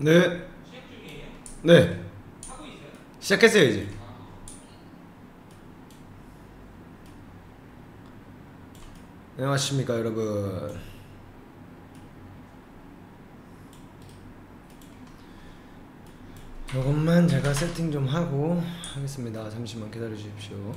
네. 네. 시작했어요 이제. 안녕하십니까 여러분. 이것만 제가 세팅 좀 하고 하겠습니다. 잠시만 기다려 주십시오.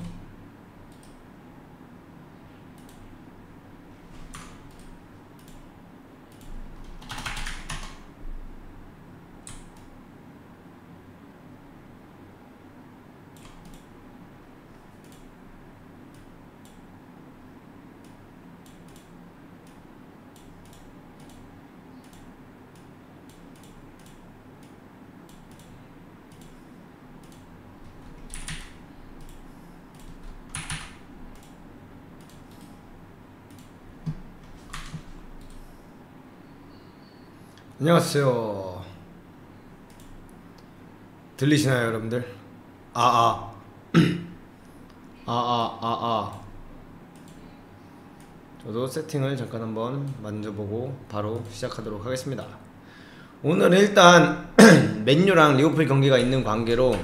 안녕하세요. 들리시나요 여러분들? 저도 세팅을 잠깐 한번 만져보고 바로 시작하도록 하겠습니다. 오늘은 일단 맨유랑 리버풀 경기가 있는 관계로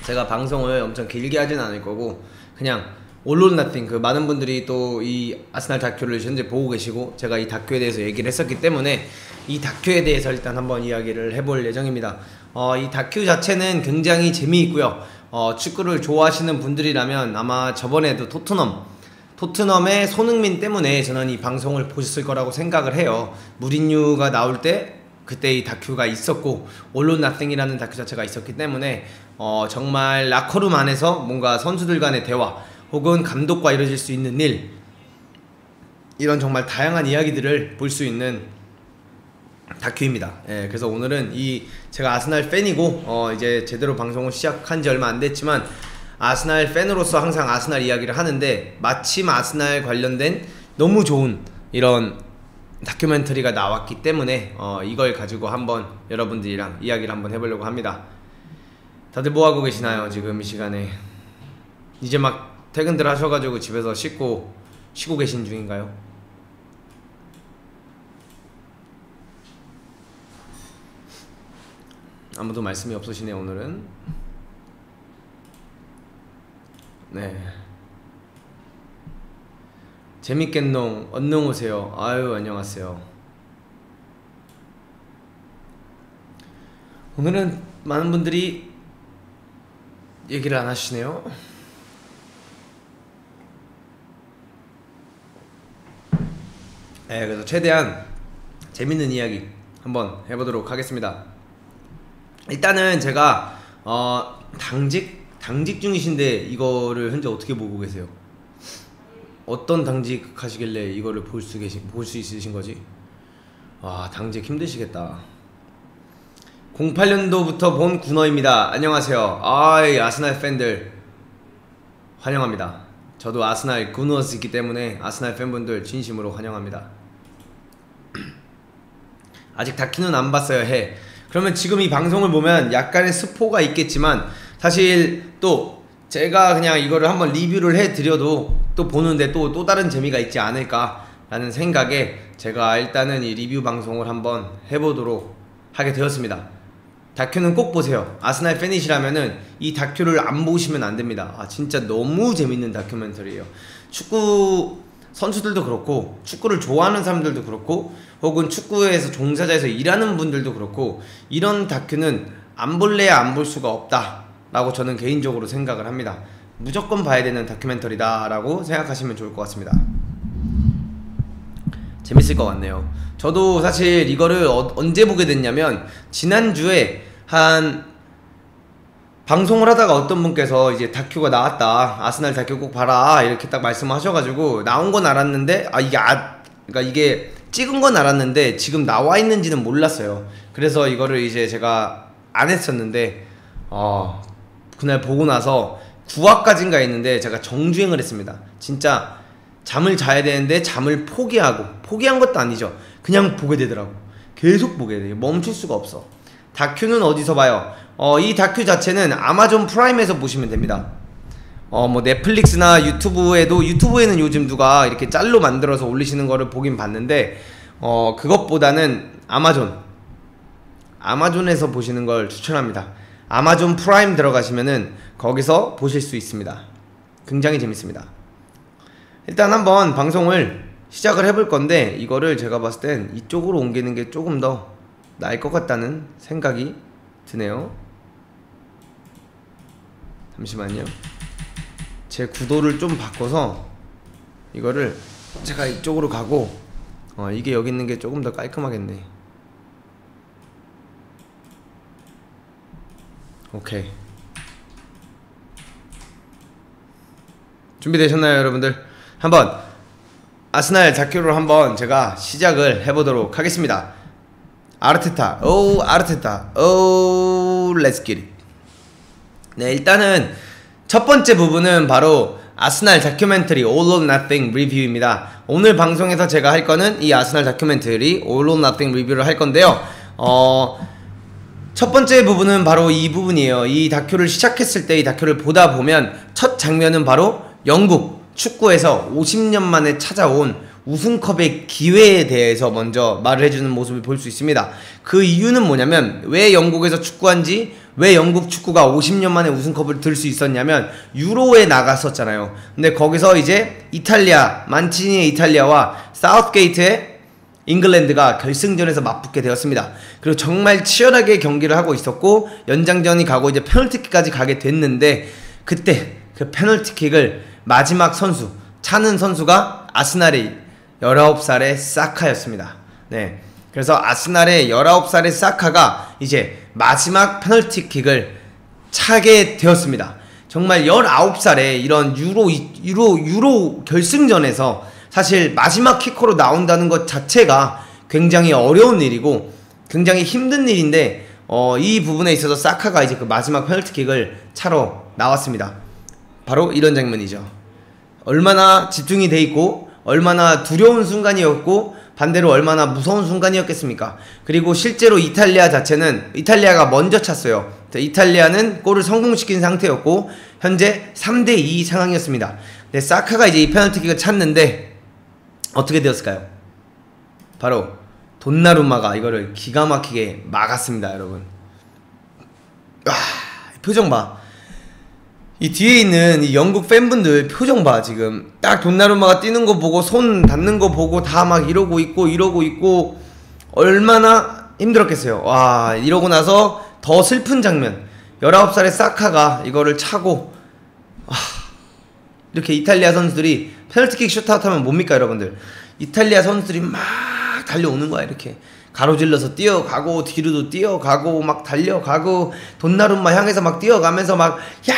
제가 방송을 엄청 길게 하진 않을 거고 그냥 All or Nothing, 그 많은 분들이 또 이 아스날 다큐를 현재 보고 계시고 제가 이 다큐에 대해서 얘기를 했었기 때문에 이 다큐에 대해서 일단 한번 이야기를 해볼 예정입니다. 이 다큐 자체는 굉장히 재미있고요. 축구를 좋아하시는 분들이라면 아마 저번에도 토트넘의 손흥민 때문에 저는 이 방송을 보셨을 거라고 생각을 해요. 무리뉴가 나올 때 그때 이 다큐가 있었고 All or Nothing이라는 다큐 자체가 있었기 때문에 정말 라커룸 안에서 뭔가 선수들 간의 대화 혹은 감독과 이루어질 수 있는 일, 이런 정말 다양한 이야기들을 볼 수 있는 다큐입니다. 예, 그래서 오늘은 제가 아스날 팬이고 이제 제대로 방송을 시작한 지 얼마 안 됐지만 아스날 팬으로서 항상 아스날 이야기를 하는데 마침 아스날 관련된 너무 좋은 이런 다큐멘터리가 나왔기 때문에 이걸 가지고 한번 여러분들이랑 이야기를 한번 해보려고 합니다. 다들 뭐하고 계시나요 지금 이 시간에? 이제 막 퇴근들 하셔가지고 집에서 쉬고 계신 중인가요? 아무도 말씀이 없으시네요 오늘은. 네, 재밌겠농 언능 오세요. 아유 안녕하세요. 오늘은 많은 분들이 얘기를 안 하시네요. 네, 그래서 최대한 재밌는 이야기 한번 해보도록 하겠습니다. 일단은 제가 당직 중이신데 이거를 현재 어떻게 보고 계세요? 어떤 당직 하시길래 이거를 볼 수 있으신 거지? 와, 당직 힘드시겠다. 08년도부터 본 군어입니다. 안녕하세요. 아스날 팬들 환영합니다. 저도 아스날 군어였기 때문에 아스날 팬분들 진심으로 환영합니다. 아직 다큐는 안 봤어요 해. 그러면 지금 이 방송을 보면 약간의 스포가 있겠지만 사실 또 제가 그냥 이거를 한번 리뷰를 해드려도 또 보는데 또 다른 재미가 있지 않을까 라는 생각에 제가 일단은 이 리뷰 방송을 한번 해보도록 하게 되었습니다. 다큐는 꼭 보세요. 아스날 팬이시라면은 이 다큐를 안 보시면 안 됩니다. 진짜 너무 재밌는 다큐멘터리예요. 축구 선수들도 그렇고 축구를 좋아하는 사람들도 그렇고 혹은 축구에서 종사자에서 일하는 분들도 그렇고 이런 다큐는 안 볼래야 안 볼 수가 없다 라고 저는 개인적으로 생각을 합니다. 무조건 봐야 되는 다큐멘터리다 라고 생각하시면 좋을 것 같습니다. 재밌을 것 같네요. 저도 사실 이거를 언제 보게 됐냐면 지난주에 한 방송을 하다가 어떤 분께서 이제 다큐가 나왔다, 아스날 다큐 꼭 봐라 이렇게 딱 말씀하셔가지고 나온 건 알았는데 그러니까 이게 찍은 건 알았는데 지금 나와 있는지는 몰랐어요. 그래서 이거를 이제 제가 안 했었는데 그날 보고 나서 9화까지인가 했는데 제가 정주행을 했습니다. 진짜 잠을 자야 되는데 잠을 포기한 것도 아니죠. 그냥 보게 되더라고. 계속 보게 돼. 멈출 수가 없어. 다큐는 어디서 봐요? 이 다큐 자체는 아마존 프라임에서 보시면 됩니다. 뭐 넷플릭스나 유튜브에는 요즘 누가 이렇게 짤로 만들어서 올리시는 거를 보긴 봤는데 그것보다는 아마존 아마존에서 보시는 걸 추천합니다. 아마존 프라임 들어가시면은 거기서 보실 수 있습니다. 굉장히 재밌습니다. 일단 한번 방송을 시작을 해볼 건데, 이거를 제가 봤을 땐 이쪽으로 옮기는 게 조금 더 나을 것 같다는 생각이 드네요. 잠시만요. 제 구도를 좀 바꿔서 이거를 제가 이쪽으로 가고, 이게 여기 있는 게 조금 더 깔끔하겠네. 오케이. 준비되셨나요, 여러분들? 한번 아스날 다큐를 한번 제가 시작을 해보도록 하겠습니다. 아르테타, 오 아르테타, 오 렛츠 기릿. 네, 일단은 첫 번째 부분은 바로 아스날 다큐멘터리 All or Nothing 리뷰입니다. 오늘 방송에서 제가 할 거는 이 아스날 다큐멘터리 All or Nothing 리뷰를 할 건데요. 첫 번째 부분은 바로 이 부분이에요. 이 다큐를 시작했을 때 이 다큐를 보다 보면 첫 장면은 바로 영국 축구에서 50년 만에 찾아온 우승컵의 기회에 대해서 먼저 말을 해주는 모습을 볼 수 있습니다. 그 이유는 뭐냐면, 왜 영국에서 축구한지, 왜 영국 축구가 50년 만에 우승컵을 들 수 있었냐면 유로에 나갔었잖아요. 근데 거기서 이제 이탈리아, 만치니의 이탈리아와 사우스게이트의 잉글랜드가 결승전에서 맞붙게 되었습니다. 그리고 정말 치열하게 경기를 하고 있었고 연장전이 가고 이제 페널티킥까지 가게 됐는데, 그때 그 페널티킥을 마지막 선수, 차는 선수가 아스날의 19살의 사카였습니다. 네, 그래서 아스날의 19살의 사카가 이제 마지막 페널티킥을 차게 되었습니다. 정말 19살에 이런 유로 결승전에서 사실 마지막 키커로 나온다는 것 자체가 굉장히 어려운 일이고 굉장히 힘든 일인데, 이 부분에 있어서 사카가 이제 그 마지막 페널티킥을 차러 나왔습니다. 바로 이런 장면이죠. 얼마나 집중이 돼 있고 얼마나 두려운 순간이었고 반대로 얼마나 무서운 순간이었겠습니까? 그리고 실제로 이탈리아 자체는, 이탈리아가 먼저 찼어요. 이탈리아는 골을 성공시킨 상태였고 현재 3대2 상황이었습니다. 근데 사카가 이제 이 페널티킥을 찼는데 어떻게 되었을까요? 바로 돈나루마가 이거를 기가 막히게 막았습니다, 여러분. 와, 표정 봐. 이 뒤에 있는 이 영국 팬분들 표정 봐. 지금 딱 돈나루마가 뛰는 거 보고 손 닿는 거 보고 다 막 이러고 있고 얼마나 힘들었겠어요. 와, 이러고 나서 더 슬픈 장면, 19살의 사카가 이거를 차고, 이렇게 이탈리아 선수들이 페널티킥 슛아웃 하면 뭡니까, 여러분들? 이탈리아 선수들이 막 달려오는 거야. 이렇게 가로질러서 뛰어가고 뒤로도 뛰어가고 막 달려가고 돈나루마 향해서 막 뛰어가면서 막 야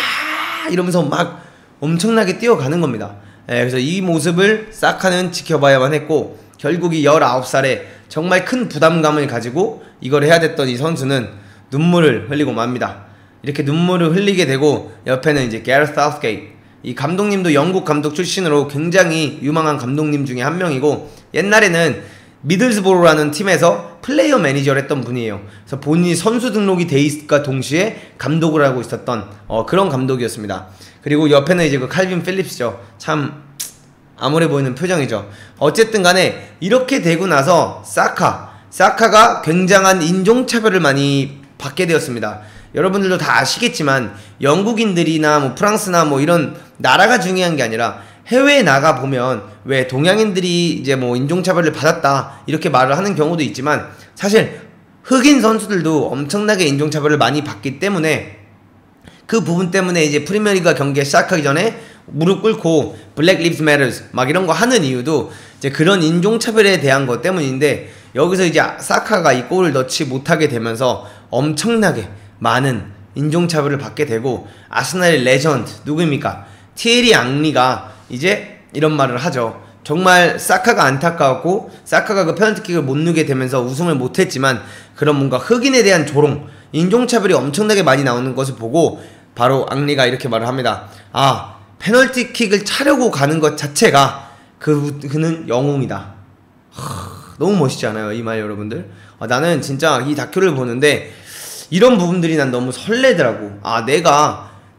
이러면서 막 엄청나게 뛰어가는 겁니다. 그래서 이 모습을 사카는 지켜봐야만 했고, 결국 이 19살에 정말 큰 부담감을 가지고 이걸 해야 됐던 이 선수는 눈물을 흘리고 맙니다. 이렇게 눈물을 흘리게 되고, 옆에는 이제 게러스 사우스게이트, 이 감독님도 영국 감독 출신으로 굉장히 유망한 감독님 중에 한 명이고, 옛날에는 미들스보로라는 팀에서 플레이어 매니저를 했던 분이에요. 그래서 본인이 선수 등록이 돼 있을까 동시에 감독을 하고 있었던 그런 감독이었습니다. 그리고 옆에는 이제 그 칼빈 필립스죠. 참 암울해 보이는 표정이죠. 어쨌든 간에 이렇게 되고 나서 사카가 굉장한 인종차별을 많이 받게 되었습니다. 여러분들도 다 아시겠지만 영국인들이나 뭐 프랑스나 뭐 이런 나라가 중요한 게 아니라 해외에 나가보면 왜 동양인들이 이제 뭐 인종차별을 받았다 이렇게 말을 하는 경우도 있지만, 사실 흑인 선수들도 엄청나게 인종차별을 많이 받기 때문에, 그 부분 때문에 이제 프리미어리그 경기에 시작하기 전에 무릎 꿇고 블랙 리브스 매터스 막 이런 거 하는 이유도 이제 그런 인종차별에 대한 것 때문인데, 여기서 이제 사카가 이 골을 넣지 못하게 되면서 엄청나게 많은 인종차별을 받게 되고, 아스날의 레전드 누구입니까? 티에리 앙리가 이제 이런 말을 하죠. 정말 사카가 안타까웠고 사카가 그 페널티킥을 못 넣게 되면서 우승을 못했지만, 그런 뭔가 흑인에 대한 조롱, 인종차별이 엄청나게 많이 나오는 것을 보고 바로 앙리가 이렇게 말을 합니다. 페널티킥을 차려고 가는 것 자체가 그는 영웅이다. 너무 멋있지 않아요, 이 말 여러분들? 나는 진짜 이 다큐를 보는데 이런 부분들이 난 너무 설레더라고.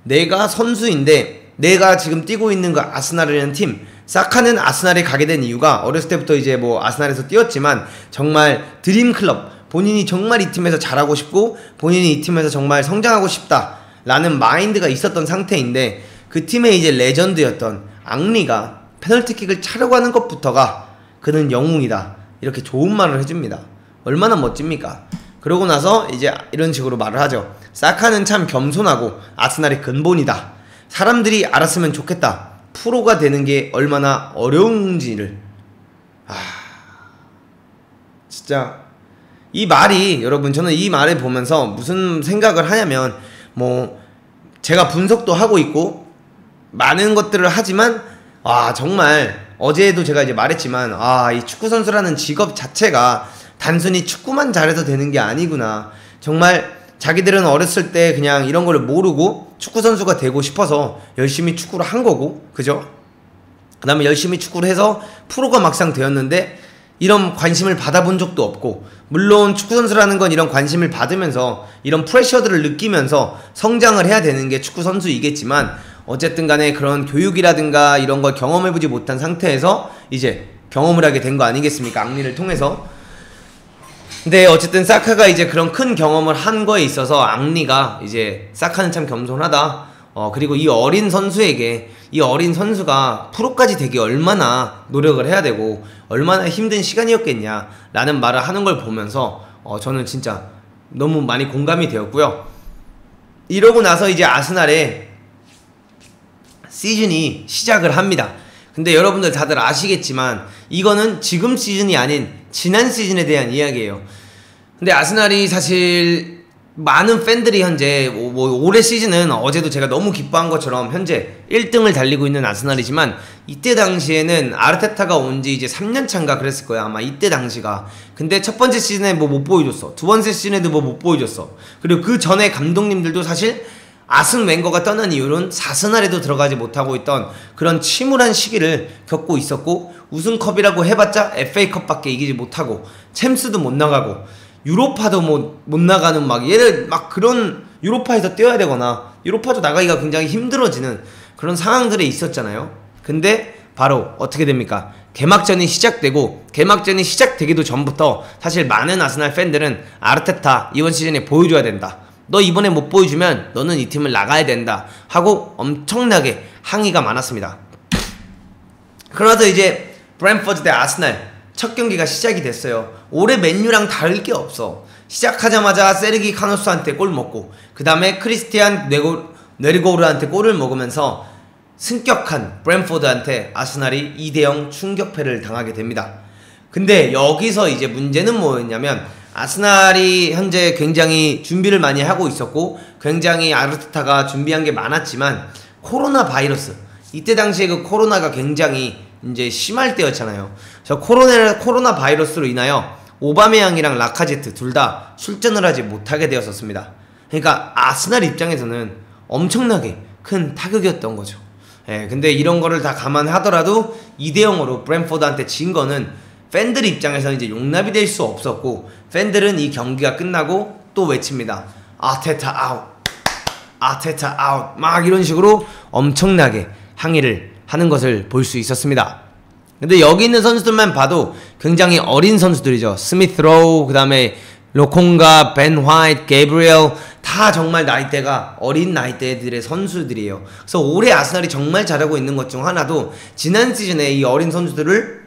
내가 선수인데 내가 지금 뛰고 있는 그 아스날이라는 팀, 사카는 아스날에 가게 된 이유가 어렸을 때부터 이제 뭐 아스날에서 뛰었지만 정말 드림클럽, 본인이 정말 이 팀에서 잘하고 싶고 본인이 이 팀에서 정말 성장하고 싶다 라는 마인드가 있었던 상태인데, 그 팀의 이제 레전드였던 앙리가 페널티킥을 차려고 하는 것부터가 그는 영웅이다 이렇게 좋은 말을 해줍니다. 얼마나 멋집니까? 그러고 나서 이제 이런 식으로 말을 하죠. 사카는 참 겸손하고 아스날의 근본이다. 사람들이 알았으면 좋겠다. 프로가 되는 게 얼마나 어려운지를. 진짜 이 말이, 여러분, 저는 이 말을 보면서 무슨 생각을 하냐면, 뭐 제가 분석도 하고 있고 많은 것들을 하지만 정말 어제도 제가 이제 말했지만 이 축구 선수라는 직업 자체가 단순히 축구만 잘해서 되는 게 아니구나. 정말 자기들은 어렸을 때 그냥 이런 거를 모르고 축구 선수가 되고 싶어서 열심히 축구를 한 거고, 그죠? 그 다음에 열심히 축구를 해서 프로가 막상 되었는데 이런 관심을 받아본 적도 없고, 물론 축구 선수라는 건 이런 관심을 받으면서 이런 프레셔들을 느끼면서 성장을 해야 되는 게 축구 선수이겠지만, 어쨌든 간에 그런 교육이라든가 이런 걸 경험해보지 못한 상태에서 이제 경험을 하게 된 거 아니겠습니까? 앙리를 통해서. 근데 어쨌든 사카가 이제 그런 큰 경험을 한 거에 있어서 앙리가 이제 사카는 참 겸손하다. 그리고 이 어린 선수에게, 이 어린 선수가 프로까지 되기 얼마나 노력을 해야 되고 얼마나 힘든 시간이었겠냐 라는 말을 하는 걸 보면서 저는 진짜 너무 많이 공감이 되었고요. 이러고 나서 이제 아스날의 시즌이 시작을 합니다. 근데 여러분들 다들 아시겠지만 이거는 지금 시즌이 아닌 지난 시즌에 대한 이야기예요. 근데 아스날이 사실 많은 팬들이 현재 올해 시즌은 어제도 제가 너무 기뻐한 것처럼 현재 1등을 달리고 있는 아스날이지만, 이때 당시에는 아르테타가 온 지 이제 3년 차인가 그랬을 거야, 아마 이때 당시가. 근데 첫 번째 시즌에 뭐 못 보여줬어. 두 번째 시즌에도 뭐 못 보여줬어. 그리고 그 전에 감독님들도 사실 아슨 웬거가 떠난 이후로는 사스날에도 들어가지 못하고 있던 그런 침울한 시기를 겪고 있었고, 우승컵이라고 해봤자 FA컵밖에 이기지 못하고 챔스도 못 나가고 유로파도 못 나가는 얘를 그런 유로파에서 뛰어야 되거나 유로파도 나가기가 굉장히 힘들어지는 그런 상황들에 있었잖아요. 근데 바로 어떻게 됩니까? 개막전이 시작되고, 개막전이 시작되기도 전부터 사실 많은 아스날 팬들은 아르테타 이번 시즌에 보여줘야 된다, 너 이번에 못 보여주면 너는 이 팀을 나가야 된다 하고 엄청나게 항의가 많았습니다. 그러면서 이제 브랜포드 대 아스날 첫 경기가 시작이 됐어요. 올해 맨유랑 다를 게 없어. 시작하자마자 세르기 카노스한테 골 먹고 그 다음에 크리스티안 네르고르한테 골을 먹으면서 승격한 브랜포드한테 아스날이 2대0 충격패를 당하게 됩니다. 근데 여기서 이제 문제는 뭐였냐면, 아스날이 현재 굉장히 준비를 많이 하고 있었고 굉장히 아르테타가 준비한 게 많았지만, 코로나 바이러스, 이때 당시에 그 코로나가 굉장히 이제 심할 때였잖아요. 그래서 코로나 바이러스로 인하여 오바메양이랑 라카제트 둘 다 출전을 하지 못하게 되었었습니다. 그러니까 아스날 입장에서는 엄청나게 큰 타격이었던 거죠. 근데 이런 거를 다 감안하더라도 2대0으로 브랜포드한테 진 거는 팬들 입장에서는 이제 용납이 될 수 없었고, 팬들은 이 경기가 끝나고 또 외칩니다. 아테타 아웃, 아테타 아웃, 막 이런 식으로 엄청나게 항의를 하는 것을 볼 수 있었습니다. 근데 여기 있는 선수들만 봐도 굉장히 어린 선수들이죠. 스미스 로우, 그 다음에 로콩가, 벤 화이트, 게브리엘, 다 정말 나이대가 어린 나이대들의 선수들이에요. 그래서 올해 아스날이 정말 잘하고 있는 것 중 하나도 지난 시즌에 이 어린 선수들을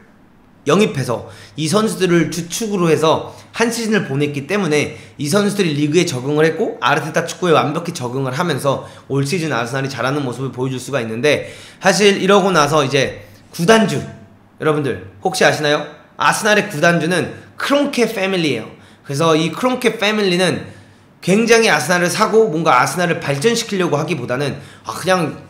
영입해서 이 선수들을 주축으로 해서 한 시즌을 보냈기 때문에 이 선수들이 리그에 적응을 했고 아르테타 축구에 완벽히 적응을 하면서 올 시즌 아스날이 잘하는 모습을 보여줄 수가 있는데, 사실 이러고 나서 이제 구단주, 여러분들 혹시 아시나요? 아스날의 구단주는 크론케 패밀리예요. 그래서 이 크론케 패밀리는 굉장히 아스날을 사고 뭔가 아스날을 발전시키려고 하기보다는 그냥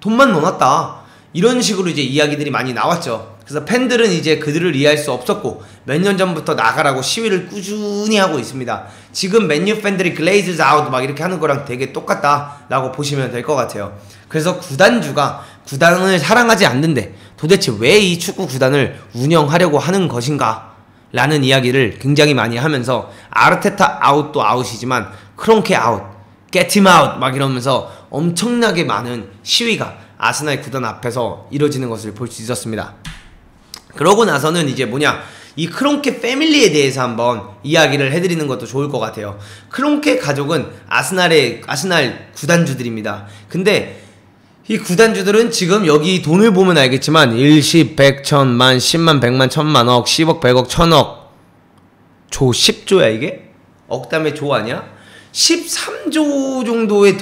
돈만 넣어놨다, 이런 식으로 이제 이야기들이 많이 나왔죠. 그래서 팬들은 이제 그들을 이해할 수 없었고 몇 년 전부터 나가라고 시위를 꾸준히 하고 있습니다. 지금 맨유 팬들이 글레이즈즈 아웃 막 이렇게 하는 거랑 되게 똑같다 라고 보시면 될 것 같아요. 그래서 구단주가 구단을 사랑하지 않는데 도대체 왜 이 축구 구단을 운영하려고 하는 것인가 라는 이야기를 굉장히 많이 하면서, 아르테타 아웃도 아웃이지만 크론케 아웃, get him out 막 이러면서 엄청나게 많은 시위가 아스날 구단 앞에서 이루어지는 것을 볼 수 있었습니다. 그러고 나서는 이제 이 크론케 패밀리에 대해서 한번 이야기를 해드리는 것도 좋을 것 같아요. 크론케 가족은 아스날 구단주들입니다. 근데 이 구단주들은 지금 여기 돈을 보면 알겠지만 1, 10, 100, 1000만, 10만, 100만, 1000만, 억, 10억, 100억, 1000억 조 10조야 이게? 억 다음에 조 아니야? 13조 정도의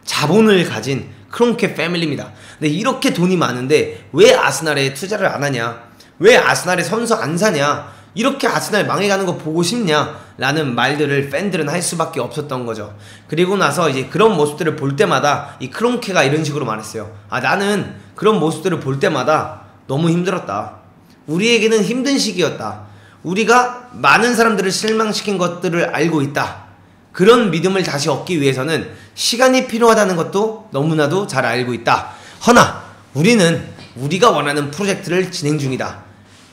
자본을 가진 크론케 패밀리입니다. 근데 이렇게 돈이 많은데 왜 아스날에 투자를 안 하냐? 왜 아스날에 선수 안 사냐? 이렇게 아스날 망해가는 거 보고 싶냐? 라는 말들을 팬들은 할 수밖에 없었던 거죠. 그리고 나서 이제 그런 모습들을 볼 때마다 이 크론케가 이런 식으로 말했어요. 나는 그런 모습들을 볼 때마다 너무 힘들었다. 우리에게는 힘든 시기였다. 우리가 많은 사람들을 실망시킨 것들을 알고 있다. 그런 믿음을 다시 얻기 위해서는 시간이 필요하다는 것도 너무나도 잘 알고 있다. 허나 우리는 우리가 원하는 프로젝트를 진행 중이다.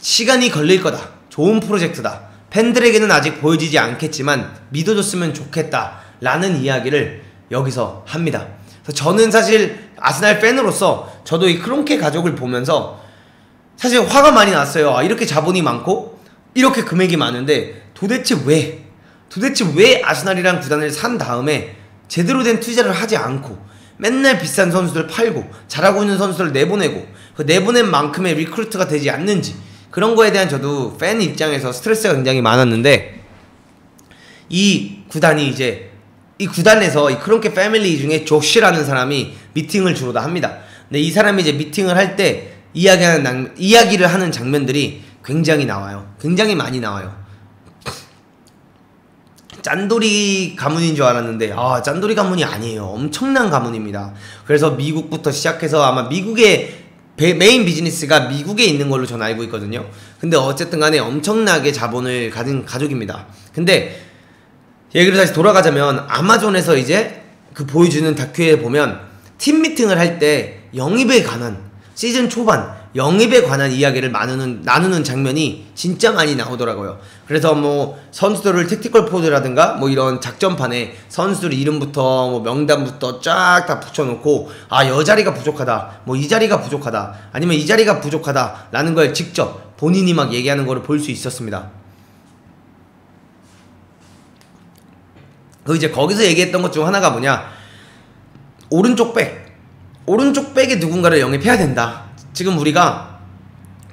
시간이 걸릴 거다. 좋은 프로젝트다. 팬들에게는 아직 보여지지 않겠지만 믿어줬으면 좋겠다 라는 이야기를 여기서 합니다. 그래서 저는 사실 아스날 팬으로서 저도 이 크론케 가족을 보면서 사실 화가 많이 났어요. 이렇게 자본이 많고 이렇게 금액이 많은데 도대체 왜 아스날이란 구단을 산 다음에 제대로 된 투자를 하지 않고 맨날 비싼 선수들 팔고 잘하고 있는 선수들 내보내고 그 내보낸 만큼의 리크루트가 되지 않는지 그런 거에 대한 저도 팬 입장에서 스트레스가 굉장히 많았는데 이 구단에서 이 크론케 패밀리 중에 조시라는 사람이 미팅을 주로 다 합니다. 근데 이 사람이 이제 미팅을 할 때 이야기를 하는 장면들이 굉장히 많이 나와요. 짠돌이 가문인 줄 알았는데 짠돌이 가문이 아니에요. 엄청난 가문입니다. 그래서 미국부터 시작해서 아마 미국의 메인 비즈니스가 미국에 있는 걸로 저는 알고 있거든요. 근데 어쨌든 간에 엄청나게 자본을 가진 가족입니다. 근데 얘기를 다시 돌아가자면 아마존에서 이제 그 보여주는 다큐에 보면 팀 미팅을 할 때 영입에 관한 시즌 초반 영입에 관한 이야기를 나누는 장면이 진짜 많이 나오더라고요. 그래서 뭐 선수들을 택티컬 포드라든가 뭐 이런 작전판에 선수들 이름부터 뭐 명단부터 쫙 다 붙여놓고 여 자리가 부족하다, 뭐 이 자리가 부족하다, 아니면 이 자리가 부족하다 라는 걸 직접 본인이 막 얘기하는 거를 볼 수 있었습니다. 이제 거기서 얘기했던 것 중 하나가 뭐냐, 오른쪽 백에 누군가를 영입해야 된다. 지금 우리가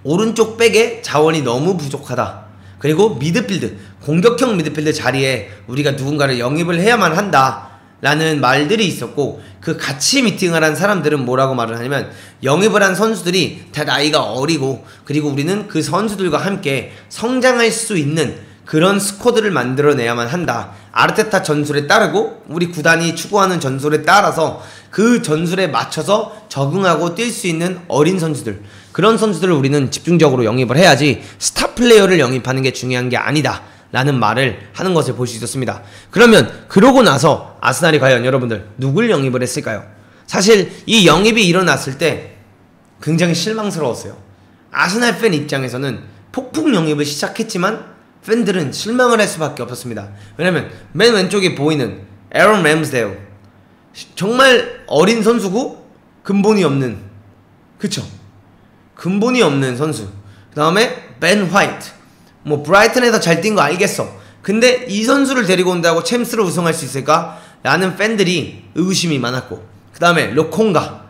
오른쪽 백에 자원이 너무 부족하다. 그리고 미드필드, 공격형 미드필드 자리에 우리가 누군가를 영입을 해야만 한다 라는 말들이 있었고, 그 같이 미팅을 한 사람들은 뭐라고 말을 하냐면, 영입을 한 선수들이 다 나이가 어리고, 그리고 우리는 그 선수들과 함께 성장할 수 있는 그런 스쿼드를 만들어내야만 한다. 아르테타 전술에 따르고 우리 구단이 추구하는 전술에 따라서 그 전술에 맞춰서 적응하고 뛸 수 있는 어린 선수들, 그런 선수들을 우리는 집중적으로 영입을 해야지 스타 플레이어를 영입하는 게 중요한 게 아니다 라는 말을 하는 것을 볼 수 있었습니다. 그러고 나서 아스날이 과연 여러분들 누굴 영입을 했을까요? 사실 이 영입이 일어났을 때 굉장히 실망스러웠어요. 아스날 팬 입장에서는 폭풍 영입을 시작했지만 팬들은 실망을 할 수밖에 없었습니다. 왜냐면 맨 왼쪽에 보이는 에런 램스데일, 정말 어린 선수고 근본이 없는, 그쵸? 근본이 없는 선수. 그 다음에 벤 화이트, 뭐 브라이튼에서 잘 뛴 거 알겠어. 근데 이 선수를 데리고 온다고 챔스를 우승할 수 있을까? 라는 팬들이 의구심이 많았고, 그 다음에 로콩가,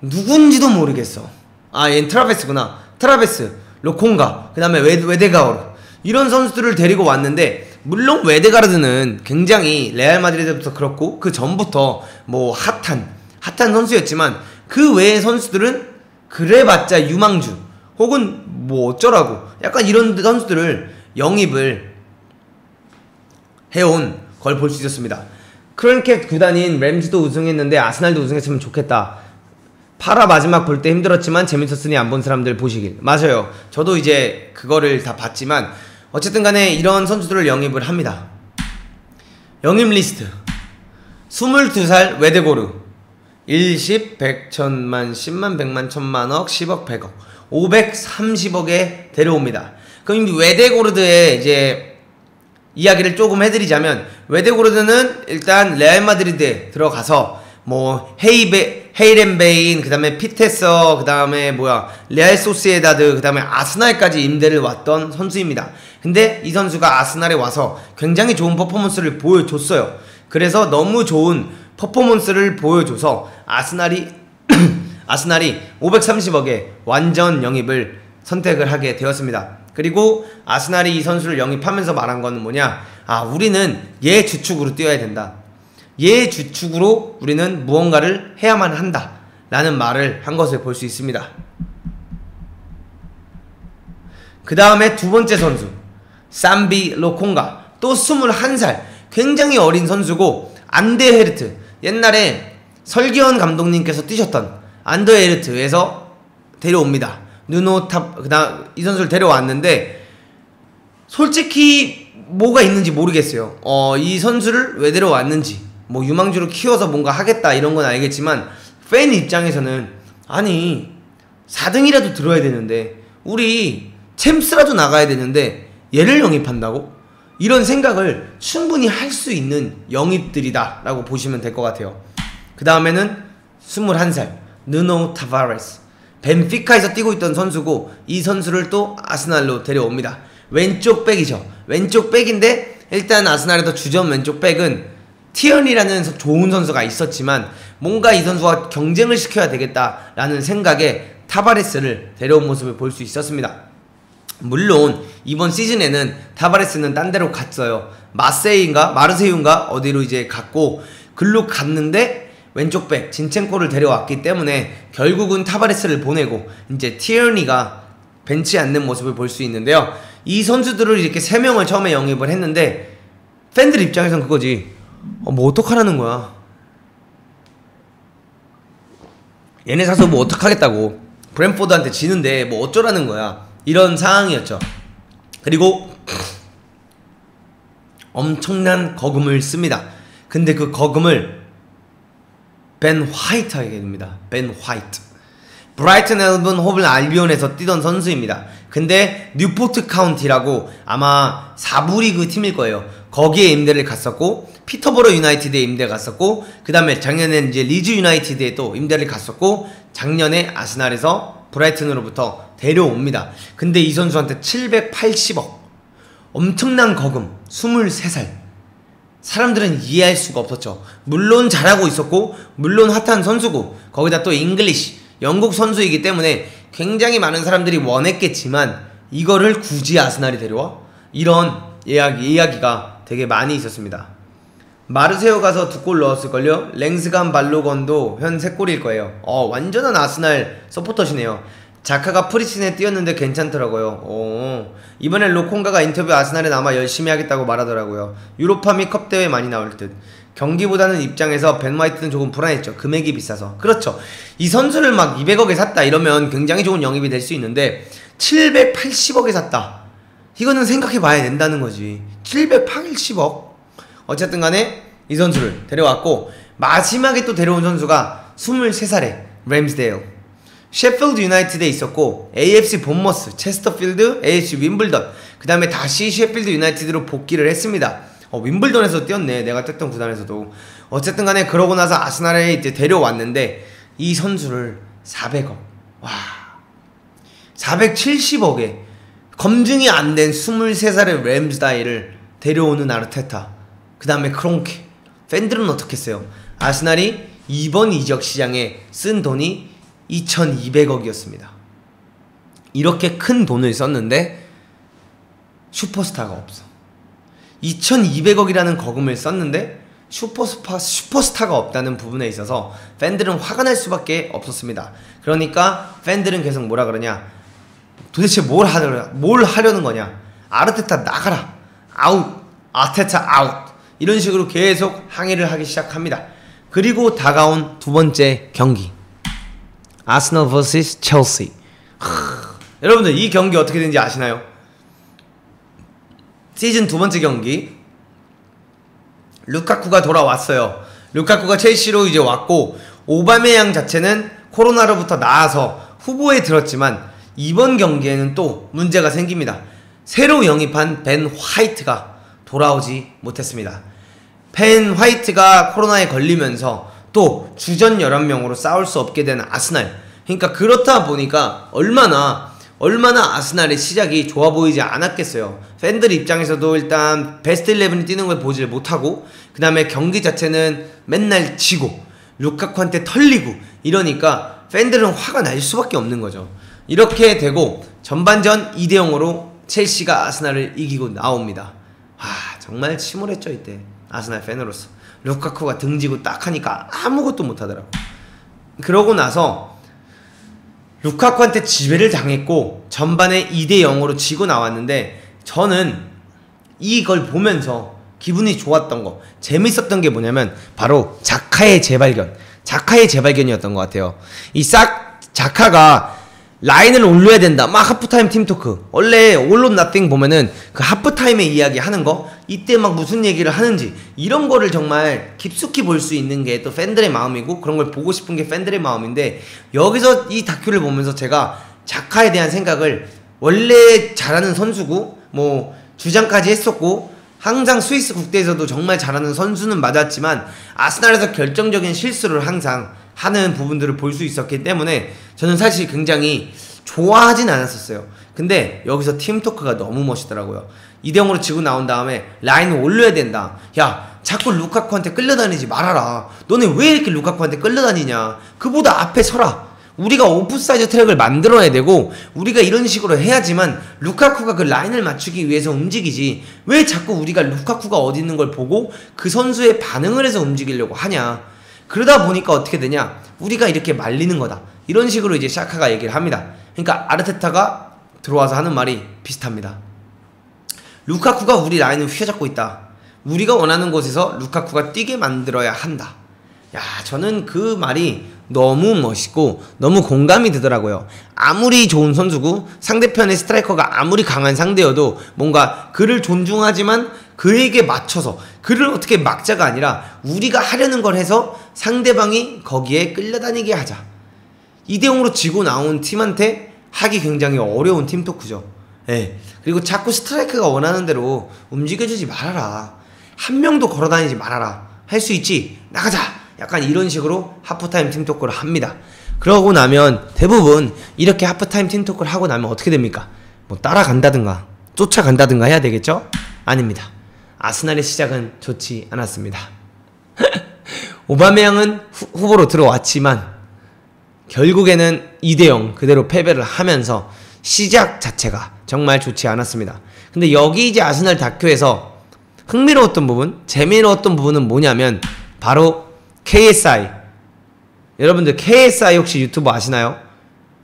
누군지도 모르겠어. 얘는 트라베스구나. 트라베스, 로콩가, 그 다음에 웨데가오르, 이런 선수들을 데리고 왔는데, 물론 웨데가르드는 굉장히 레알 마드리드부터 그렇고 그 전부터 뭐 핫한 선수였지만, 그 외의 선수들은 그래봤자 유망주 혹은 뭐 어쩌라고 약간 이런 선수들을 영입을 해온 걸 볼 수 있었습니다. 크론케 구단인 램즈도 우승했는데 아스날도 우승했으면 좋겠다. 파라 마지막 볼 때 힘들었지만 재밌었으니 안 본 사람들 보시길. 맞아요. 저도 이제 그거를 다 봤지만 어쨌든 간에 이런 선수들을 영입을 합니다. 영입 리스트 22살 웨데고르 1, 10, 100, 1000만, 10만, 100만, 1000만억, 10억, 100억 530억에 데려옵니다. 그럼 이 웨데고르드의 이제 이야기를 조금 해드리자면, 웨데고르드는 일단 레알 마드리드에 들어가서 뭐 헤이렌 베인, 그 다음에 피테서, 그 다음에 레알 소시에다드, 그 다음에 아스날까지 임대를 왔던 선수입니다. 근데 이 선수가 아스날에 와서 굉장히 좋은 퍼포먼스를 보여줬어요. 그래서 너무 좋은 퍼포먼스를 보여줘서 아스날이 530억에 완전 영입을 선택을 하게 되었습니다. 그리고 아스날이 이 선수를 영입하면서 말한 거는 뭐냐? 우리는 얘 주축으로 뛰어야 된다. 얘 주축으로 우리는 무언가를 해야만 한다 라는 말을 한 것을 볼 수 있습니다. 그 다음에 두 번째 선수 삼비 로콩가, 또 21살, 굉장히 어린 선수고 안데헤르트, 옛날에 설기현 감독님께서 뛰셨던 안데헤르트에서 데려옵니다. 그다음 이 선수를 데려왔는데 솔직히 뭐가 있는지 모르겠어요. 이 선수를 왜 데려왔는지, 유망주로 키워서 뭔가 하겠다 이런 건 알겠지만 팬 입장에서는 아니 4등이라도 들어야 되는데, 우리 챔스라도 나가야 되는데 얘를 영입한다고? 이런 생각을 충분히 할 수 있는 영입들이다 라고 보시면 될 것 같아요. 그 다음에는 21살 누노 타바레스, 벤피카에서 뛰고 있던 선수고 이 선수를 또 아스날로 데려옵니다. 왼쪽 백이죠. 왼쪽 백인데 일단 아스날에서 주전 왼쪽 백은 티언이라는 좋은 선수가 있었지만 뭔가 이 선수와 경쟁을 시켜야 되겠다라는 생각에 타바레스를 데려온 모습을 볼 수 있었습니다. 물론 이번 시즌에는 타바레스는 딴 데로 갔어요. 마르세유인가 어디로 이제 갔고, 글로 갔는데 왼쪽 백 진첸코를 데려왔기 때문에 결국은 타바레스를 보내고 이제 티어니가 벤치에 앉는 모습을 볼 수 있는데요. 이 선수들을 이렇게 3명을 처음에 영입을 했는데 팬들 입장에선 그거지. 어떡하라는 거야. 얘네 사서 어떡하겠다고. 브랜포드한테 지는데 어쩌라는 거야. 이런 상황이었죠. 그리고 엄청난 거금을 씁니다. 근데 그 거금을 벤 화이트에게 됩니다. 벤 화이트. 브라이튼 앨번 호블 알비온에서 뛰던 선수입니다. 근데 뉴포트 카운티라고 아마 4부 리그 팀일 거예요. 거기에 임대를 갔었고, 피터보러 유나이티드에 임대 갔었고, 그 다음에 작년에는 이제 리즈 유나이티드에 또 임대를 갔었고, 작년에 아스날에서 브라이튼으로부터 데려옵니다. 근데 이 선수한테 780억, 엄청난 거금, 23살. 사람들은 이해할 수가 없었죠. 물론 잘하고 있었고, 물론 핫한 선수고, 거기다 또 잉글리시, 영국 선수이기 때문에 굉장히 많은 사람들이 원했겠지만 이거를 굳이 아스날이 데려와? 이런 이야기가 되게 많이 있었습니다. 마르세유 가서 2골 넣었을걸요? 랭스간 발로건도 현 3골일 거예요. 완전한 아스날 서포터시네요. 자카가 프리시즌에 뛰었는데 괜찮더라고요. 이번에 로콩가가 인터뷰 아스날에 남아 열심히 하겠다고 말하더라고요. 유로파 및 컵 대회 많이 나올 듯. 경기보다는 입장에서 벤 화이트는 조금 불안했죠. 금액이 비싸서. 그렇죠. 이 선수를 막 200억에 샀다 이러면 굉장히 좋은 영입이 될 수 있는데 780억에 샀다. 이거는 생각해봐야 된다는 거지. 780억? 어쨌든 간에 이 선수를 데려왔고, 마지막에 또 데려온 선수가 23살의 램스데일. 셰필드 유나이티드에 있었고, AFC 본머스, 체스터필드, AFC 윈블던, 그 다음에 다시 셰필드 유나이티드로 복귀를 했습니다. 윈블던에서 뛰었네. 내가 뛰었던 구단에서도. 어쨌든 간에 그러고 나서 아스날에 이제 데려왔는데 이 선수를 400억. 와. 470억에 검증이 안 된 23살의 램스다일을 데려오는 아르테타. 그 다음에 크롱케. 팬들은 어떻겠어요? 아스날이 이번 이적 시장에 쓴 돈이 2200억이었습니다. 이렇게 큰 돈을 썼는데 슈퍼스타가 없어. 2200억이라는 거금을 썼는데 슈퍼스타가 없다는 부분에 있어서 팬들은 화가 날 수밖에 없었습니다. 그러니까 팬들은 계속 뭐라 그러냐, 도대체 뭘 하려는 거냐, 아르테타 나가라, 아웃, 아르테타 아웃, 이런 식으로 계속 항의를 하기 시작합니다. 그리고 다가온 두 번째 경기, 아스널 vs 첼시. 여러분들 이 경기 어떻게 되는지 아시나요? 시즌 두 번째 경기, 루카쿠가 돌아왔어요. 루카쿠가 첼시로 이제 왔고, 오바메양 자체는 코로나로부터 나아서 후보에 들었지만 이번 경기에는 또 문제가 생깁니다. 새로 영입한 벤 화이트가 돌아오지 못했습니다. 벤 화이트가 코로나에 걸리면서 또 주전 11명으로 싸울 수 없게 되는 아스날. 그러니까 그렇다 보니까 얼마나 아스날의 시작이 좋아 보이지 않았겠어요. 팬들 입장에서도 일단 베스트 11이 뛰는 걸 보질 못하고, 그 다음에 경기 자체는 맨날 지고 루카쿠한테 털리고 이러니까 팬들은 화가 날 수밖에 없는 거죠. 이렇게 되고 전반전 2대0으로 첼시가 아스날을 이기고 나옵니다. 정말 침울했죠 이때 아스날 팬으로서. 루카쿠가 등지고 딱 하니까 아무것도 못하더라고. 그러고 나서 루카쿠한테 지배를 당했고 전반에 2대0으로 지고 나왔는데, 저는 이걸 보면서 기분이 좋았던 거, 재밌었던 게 뭐냐면 바로 자카의 재발견이었던 것 같아요. 이 자카가 라인을 올려야 된다 막 하프타임 팀토크, 원래 올 온 나띵 보면은 그 하프타임에 이야기 하는 거, 이때 막 무슨 얘기를 하는지 이런 거를 정말 깊숙이 볼 수 있는 게 또 팬들의 마음이고, 그런 걸 보고 싶은 게 팬들의 마음인데, 여기서 이 다큐를 보면서 제가 자카에 대한 생각을, 원래 잘하는 선수고 뭐 주장까지 했었고 항상 스위스 국대에서도 정말 잘하는 선수는 맞았지만 아스날에서 결정적인 실수를 항상 하는 부분들을 볼 수 있었기 때문에 저는 사실 굉장히 좋아하진 않았었어요. 근데 여기서 팀토크가 너무 멋있더라고요. 2대0으로 지고 나온 다음에 라인을 올려야 된다. 야, 자꾸 루카쿠한테 끌려다니지 말아라. 너네 왜 이렇게 루카쿠한테 끌려다니냐. 그보다 앞에 서라. 우리가 오프사이드 트랙을 만들어야 되고 우리가 이런 식으로 해야지만 루카쿠가 그 라인을 맞추기 위해서 움직이지, 왜 자꾸 우리가 루카쿠가 어디 있는 걸 보고 그 선수의 반응을 해서 움직이려고 하냐. 그러다 보니까 어떻게 되냐, 우리가 이렇게 말리는 거다. 이런 식으로 이제 샤카가 얘기를 합니다. 그러니까 아르테타가 들어와서 하는 말이 비슷합니다. 루카쿠가 우리 라인을 휘어잡고 있다. 우리가 원하는 곳에서 루카쿠가 뛰게 만들어야 한다. 야, 저는 그 말이 너무 멋있고 너무 공감이 되더라고요. 아무리 좋은 선수고 상대편의 스트라이커가 아무리 강한 상대여도 뭔가 그를 존중하지만 그에게 맞춰서 그를 어떻게 막자가 아니라 우리가 하려는 걸 해서 상대방이 거기에 끌려다니게 하자. 2대0으로 지고 나온 팀한테 하기 굉장히 어려운 팀토크죠. 예. 그리고 자꾸 스트라이크가 원하는 대로 움직여주지 말아라. 한 명도 걸어다니지 말아라. 할 수 있지? 나가자! 약간 이런 식으로 하프타임 팀토크를 합니다. 그러고 나면 대부분 이렇게 하프타임 팀토크를 하고 나면 어떻게 됩니까? 뭐 따라간다든가 쫓아간다든가 해야 되겠죠? 아닙니다. 아스날의 시작은 좋지 않았습니다. 오바메양은 후보로 들어왔지만 결국에는 2대0 그대로 패배를 하면서 시작 자체가 정말 좋지 않았습니다. 근데 여기 이제 아스날 다큐에서 흥미로웠던 부분, 재미로웠던 부분은 뭐냐면 바로 KSI. 여러분들 KSI 혹시 유튜브 아시나요?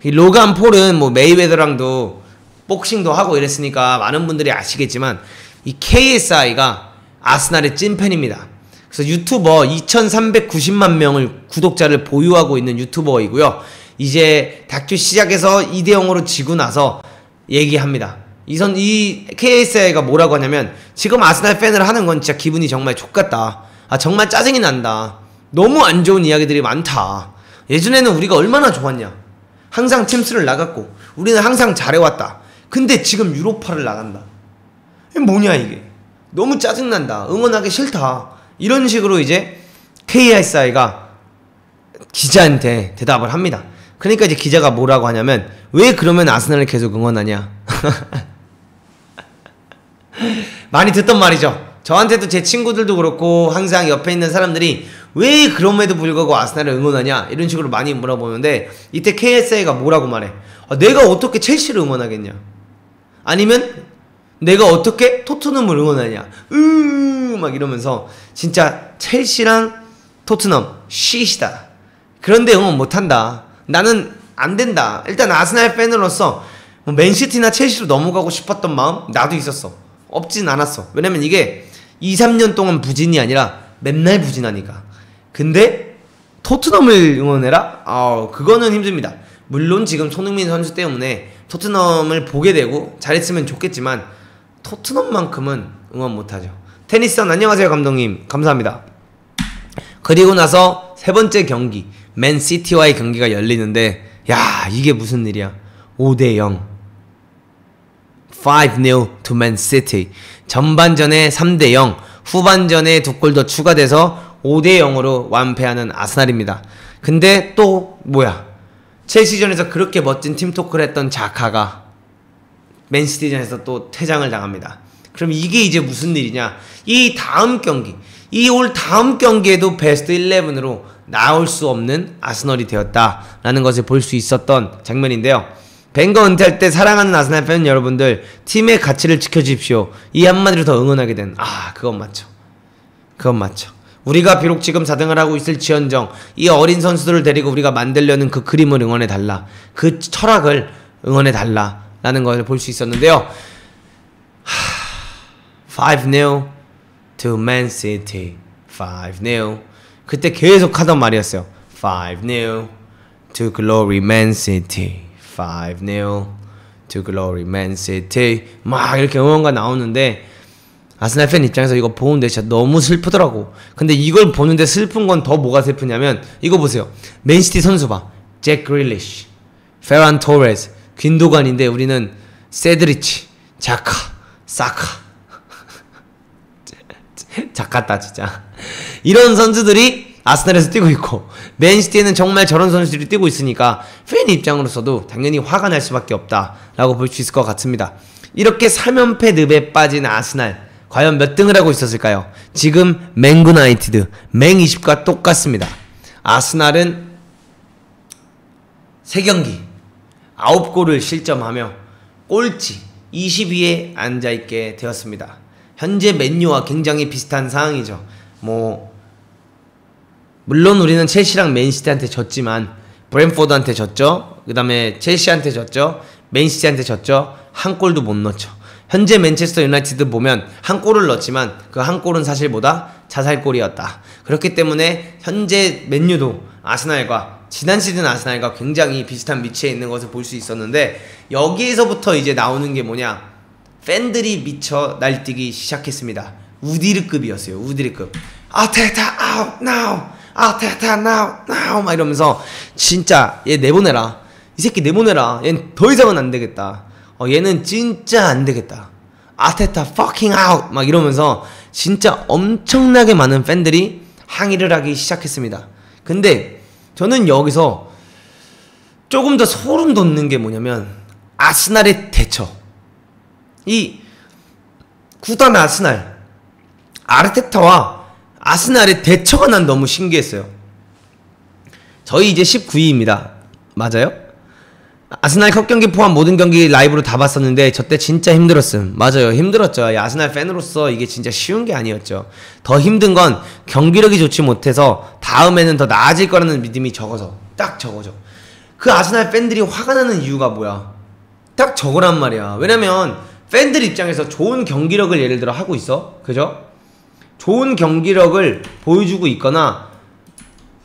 이 로간 폴은 뭐 메이웨더랑도 복싱도 하고 이랬으니까 많은 분들이 아시겠지만 이 KSI가 아스날의 찐팬입니다. 그래서 유튜버 2390만 명을 구독자를 보유하고 있는 유튜버이고요. 이제 다큐 시작해서 2대0으로 지고 나서 얘기합니다. 이 KSI가 뭐라고 하냐면, 지금 아스날 팬을 하는 건 진짜 기분이 정말 족같다. 아, 정말 짜증이 난다. 너무 안 좋은 이야기들이 많다. 예전에는 우리가 얼마나 좋았냐. 항상 챔스를 나갔고 우리는 항상 잘해왔다. 근데 지금 유로파를 나간다. 이게 뭐냐 이게. 너무 짜증난다. 응원하기 싫다. 이런 식으로 이제 KSI가 기자한테 대답을 합니다. 그러니까 이제 기자가 뭐라고 하냐면, 왜 그러면 아스날을 계속 응원하냐. 많이 듣던 말이죠. 저한테도 제 친구들도 그렇고 항상 옆에 있는 사람들이 왜 그럼에도 불구하고 아스날을 응원하냐 이런 식으로 많이 물어보는데, 이때 KSI가 뭐라고 말해. 내가 어떻게 첼시를 응원하겠냐, 아니면 내가 어떻게 토트넘을 응원하냐, 막 이러면서 진짜 첼시랑 토트넘 시시다. 그런데 응원 못한다. 나는 안된다. 일단 아스날 팬으로서 맨시티나 첼시로 넘어가고 싶었던 마음 나도 있었어. 없진 않았어. 왜냐면 이게 2-3년 동안 부진이 아니라 맨날 부진하니까. 근데 토트넘을 응원해라? 그거는 힘듭니다. 물론 지금 손흥민 선수 때문에 토트넘을 보게 되고 잘했으면 좋겠지만 토트넘만큼은 응원 못하죠. 테니스선 안녕하세요 감독님, 감사합니다. 그리고 나서 세 번째 경기 맨시티와의 경기가 열리는데, 야, 이게 무슨 일이야. 5대0 5-0 to Man City. 전반전에 3대0, 후반전에 2골 더 추가돼서 5대 0으로 완패하는 아스날입니다. 근데 또 뭐야, 첼시전에서 그렇게 멋진 팀토크를 했던 자카가 맨시티전에서 또 퇴장을 당합니다. 그럼 이게 이제 무슨 일이냐, 이 다음 경기, 이 올 다음 경기에도 베스트 11으로 나올 수 없는 아스널이 되었다라는 것을 볼 수 있었던 장면인데요. 벵거 은퇴할 때 사랑하는 아스날 팬 여러분들, 팀의 가치를 지켜주십시오, 이 한마디로 더 응원하게 된, 그건 맞죠. 그건 맞죠. 우리가 비록 지금 4등을 하고 있을지언정 이 어린 선수들을 데리고 우리가 만들려는 그 그림을 응원해달라, 그 철학을 응원해달라 라는 것을 볼 수 있었는데요. 5-0 to Man City. 5-0. 그때 계속 하던 말이었어요. 5-0 to glory Man City. 5-0 to glory Man City. 막 이렇게 응원가 나오는데 아스날 팬 입장에서 이거 보는데 진짜 너무 슬프더라고. 근데 이걸 보는데 슬픈 건 더 뭐가 슬프냐면 이거 보세요. 맨시티 선수 봐. 잭 그릴리시, 페란 토레스, 균도간인데 우리는 세드리치, 자카, 사카. 작같다 진짜. 이런 선수들이 아스날에서 뛰고 있고 맨시티에는 정말 저런 선수들이 뛰고 있으니까 팬 입장으로서도 당연히 화가 날 수밖에 없다라고 볼 수 있을 것 같습니다. 이렇게 3연패 늪에 빠진 아스날, 과연 몇 등을 하고 있었을까요? 지금 맨유나이티드, 맹20과 똑같습니다. 아스날은 3경기 9골을 실점하며 꼴찌 20위에 앉아있게 되었습니다. 현재 맨유와 굉장히 비슷한 상황이죠. 물론 우리는 첼시랑 맨시티한테 졌지만 브랜포드한테 졌죠. 그 다음에 첼시한테 졌죠. 맨시티한테 졌죠. 한 골도 못 넣었죠. 현재 맨체스터 유나이티드 보면 한 골을 넣었지만 그 한 골은 사실 뭐다? 자살골이었다. 그렇기 때문에 현재 맨유도 아스날과 지난 시즌 아스날과 굉장히 비슷한 위치에 있는 것을 볼 수 있었는데, 여기에서부터 이제 나오는 게 뭐냐, 팬들이 미쳐 날뛰기 시작했습니다. 우디르급이었어요. 우디르급. 아테타 아웃 나우, 아테타 나우 막 이러면서 진짜 얘 내보내라, 이 새끼 내보내라, 얘는 더 이상은 안 되겠다, 얘는 진짜 안 되겠다, 아테타 fucking out 막 이러면서 진짜 엄청나게 많은 팬들이 항의를 하기 시작했습니다. 근데 저는 여기서 조금 더 소름 돋는 게 뭐냐면 아스날의 대처. 이 구단 아스날, 아르테타와 아스날의 대처가 난 너무 신기했어요. 저희 이제 19위입니다. 맞아요? 아스날 컵 경기 포함 모든 경기 라이브로 다 봤었는데 저 때 진짜 힘들었음. 맞아요, 힘들었죠. 이 아스날 팬으로서 이게 진짜 쉬운 게 아니었죠. 더 힘든 건 경기력이 좋지 못해서 다음에는 더 나아질 거라는 믿음이 적어서, 딱 저거죠. 그 아스날 팬들이 화가 나는 이유가 뭐야? 딱 저거란 말이야. 왜냐면 팬들 입장에서 좋은 경기력을 예를 들어 하고 있어, 그죠? 좋은 경기력을 보여주고 있거나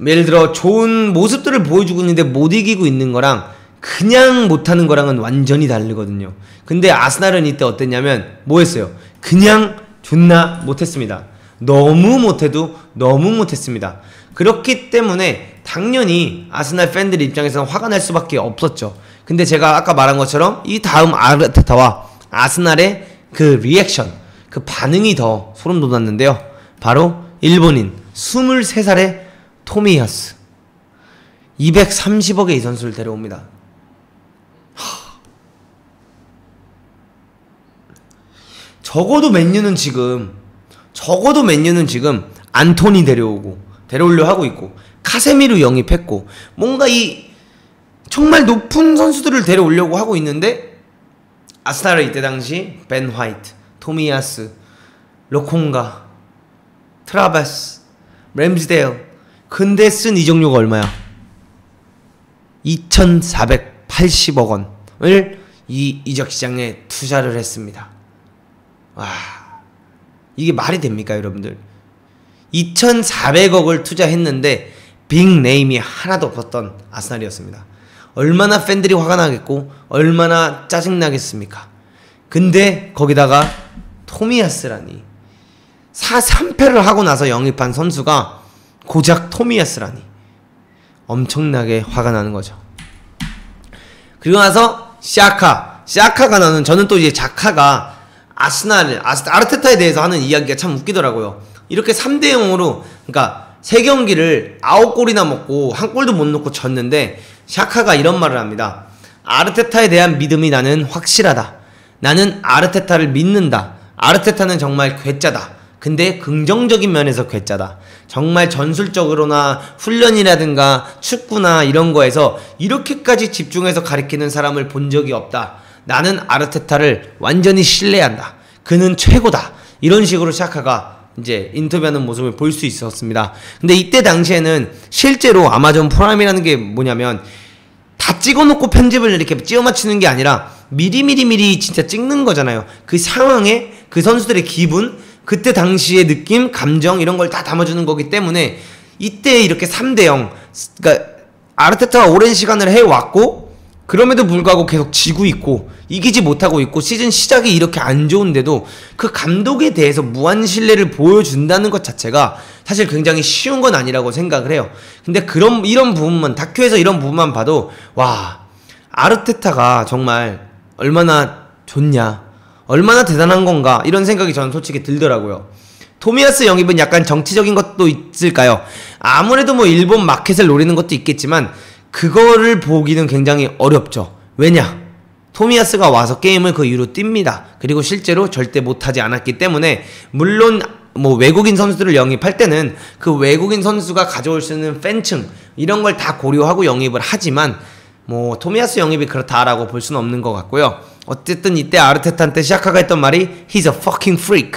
예를 들어 좋은 모습들을 보여주고 있는데 못 이기고 있는 거랑 그냥 못하는 거랑은 완전히 다르거든요. 근데 아스날은 이때 어땠냐면 뭐 했어요? 그냥 존나 못했습니다. 너무 못해도 너무 못했습니다. 그렇기 때문에 당연히 아스날 팬들 입장에서는 화가 날 수밖에 없었죠. 근데 제가 아까 말한 것처럼 이 다음 아르테타와 아스날의 그 리액션, 그 반응이 더 소름 돋았는데요. 바로 일본인 23살의 토미야스, 230억의 이 선수를 데려옵니다. 적어도 맨유는 지금 안토니 데려오려 하고 있고, 카세미루 영입했고, 뭔가 이 정말 높은 선수들을 데려오려고 하고 있는데, 아스날은 이때 당시 벤 화이트, 토미야스, 로콩가, 트라베스, 램스데일, 근데 쓴 이적료가 얼마야? 2,480억 원을 이 이적 시장에 투자를 했습니다. 와, 이게 말이 됩니까, 여러분들? 2,400억을 투자했는데 빅네임이 하나도 없었던 아스날이었습니다. 얼마나 팬들이 화가 나겠고 얼마나 짜증나겠습니까? 근데 거기다가 토미야스라니, 3패를 하고 나서 영입한 선수가 고작 토미야스라니, 엄청나게 화가 나는 거죠. 그리고 나서 샤카가 나는, 저는 또 이제 자카가 아르테타에 대해서 하는 이야기가 참 웃기더라고요. 이렇게 3대 0으로, 그러니까 3경기를 9골이나 먹고 한 골도 못 넣고 졌는데 샤카가 이런 말을 합니다. 아르테타에 대한 믿음이 나는 확실하다. 나는 아르테타를 믿는다. 아르테타는 정말 괴짜다. 근데 긍정적인 면에서 괴짜다. 정말 전술적으로나 훈련이라든가 축구나 이런 거에서 이렇게까지 집중해서 가리키는 사람을 본 적이 없다. 나는 아르테타를 완전히 신뢰한다. 그는 최고다. 이런 식으로 샤카가 이제 인터뷰하는 모습을 볼 수 있었습니다. 근데 이때 당시에는 실제로 아마존 프라임이라는 게 뭐냐면 다 찍어놓고 편집을 이렇게 찌어 맞추는 게 아니라 미리 진짜 찍는 거잖아요. 그 상황에 그 선수들의 기분, 그때 당시의 느낌, 감정 이런 걸 다 담아주는 거기 때문에 이때 이렇게 3대0 그러니까 아르테타가 오랜 시간을 해왔고 그럼에도 불구하고 계속 지고 있고 이기지 못하고 있고 시즌 시작이 이렇게 안 좋은데도 그 감독에 대해서 무한 신뢰를 보여준다는 것 자체가 사실 굉장히 쉬운 건 아니라고 생각을 해요. 근데 이런 부분만 다큐에서 이런 부분만 봐도 와 아르테타가 정말 얼마나 좋냐 얼마나 대단한 건가 이런 생각이 저는 솔직히 들더라고요. 토미야스 영입은 약간 정치적인 것도 있을까요? 아무래도 뭐 일본 마켓을 노리는 것도 있겠지만 그거를 보기는 굉장히 어렵죠. 왜냐? 토미야스가 와서 게임을 그 이후로 띱니다. 그리고 실제로 절대 못하지 않았기 때문에 물론 뭐 외국인 선수들을 영입할 때는 그 외국인 선수가 가져올 수 있는 팬층 이런 걸 다 고려하고 영입을 하지만 뭐 토미야스 영입이 그렇다라고 볼 수는 없는 것 같고요. 어쨌든 이때 아르테타한테 샤카가 했던 말이 He's a fucking freak.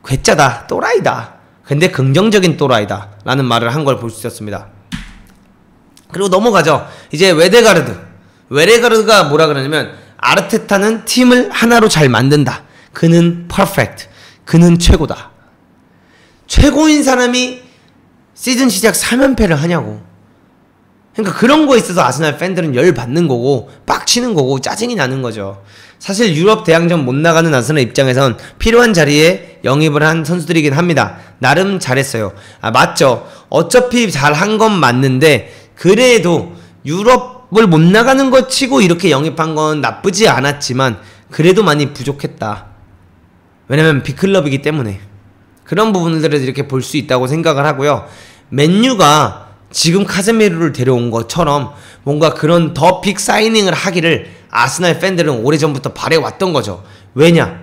괴짜다. 또라이다. 근데 긍정적인 또라이다 라는 말을 한 걸 볼 수 있었습니다. 그리고 넘어가죠. 이제 웨데가르드가 뭐라 그러냐면 아르테타는 팀을 하나로 잘 만든다. 그는 퍼펙트. 그는 최고다. 최고인 사람이 시즌 시작 3연패를 하냐고. 그러니까 그런 거에 있어서 아스날 팬들은 열받는 거고 빡치는 거고 짜증이 나는 거죠. 사실 유럽 대항전 못 나가는 아스날 입장에선 필요한 자리에 영입을 한 선수들이긴 합니다. 나름 잘했어요. 맞죠. 어차피 잘한 건 맞는데 그래도 유럽을 못 나가는 것 치고 이렇게 영입한 건 나쁘지 않았지만 그래도 많이 부족했다. 왜냐면 빅클럽이기 때문에 그런 부분들을 이렇게 볼 수 있다고 생각을 하고요. 맨유가 지금 카세미로를 데려온 것처럼 뭔가 그런 더 빅 사이닝을 하기를 아스날 팬들은 오래전부터 바래왔던 거죠. 왜냐?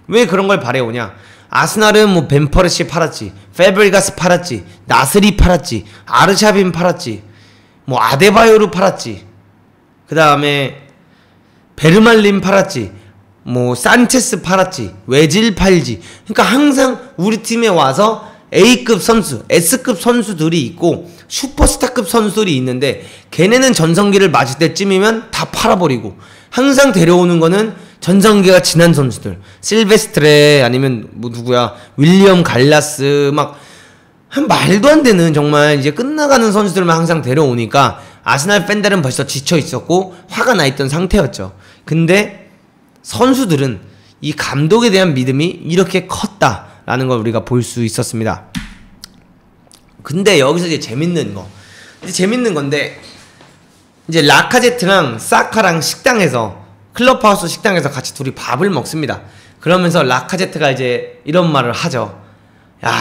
왜 그런 걸 바래오냐? 아스날은 뭐 벤퍼르시 팔았지, 페브리가스 팔았지, 나스리 팔았지, 아르샤빈 팔았지, 뭐 아데바요르 팔았지, 그 다음에 베르말린 팔았지, 뭐 산체스 팔았지, 외질 팔지. 그러니까 항상 우리 팀에 와서 A급 선수, S급 선수들이 있고 슈퍼스타급 선수들이 있는데 걔네는 전성기를 맞을 때쯤이면 다 팔아버리고 항상 데려오는 거는 전성기가 지난 선수들, 실베스트레 아니면 뭐 누구야 윌리엄 갈라스 막 한 말도 안 되는 정말 이제 끝나가는 선수들만 항상 데려오니까 아스날 팬들은 벌써 지쳐 있었고 화가 나 있던 상태였죠. 근데 선수들은 이 감독에 대한 믿음이 이렇게 컸다라는 걸 우리가 볼 수 있었습니다. 근데 여기서 이제 재밌는 건데 이제 라카제트랑 사카랑 식당에서 클럽하우스 식당에서 같이 둘이 밥을 먹습니다. 그러면서 라카제트가 이제 이런 말을 하죠. 야,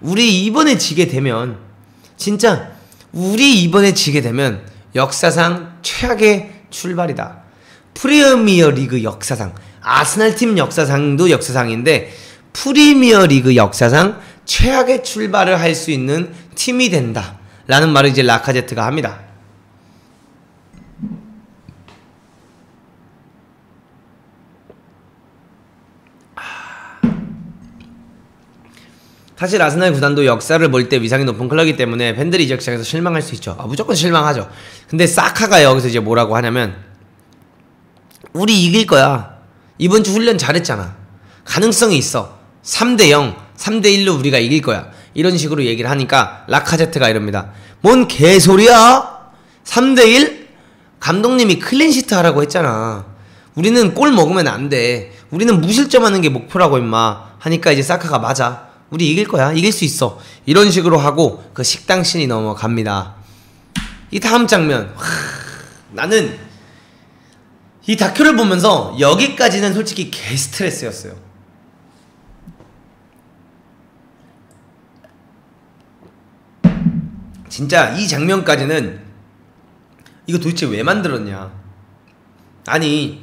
우리 이번에 지게 되면 진짜 우리 이번에 지게 되면 역사상 최악의 출발이다. 프리미어 리그 역사상, 아스날 팀 역사상도 역사상인데 프리미어 리그 역사상 최악의 출발을 할 수 있는 팀이 된다 라는 말을 이제 라카제트가 합니다. 사실 아스날 구단도 역사를 볼 때 위상이 높은 클럽이기 때문에 팬들이 이적 시장에서 실망할 수 있죠. 무조건 실망하죠. 근데 사카가 여기서 이제 뭐라고 하냐면 우리 이길 거야. 이번 주 훈련 잘했잖아. 가능성이 있어. 3대0, 3대1로 우리가 이길 거야. 이런 식으로 얘기를 하니까 라카제트가 이럽니다. 뭔 개소리야? 3대1? 감독님이 클린시트 하라고 했잖아. 우리는 골 먹으면 안 돼. 우리는 무실점 하는 게 목표라고 임마. 하니까 이제 사카가 맞아. 우리 이길 거야. 이길 수 있어. 이런 식으로 하고 그 식당 씬이 넘어갑니다. 이 다음 장면. 나는 이 다큐를 보면서 여기까지는 솔직히 개 스트레스였어요. 진짜 이 장면까지는 이거 도대체 왜 만들었냐. 아니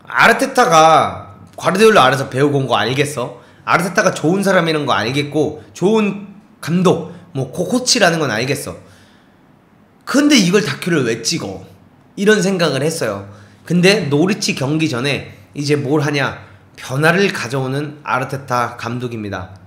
아르테타가 과르디올라 아래서 배우고 온 거 알겠어. 아르테타가 좋은 사람이라는 거 알겠고 좋은 감독 뭐 코치라는 건 알겠어. 근데 이걸 다큐를 왜 찍어? 이런 생각을 했어요. 근데 노리치 경기 전에 이제 뭘 하냐, 변화를 가져오는 아르테타 감독입니다.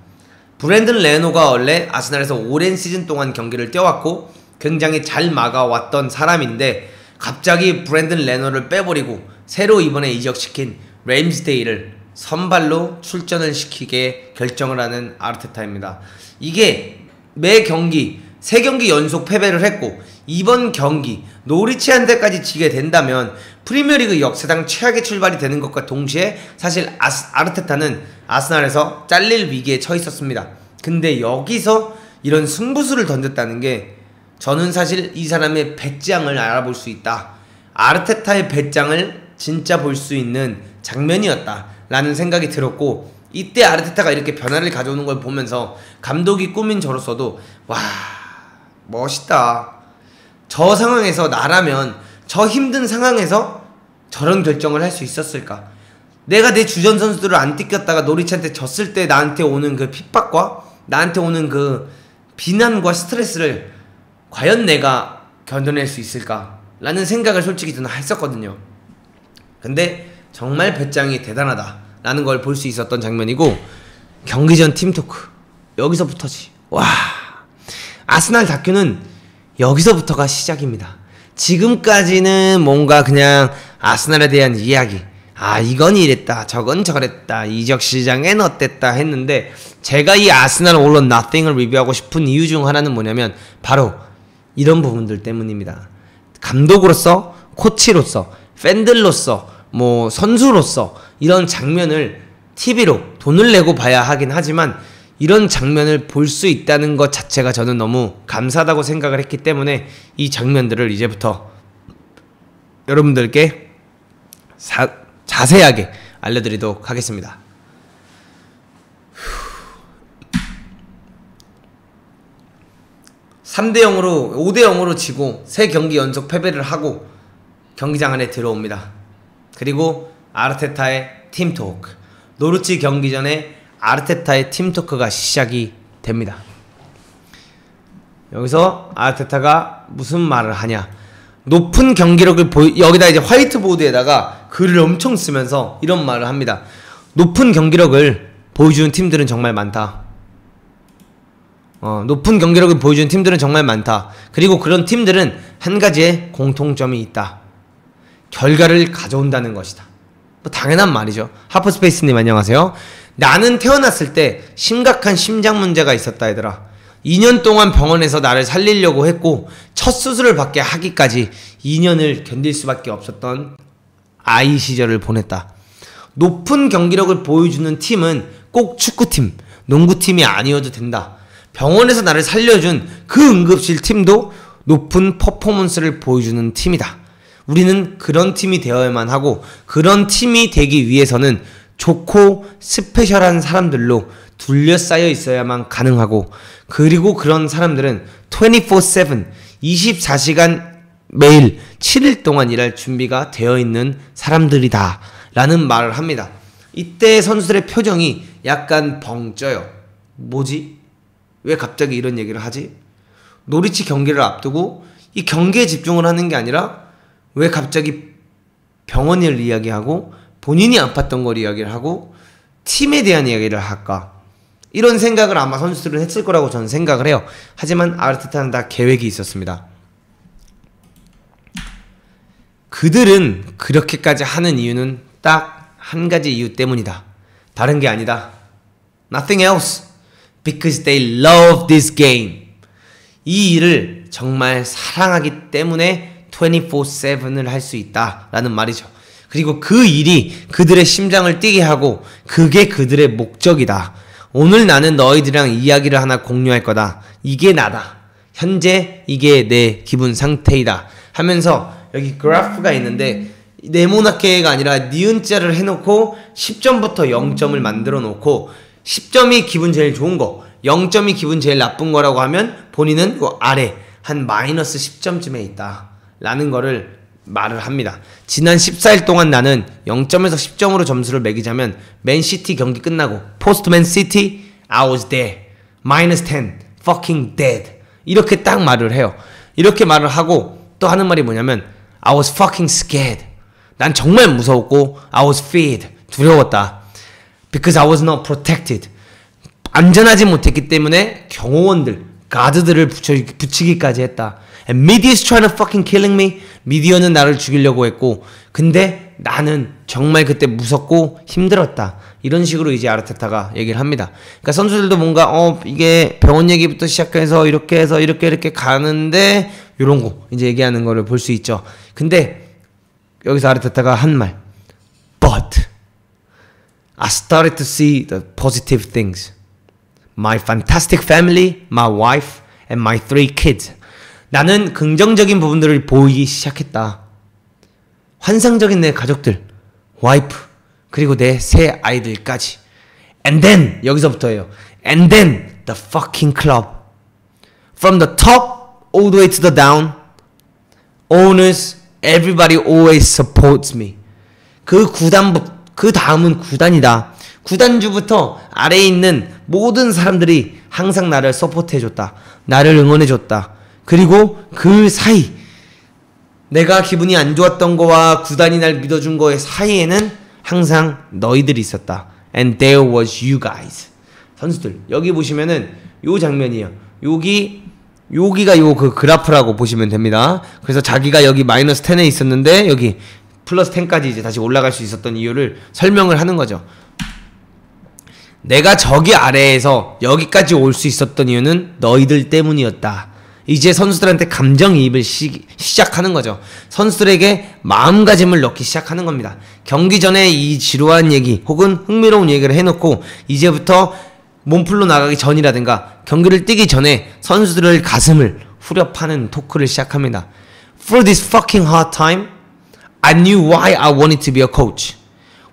브랜든 레노가 원래 아스날에서 오랜 시즌 동안 경기를 뛰어왔고 굉장히 잘 막아왔던 사람인데 갑자기 브랜든 레노를 빼버리고 새로 이번에 이적시킨 램스데이를 선발로 출전을 시키게 결정을 하는 아르테타입니다. 이게 매 경기 3경기 연속 패배를 했고 이번 경기 노리치한테까지 지게 된다면 프리미어리그 역사상 최악의 출발이 되는 것과 동시에 사실 아르테타는 아스날에서 잘릴 위기에 처해 있었습니다. 근데 여기서 이런 승부수를 던졌다는 게 저는 사실 이 사람의 배짱을 알아볼 수 있다, 아르테타의 배짱을 진짜 볼 수 있는 장면이었다 라는 생각이 들었고, 이때 아르테타가 이렇게 변화를 가져오는 걸 보면서 감독이 꾸민 저로서도 와 멋있다. 저 상황에서 나라면 저 힘든 상황에서 저런 결정을 할 수 있었을까? 내가 내 주전 선수들을 안 띠꼈다가 노리치한테 졌을 때 나한테 오는 그 핍박과 나한테 오는 그 비난과 스트레스를 과연 내가 견뎌낼 수 있을까? 라는 생각을 솔직히 저는 했었거든요. 근데 정말 배짱이 대단하다 라는 걸 볼 수 있었던 장면이고, 경기 전 팀토크 여기서부터지. 와, 아스날 다큐는 여기서부터가 시작입니다. 지금까지는 뭔가 그냥 아스날에 대한 이야기, 아 이건 이랬다 저건 저랬다 이적 시장엔 어땠다 했는데, 제가 이 아스날 올 or nothing을 리뷰하고 싶은 이유 중 하나는 뭐냐면 바로 이런 부분들 때문입니다. 감독으로서, 코치로서, 팬들로서, 뭐 선수로서 이런 장면을 TV로 돈을 내고 봐야 하긴 하지만 이런 장면을 볼 수 있다는 것 자체가 저는 너무 감사하다고 생각을 했기 때문에 이 장면들을 이제부터 여러분들께 자세하게 알려드리도록 하겠습니다. 3대0으로 5대0으로 지고 3경기 연속 패배를 하고 경기장 안에 들어옵니다. 그리고 아르테타의 팀토크, 노르치 경기 전에 아르테타의 팀토크가 시작이 됩니다. 여기서 아르테타가 무슨 말을 하냐, 높은 경기력을 여기다 이제 화이트보드에다가 글을 엄청 쓰면서 이런 말을 합니다. 높은 경기력을 보여주는 팀들은 정말 많다. 높은 경기력을 보여주는 팀들은 정말 많다. 그리고 그런 팀들은 한 가지의 공통점이 있다. 결과를 가져온다는 것이다. 뭐 당연한 말이죠. 하프스페이스님 안녕하세요. 나는 태어났을 때 심각한 심장 문제가 있었다 얘들아. 2년 동안 병원에서 나를 살리려고 했고 첫 수술을 받게 하기까지 2년을 견딜 수밖에 없었던 아이 시절을 보냈다. 높은 경기력을 보여주는 팀은 꼭 축구팀, 농구팀이 아니어도 된다. 병원에서 나를 살려준 그 응급실 팀도 높은 퍼포먼스를 보여주는 팀이다. 우리는 그런 팀이 되어야만 하고, 그런 팀이 되기 위해서는 좋고 스페셜한 사람들로 둘러싸여 있어야만 가능하고, 그리고 그런 사람들은 24/7 24시간 매일 7일 동안 일할 준비가 되어 있는 사람들이다 라는 말을 합니다. 이때 선수들의 표정이 약간 벙쪄요. 뭐지? 왜 갑자기 이런 얘기를 하지? 노리치 경기를 앞두고 이 경기에 집중을 하는 게 아니라 왜 갑자기 병원을 이야기하고 본인이 아팠던 걸 이야기를 하고 팀에 대한 이야기를 할까? 이런 생각을 아마 선수들은 했을 거라고 저는 생각을 해요. 하지만 아르테타는 다 계획이 있었습니다. 그들은 그렇게까지 하는 이유는 딱 한 가지 이유 때문이다. 다른 게 아니다. Nothing else. Because they love this game. 이 일을 정말 사랑하기 때문에 24/7을 할 수 있다 라는 말이죠. 그리고 그 일이 그들의 심장을 뛰게 하고 그게 그들의 목적이다. 오늘 나는 너희들이랑 이야기를 하나 공유할 거다. 이게 나다. 현재 이게 내 기분 상태이다 하면서 여기 그래프가 있는데 네모나게가 아니라 니은자를 해놓고 10점부터 0점을 만들어 놓고 10점이 기분 제일 좋은 거, 0점이 기분 제일 나쁜 거라고 하면 본인은 그 아래 한 마이너스 10점쯤에 있다 라는 거를 말을 합니다. 지난 14일 동안 나는 0점에서 10점으로 점수를 매기자면 맨시티 경기 끝나고 포스트 맨시티 I was there minus 10 fucking dead 이렇게 딱 말을 해요. 이렇게 말을 하고 또 하는 말이 뭐냐면 I was fucking scared 난 정말 무서웠고 I was feared 두려웠다 because I was not protected 안전하지 못했기 때문에 경호원들 가드들을 붙이기까지 했다. And media's trying to fucking killing me. 미디어는 나를 죽이려고 했고 근데 나는 정말 그때 무섭고 힘들었다. 이런 식으로 이제 아르테타가 얘기를 합니다. 그러니까 선수들도 뭔가 이게 병원 얘기부터 시작해서 이렇게 해서 이렇게 가는데 요런 거 이제 얘기하는 거를 볼 수 있죠. 근데 여기서 아르테타가 한 말 But I started to see the positive things. My fantastic family, my wife, and my 3 kids. 나는 긍정적인 부분들을 보이기 시작했다. 환상적인 내 가족들, 와이프, 그리고 내 세 아이들까지. And then, 여기서부터예요. And then, the fucking club. From the top all the way to the down, owners, everybody always supports me. 그 다음은 구단이다. 구단주부터 아래에 있는 모든 사람들이 항상 나를 서포트해줬다. 나를 응원해줬다. 그리고 그 사이 내가 기분이 안 좋았던 거와 구단이 날 믿어준 거의 사이에는 항상 너희들이 있었다. And there was you guys. 선수들 여기 보시면은 요 장면이에요. 여기가 요 그 그래프라고 보시면 됩니다. 그래서 자기가 여기 마이너스 10에 있었는데 여기 플러스 10까지 이제 다시 올라갈 수 있었던 이유를 설명을 하는 거죠. 내가 저기 아래에서 여기까지 올 수 있었던 이유는 너희들 때문이었다. 이제 선수들한테 감정이입을 시작하는 거죠. 선수들에게 마음가짐을 넣기 시작하는 겁니다. 경기 전에 이 지루한 얘기 혹은 흥미로운 얘기를 해놓고 이제부터 몸풀로 나가기 전이라든가 경기를 뛰기 전에 선수들의 가슴을 후려 파는 토크를 시작합니다. For this fucking hard time, I knew why I wanted to be a coach.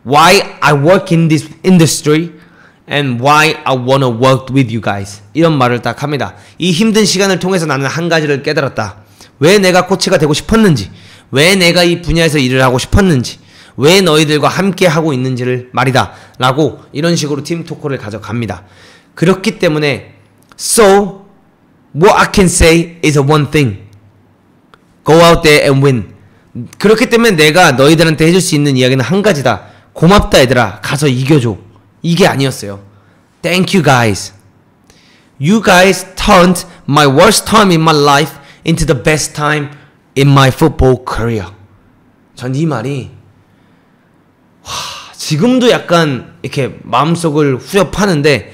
Why I work in this industry. And why I wanna work with you guys. 이런 말을 딱 합니다. 이 힘든 시간을 통해서 나는 한 가지를 깨달았다. 왜 내가 코치가 되고 싶었는지, 왜 내가 이 분야에서 일을 하고 싶었는지, 왜 너희들과 함께 하고 있는지를 말이다 라고 이런 식으로 팀 토크를 가져갑니다. 그렇기 때문에 So what I can say is a one thing. Go out there and win. 그렇기 때문에 내가 너희들한테 해줄 수 있는 이야기는 한 가지다. 고맙다 얘들아. 가서 이겨줘. 이게 아니었어요. Thank you guys. You guys turned my worst time in my life into the best time in my football career. 전 이 말이 지금도 약간 이렇게 마음속을 후려 파는데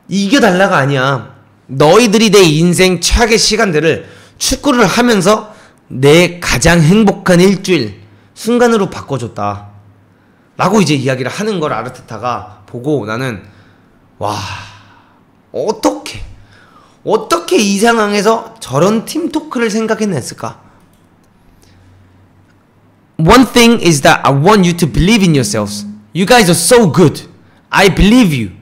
이겨달라가 아니야. 너희들이 내 인생 최악의 시간들을 축구를 하면서 내 가장 행복한 일주일 순간으로 바꿔줬다 라고 이제 이야기를 하는 걸 아르테타가 보고 나는 와 어떻게 이 상황에서 저런 팀 토크를 생각해냈을까? One thing is that I want you to believe in yourselves. You guys are so good. I believe you.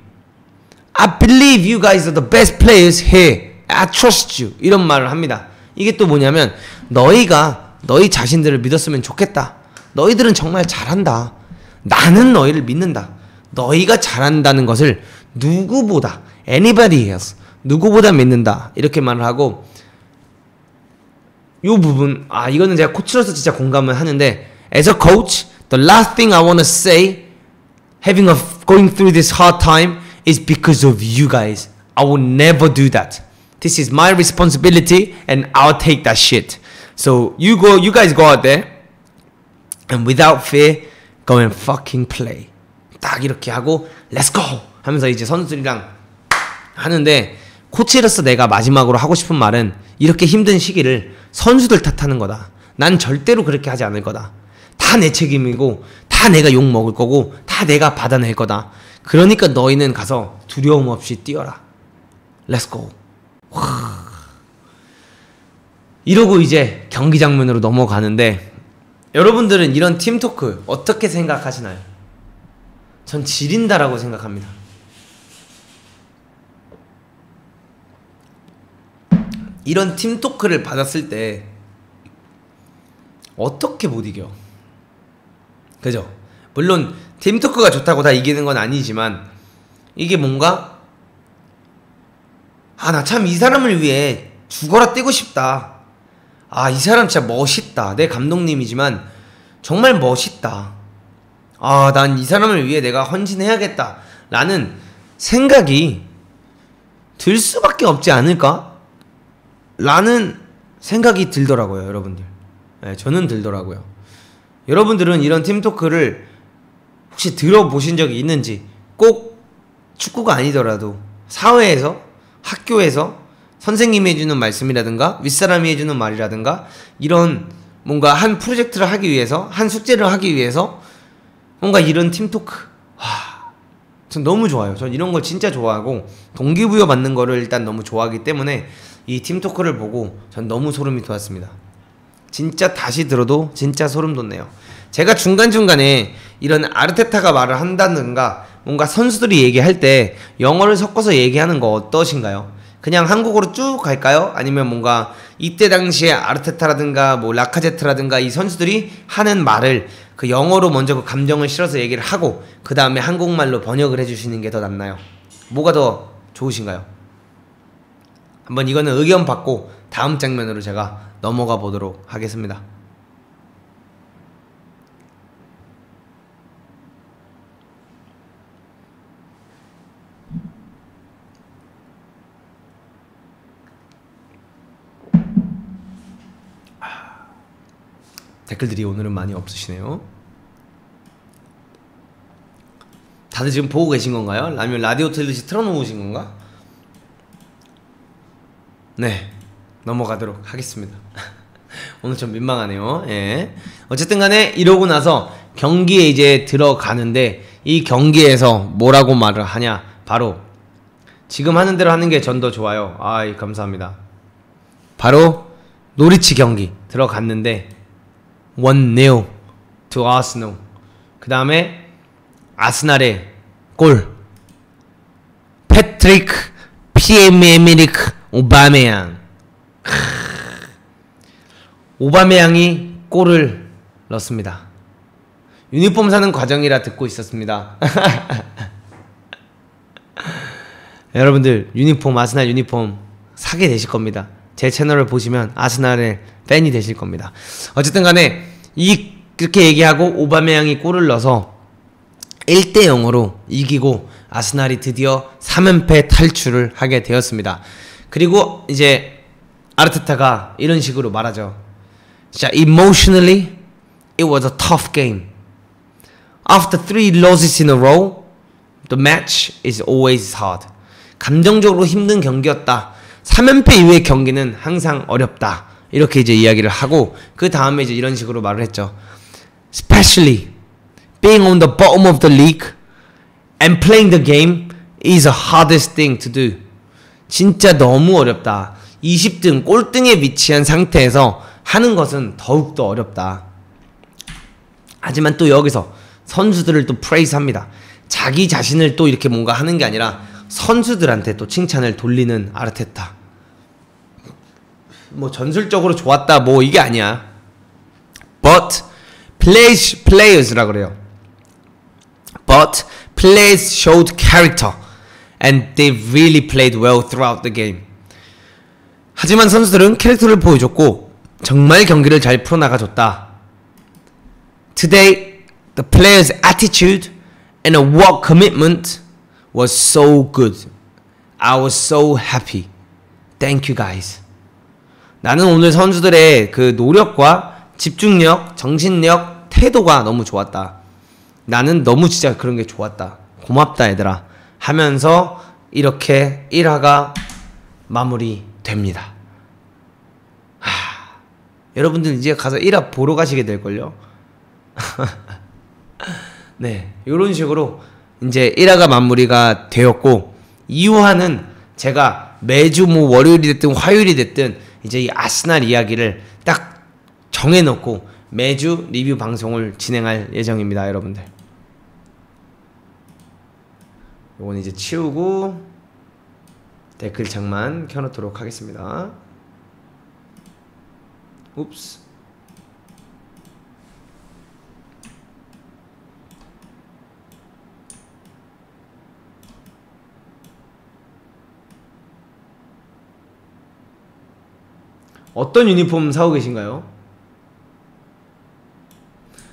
I believe you guys are the best players here. I trust you. 이런 말을 합니다. 이게 또 뭐냐면 너희가 너희 자신들을 믿었으면 좋겠다. 너희들은 정말 잘한다. 나는 너희를 믿는다. 너희가 잘한다는 것을 누구보다 anybody else 누구보다 믿는다. 이렇게 말을 하고 요 부분 이거는 제가 코치로서 진짜 공감을 하는데 as a coach the last thing I want to say going through this hard time is because of you guys. I will never do that. This is my responsibility and I'll take that shit. So you guys go out there and without fear go and fucking play. 딱 이렇게 하고 let's go 하면서 이제 선수들이랑 하는데 코치로서 내가 마지막으로 하고 싶은 말은 이렇게 힘든 시기를 선수들 탓하는 거다. 난 절대로 그렇게 하지 않을 거다. 다 내 책임이고 다 내가 욕 먹을 거고 다 내가 받아낼 거다. 그러니까 너희는 가서 두려움 없이 뛰어라. let's go. 이러고 이제 경기 장면으로 넘어가는데 여러분들은 이런 팀토크 어떻게 생각하시나요? 전 지린다라고 생각합니다. 이런 팀토크를 받았을 때 어떻게 못 이겨? 그죠? 물론 팀토크가 좋다고 다 이기는 건 아니지만 이게 뭔가 나 참 이 사람을 위해 죽어라 뛰고 싶다. 이 사람 진짜 멋있다. 내 감독님이지만 정말 멋있다. 난 이 사람을 위해 내가 헌신해야겠다 라는 생각이 들 수밖에 없지 않을까? 라는 생각이 들더라고요, 여러분들. 네, 저는 들더라고요. 여러분들은 이런 팀토크를 혹시 들어보신 적이 있는지, 꼭 축구가 아니더라도 사회에서, 학교에서 선생님이 해주는 말씀이라든가 윗사람이 해주는 말이라든가 이런 뭔가 한 프로젝트를 하기 위해서, 한 숙제를 하기 위해서 뭔가 이런 팀토크, 전 너무 좋아요. 전 이런 걸 진짜 좋아하고 동기부여 받는 거를 일단 너무 좋아하기 때문에 이 팀토크를 보고 전 너무 소름이 돋았습니다. 진짜 다시 들어도 진짜 소름 돋네요. 제가 중간중간에 이런 아르테타가 말을 한다든가 뭔가 선수들이 얘기할 때 영어를 섞어서 얘기하는 거 어떠신가요? 그냥 한국어로 쭉 갈까요? 아니면 뭔가 이때 당시에 아르테타라든가 뭐 라카제트라든가 이 선수들이 하는 말을 그 영어로 먼저 그 감정을 실어서 얘기를 하고 그 다음에 한국말로 번역을 해주시는 게 더 낫나요? 뭐가 더 좋으신가요? 한번 이거는 의견 받고 다음 장면으로 제가 넘어가 보도록 하겠습니다. 댓글들이 오늘은 많이 없으시네요. 다들 지금 보고 계신 건가요? 아니면 라디오 틀듯이 틀어놓으신 건가? 네, 넘어가도록 하겠습니다. 오늘 좀 민망하네요. 예. 어쨌든 간에 이러고 나서 경기에 이제 들어가는데 이 경기에서 뭐라고 말을 하냐, 바로 지금 하는 대로 하는 게 전 더 좋아요. 감사합니다. 바로 노리치 경기 들어갔는데 1-0 to Arsenal. 그 다음에 아스날의 골, 패트릭 피에메리크 오바메양. 오바메양이 골을 넣었습니다. 유니폼 사는 과정이라 듣고 있었습니다. 여러분들 유니폼, 아스날 유니폼 사게 되실 겁니다. 제 채널을 보시면 아스날의 팬이 되실 겁니다. 어쨌든 간에 그렇게 얘기하고 오바메양이 골을 넣어서 1-0으로 이기고 아스날이 드디어 3연패 탈출을 하게 되었습니다. 그리고 이제 아르테타가 이런 식으로 말하죠. 진짜 emotionally it was a tough game. After 3 losses in a row, the match is always hard. 감정적으로 힘든 경기였다. 3연패 이후의 경기는 항상 어렵다. 이렇게 이제 이야기를 하고 그 다음에 이제 이런 식으로 말을 했죠. Especially being on the bottom of the league and playing the game is the hardest thing to do. 진짜 너무 어렵다. 20등 꼴등에 위치한 상태에서 하는 것은 더욱더 어렵다. 하지만 또 여기서 선수들을 또 프레이즈합니다. 자기 자신을 또 이렇게 뭔가 하는 게 아니라 선수들한테 또 칭찬을 돌리는 아르테타. 뭐 전술적으로 좋았다 뭐 이게 아니야. But players라 그래요. But players showed character and they really played well throughout the game. 하지만 선수들은 캐릭터를 보여줬고 정말 경기를 잘 풀어나가줬다. Today, the players' attitude and a work commitment was so good. I was so happy. Thank you guys. 나는 오늘 선수들의 그 노력과 집중력, 정신력, 태도가 너무 좋았다. 나는 너무 진짜 그런 게 좋았다. 고맙다 얘들아. 하면서 이렇게 1화가 마무리됩니다. 여러분들 이제 가서 1화 보러 가시게 될걸요. 네, 이런 식으로 이제 1화가 마무리가 되었고 2화는 제가 매주 뭐 월요일이 됐든 화요일이 됐든 이제 이 아스날 이야기를 딱 정해놓고 매주 리뷰 방송을 진행할 예정입니다. 여러분들 요건 이제 치우고 댓글창만 켜놓도록 하겠습니다. 옵스. 어떤 유니폼 사고 계신가요?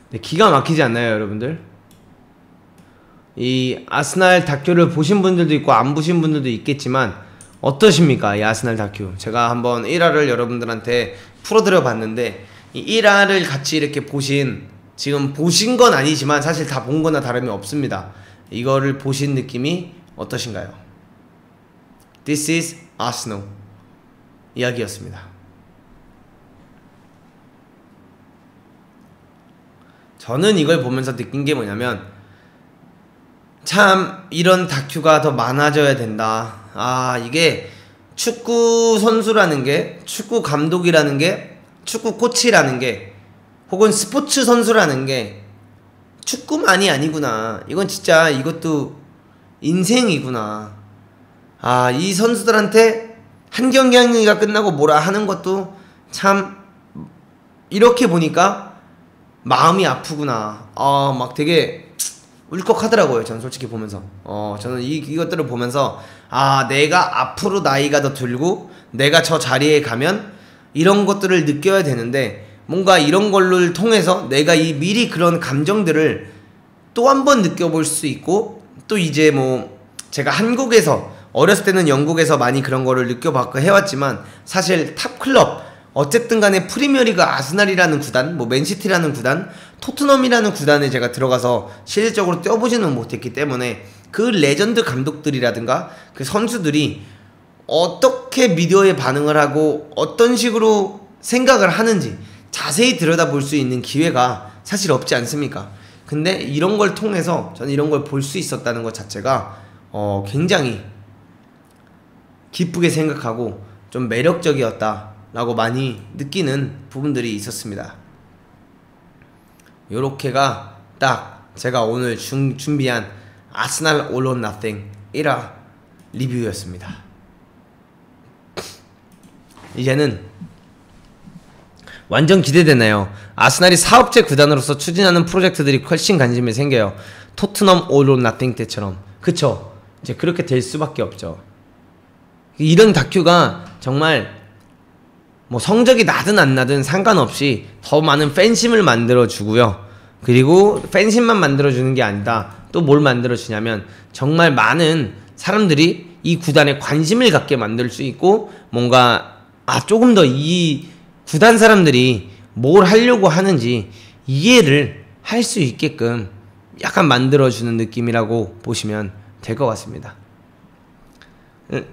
네, 기가 막히지 않나요, 여러분들? 이 아스날 다큐를 보신 분들도 있고 안 보신 분들도 있겠지만 어떠십니까? 이 아스날 다큐. 제가 한번 1화를 여러분들한테 풀어드려 봤는데 이 1화를 같이 이렇게 지금 보신 건 아니지만 사실 다 본 거나 다름이 없습니다. 이거를 보신 느낌이 어떠신가요? This is Arsenal 이야기였습니다. 저는 이걸 보면서 느낀 게 뭐냐면 참 이런 다큐가 더 많아져야 된다. 아, 이게 축구 선수라는 게, 축구 감독이라는 게, 축구 코치라는 게, 혹은 스포츠 선수라는 게 축구만이 아니구나. 이건 진짜 이것도 인생이구나. 아, 이 선수들한테 한 경기가 끝나고 뭐라 하는 것도 참 이렇게 보니까 마음이 아프구나. 막 되게 울컥하더라고요. 저는 솔직히 보면서. 저는 이것들을 보면서 내가 앞으로 나이가 더 들고 내가 저 자리에 가면 이런 것들을 느껴야 되는데 뭔가 이런 걸를 통해서 내가 미리 그런 감정들을 또 한 번 느껴볼 수 있고 또 이제 뭐 제가 한국에서 어렸을 때는 영국에서 많이 그런 거를 느껴봤고 해왔지만 사실 탑클럽 어쨌든 간에 프리미어리그 아스날이라는 구단, 뭐 맨시티라는 구단, 토트넘이라는 구단에 제가 들어가서 실질적으로 뛰어보지는 못했기 때문에 그 레전드 감독들이라든가 그 선수들이 어떻게 미디어에 반응을 하고 어떤 식으로 생각을 하는지 자세히 들여다볼 수 있는 기회가 사실 없지 않습니까? 근데 이런 걸 통해서 저는 이런 걸 볼 수 있었다는 것 자체가 굉장히 기쁘게 생각하고 좀 매력적이었다 라고 많이 느끼는 부분들이 있었습니다. 요렇게가 딱 제가 오늘 준비한 아스날 All or Nothing 1화 리뷰였습니다. 이제는 완전 기대되네요. 아스날이 사업체 구단으로서 추진하는 프로젝트들이 훨씬 관심이 생겨요. 토트넘 All or Nothing 때처럼. 그쵸? 이제 그렇게 될 수밖에 없죠. 이런 다큐가 정말 뭐 성적이 나든 안 나든 상관없이 더 많은 팬심을 만들어주고요. 그리고 팬심만 만들어주는 게 아니다. 또 뭘 만들어주냐면 정말 많은 사람들이 이 구단에 관심을 갖게 만들 수 있고 뭔가 조금 더 이 구단 사람들이 뭘 하려고 하는지 이해를 할 수 있게끔 약간 만들어주는 느낌이라고 보시면 될 것 같습니다.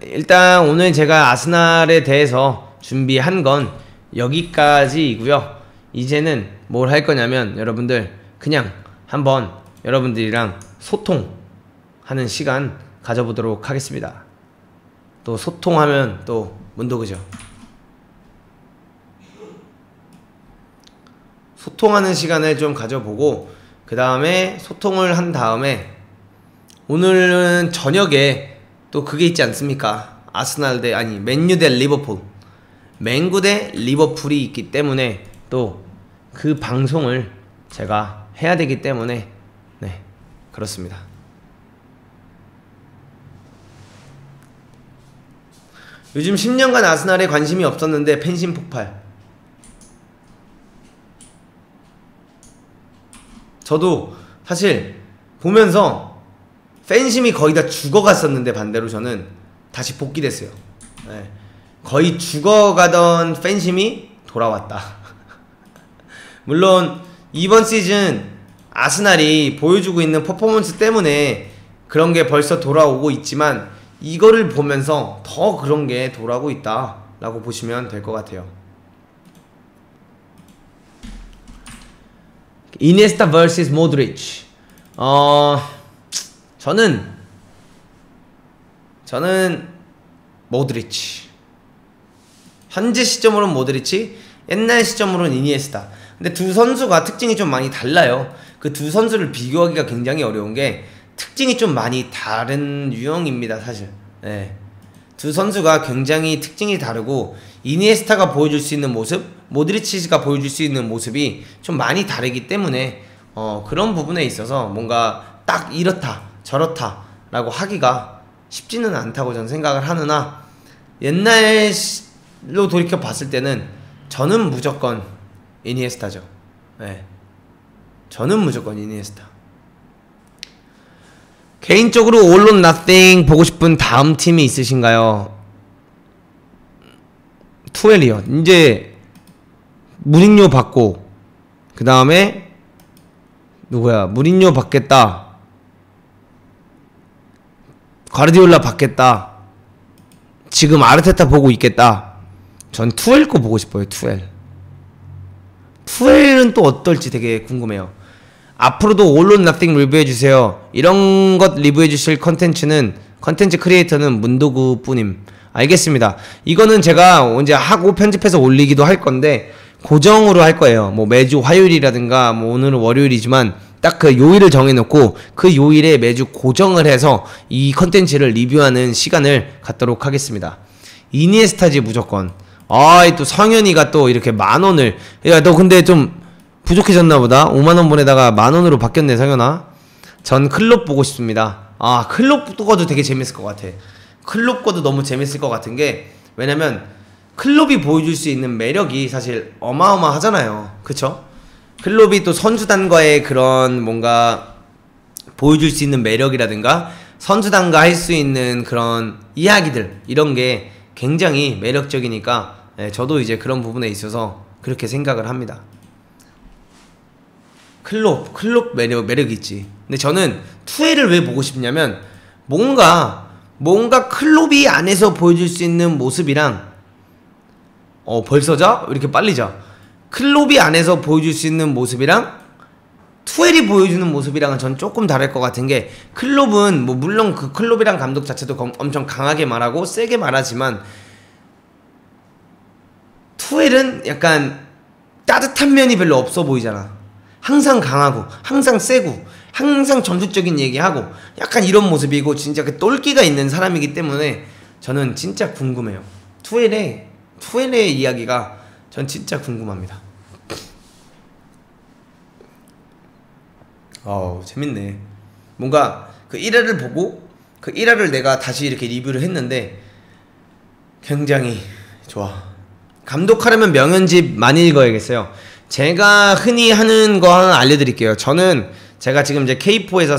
일단 오늘 제가 아스날에 대해서 준비한 건 여기까지이고요. 이제는 뭘 할 거냐면 여러분들 그냥 한번 여러분들이랑 소통하는 시간 가져보도록 하겠습니다. 또 소통하면 또 문도그죠. 소통하는 시간을 좀 가져보고 그 다음에 소통을 한 다음에 오늘은 저녁에 또 그게 있지 않습니까? 아스날 맨유 대 리버풀, 맨구 대 리버풀이 있기 때문에 또 그 방송을 제가 해야 되기 때문에 네, 그렇습니다. 요즘 10년간 아스날에 관심이 없었는데 팬심 폭발. 저도 사실 보면서 팬심이 거의 다 죽어갔었는데 반대로 저는 다시 복귀됐어요. 네. 거의 죽어가던 팬심이 돌아왔다. 물론 이번 시즌 아스날이 보여주고 있는 퍼포먼스 때문에 그런 게 벌써 돌아오고 있지만 이거를 보면서 더 그런 게 돌아오고 있다 라고 보시면 될 것 같아요. 이니에스타 vs 모드리치. 저는 모드리치. 현재 시점으로는 모드리치, 옛날 시점으로는 이니에스타. 근데 두 선수가 특징이 좀 많이 달라요. 그 두 선수를 비교하기가 굉장히 어려운 게 특징이 좀 많이 다른 유형입니다, 사실. 네. 두 선수가 굉장히 특징이 다르고 이니에스타가 보여줄 수 있는 모습, 모드리치가 보여줄 수 있는 모습이 좀 많이 다르기 때문에 그런 부분에 있어서 뭔가 딱 이렇다 저렇다 라고 하기가 쉽지는 않다고 저는 생각을 하느나, 옛날로 돌이켜 봤을 때는 저는 무조건 이니에스타죠. 네. 저는 무조건 이니에스타. 개인적으로 All or Nothing 보고 싶은 다음 팀이 있으신가요? 투엘이요. 이제 무리뉴 받고 그 다음에 누구야? 무리뉴 받겠다. 가르디올라 받겠다. 지금 아르테타 보고 있겠다. 전 투엘 거 보고 싶어요. 투엘. 투엘은 또 어떨지 되게 궁금해요. 앞으로도 All or Nothing 리뷰해주세요. 이런 것 리뷰해주실 컨텐츠 크리에이터는 문도구 뿐임. 알겠습니다. 이거는 제가 언제 하고 편집해서 올리기도 할 건데 고정으로 할 거예요. 뭐 매주 화요일이라든가 뭐 오늘은 월요일이지만 딱 그 요일을 정해놓고 그 요일에 매주 고정을 해서 이 컨텐츠를 리뷰하는 시간을 갖도록 하겠습니다. 이니에스타지 무조건. 또 성현이가 또 이렇게 10,000원을, 야 너 근데 좀 부족해졌나 보다. 50,000원 보내다가 10,000원으로 바뀌었네 성현아. 전 클롭 보고 싶습니다. 클롭 거도 되게 재밌을 것 같아. 클롭 거도 너무 재밌을 것 같은 게, 왜냐면 클롭이 보여줄 수 있는 매력이 사실 어마어마하잖아요. 그쵸? 클롭이 또 선수단과의 그런 뭔가 보여줄 수 있는 매력이라든가 선수단과 할 수 있는 그런 이야기들, 이런 게 굉장히 매력적이니까 저도 이제 그런 부분에 있어서 그렇게 생각을 합니다. 클롭 매력 있지. 근데 저는 투엘을 왜 보고 싶냐면 뭔가 클롭이 안에서 보여줄 수 있는 모습이랑 벌써 자? 왜 이렇게 빨리 자? 클롭이 안에서 보여줄 수 있는 모습이랑 투엘이 보여주는 모습이랑은 전 조금 다를 것 같은 게, 클롭은 뭐 물론 그 클롭이랑 감독 자체도 엄청 강하게 말하고 세게 말하지만 투엘은 약간 따뜻한 면이 별로 없어 보이잖아. 항상 강하고 항상 세고 항상 전투적인 얘기하고 약간 이런 모습이고 진짜 그 똘끼가 있는 사람이기 때문에 저는 진짜 궁금해요. 투엘의 이야기가 전 진짜 궁금합니다. 재밌네. 뭔가 그 1화를 보고 그 1화를 내가 다시 이렇게 리뷰를 했는데 굉장히 좋아. 감독하려면 명연집 많이 읽어야겠어요. 제가 흔히 하는 거 하나 알려드릴게요. 제가 지금 이제 K4에서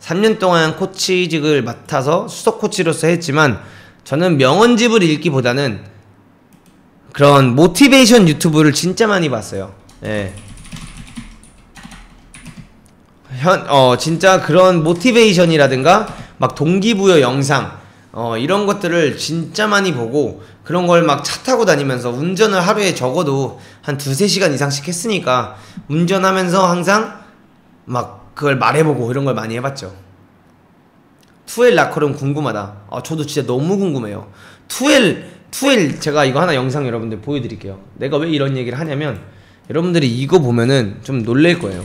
3년 동안 코치직을 맡아서 수석 코치로서 했지만, 저는 명언집을 읽기보다는 그런 모티베이션 유튜브를 진짜 많이 봤어요. 예. 진짜 그런 모티베이션이라든가 막 동기부여 영상 이런 것들을 진짜 많이 보고, 그런 걸 막 차 타고 다니면서 운전을 하루에 적어도 한 2-3시간 이상씩 했으니까 운전하면서 항상 막 그걸 말해보고 이런 걸 많이 해봤죠. 투엘 라커룸 궁금하다. 저도 진짜 너무 궁금해요. 투엘 제가 이거 하나 영상 여러분들 보여드릴게요. 내가 왜 이런 얘기를 하냐면 여러분들이 이거 보면은 좀 놀랄 거예요.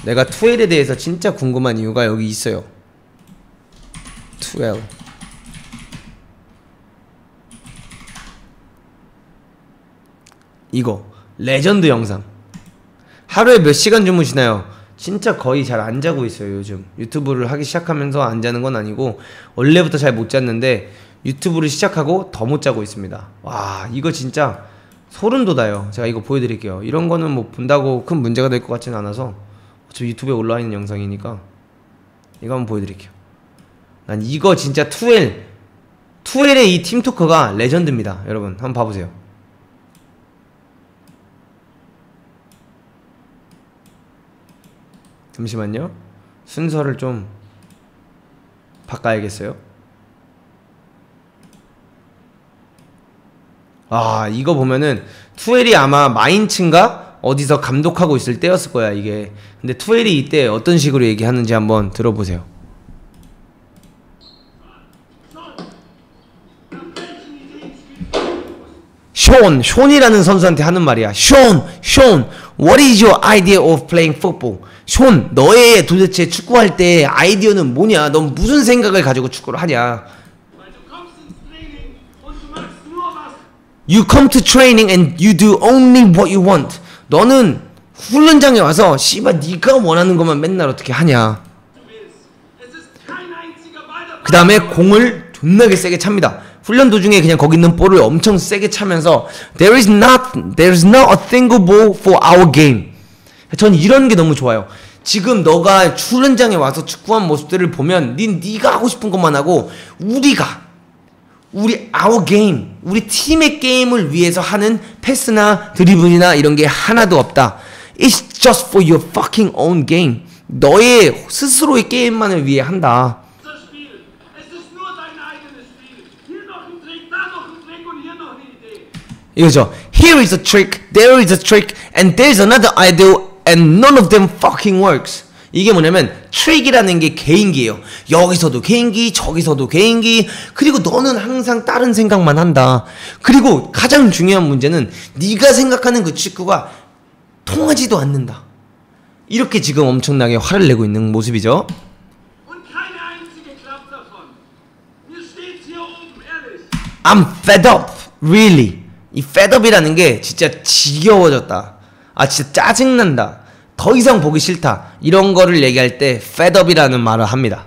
내가 투엘에 대해서 진짜 궁금한 이유가 여기 있어요. 투엘. 이거 레전드 영상. 하루에 몇 시간 주무시나요? 진짜 거의 잘 안 자고 있어요. 요즘 유튜브를 하기 시작하면서 안 자는 건 아니고 원래부터 잘 못 잤는데 유튜브를 시작하고 더 못 자고 있습니다. 와, 이거 진짜 소름 돋아요. 제가 이거 보여드릴게요. 이런 거는 뭐 본다고 큰 문제가 될 것 같지는 않아서 저 유튜브에 올라와 있는 영상이니까 이거 한번 보여드릴게요. 난 이거 진짜 투엘의 이 팀토크가 레전드입니다. 여러분 한번 봐보세요. 잠시만요. 순서를 좀 바꿔야겠어요. 이거 보면은 투엘이 아마 마인츠인가 어디서 감독하고 있을 때였을 거야 이게. 근데 투엘이 이때 어떤 식으로 얘기하는지 한번 들어보세요. 숀이라는 선수한테 하는 말이야. 숀, what is your idea of playing football? 숀, 너의 도대체 축구할 때 아이디어는 뭐냐? 넌 무슨 생각을 가지고 축구를 하냐? You come to training and you do only what you want. 너는 훈련장에 와서 씨발 네가 원하는 것만 맨날 어떻게 하냐? 그 다음에 공을 존나게 세게 찹니다. 훈련 도중에 그냥 거기 있는 볼을 엄청 세게 차면서 There is not a single ball for our game. 전 이런 게 너무 좋아요. 지금 너가 훈련장에 와서 축구한 모습들을 보면 네가 하고 싶은 것만 하고 우리 our game, 우리 팀의 게임을 위해서 하는 패스나 드리블이나 이런 게 하나도 없다. It's just for your fucking own game. 너의 스스로의 게임만을 위해 한다. 이거죠. Here is a trick, there is a trick, and there's another idea, and none of them fucking works. 이게 뭐냐면 트릭이라는 게 개인기예요. 여기서도 개인기, 저기서도 개인기. 그리고 너는 항상 다른 생각만 한다. 그리고 가장 중요한 문제는 네가 생각하는 그 축구가 통하지도 않는다. 이렇게 지금 엄청나게 화를 내고 있는 모습이죠. I'm fed up, really. 이 fed up이라는 게 진짜 지겨워졌다. 아 진짜 짜증난다. 더 이상 보기 싫다. 이런 거를 얘기할 때 fed up이라는 말을 합니다.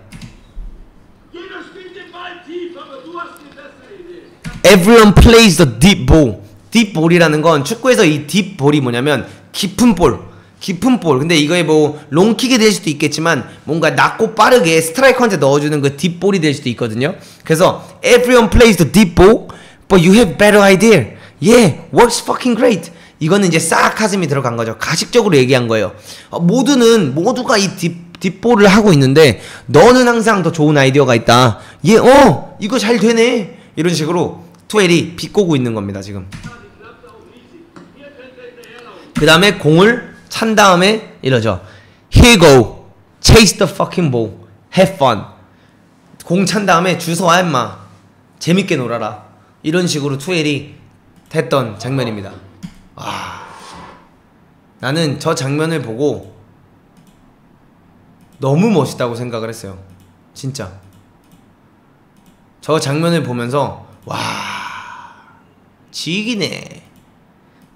Everyone plays the deep ball. deep ball이라는 건 축구에서 이 deep ball이 뭐냐면 깊은 볼. 근데 이거에 뭐 롱킥이 될 수도 있겠지만 뭔가 낮고 빠르게 스트라이커한테 넣어주는 그 deep ball이 될 수도 있거든요. 그래서 Everyone plays the deep ball, but you have better idea. Yeah, works fucking great. 이거는 이제 사카즘이 들어간 거죠. 가식적으로 얘기한 거예요. 모두가 이 딥볼을 하고 있는데 너는 항상 더 좋은 아이디어가 있다. 이거 잘 되네. 이런 식으로 투엘이 비꼬고 있는 겁니다 지금. 그 다음에 공을 찬 다음에 이러죠. Here go, chase the fucking ball, have fun. 공 찬 다음에 주워와 임마, 재밌게 놀아라. 이런 식으로 투엘이 했던 장면입니다. 나는 저 장면을 보고 너무 멋있다고 생각을 했어요. 진짜 저 장면을 보면서 와 지기네.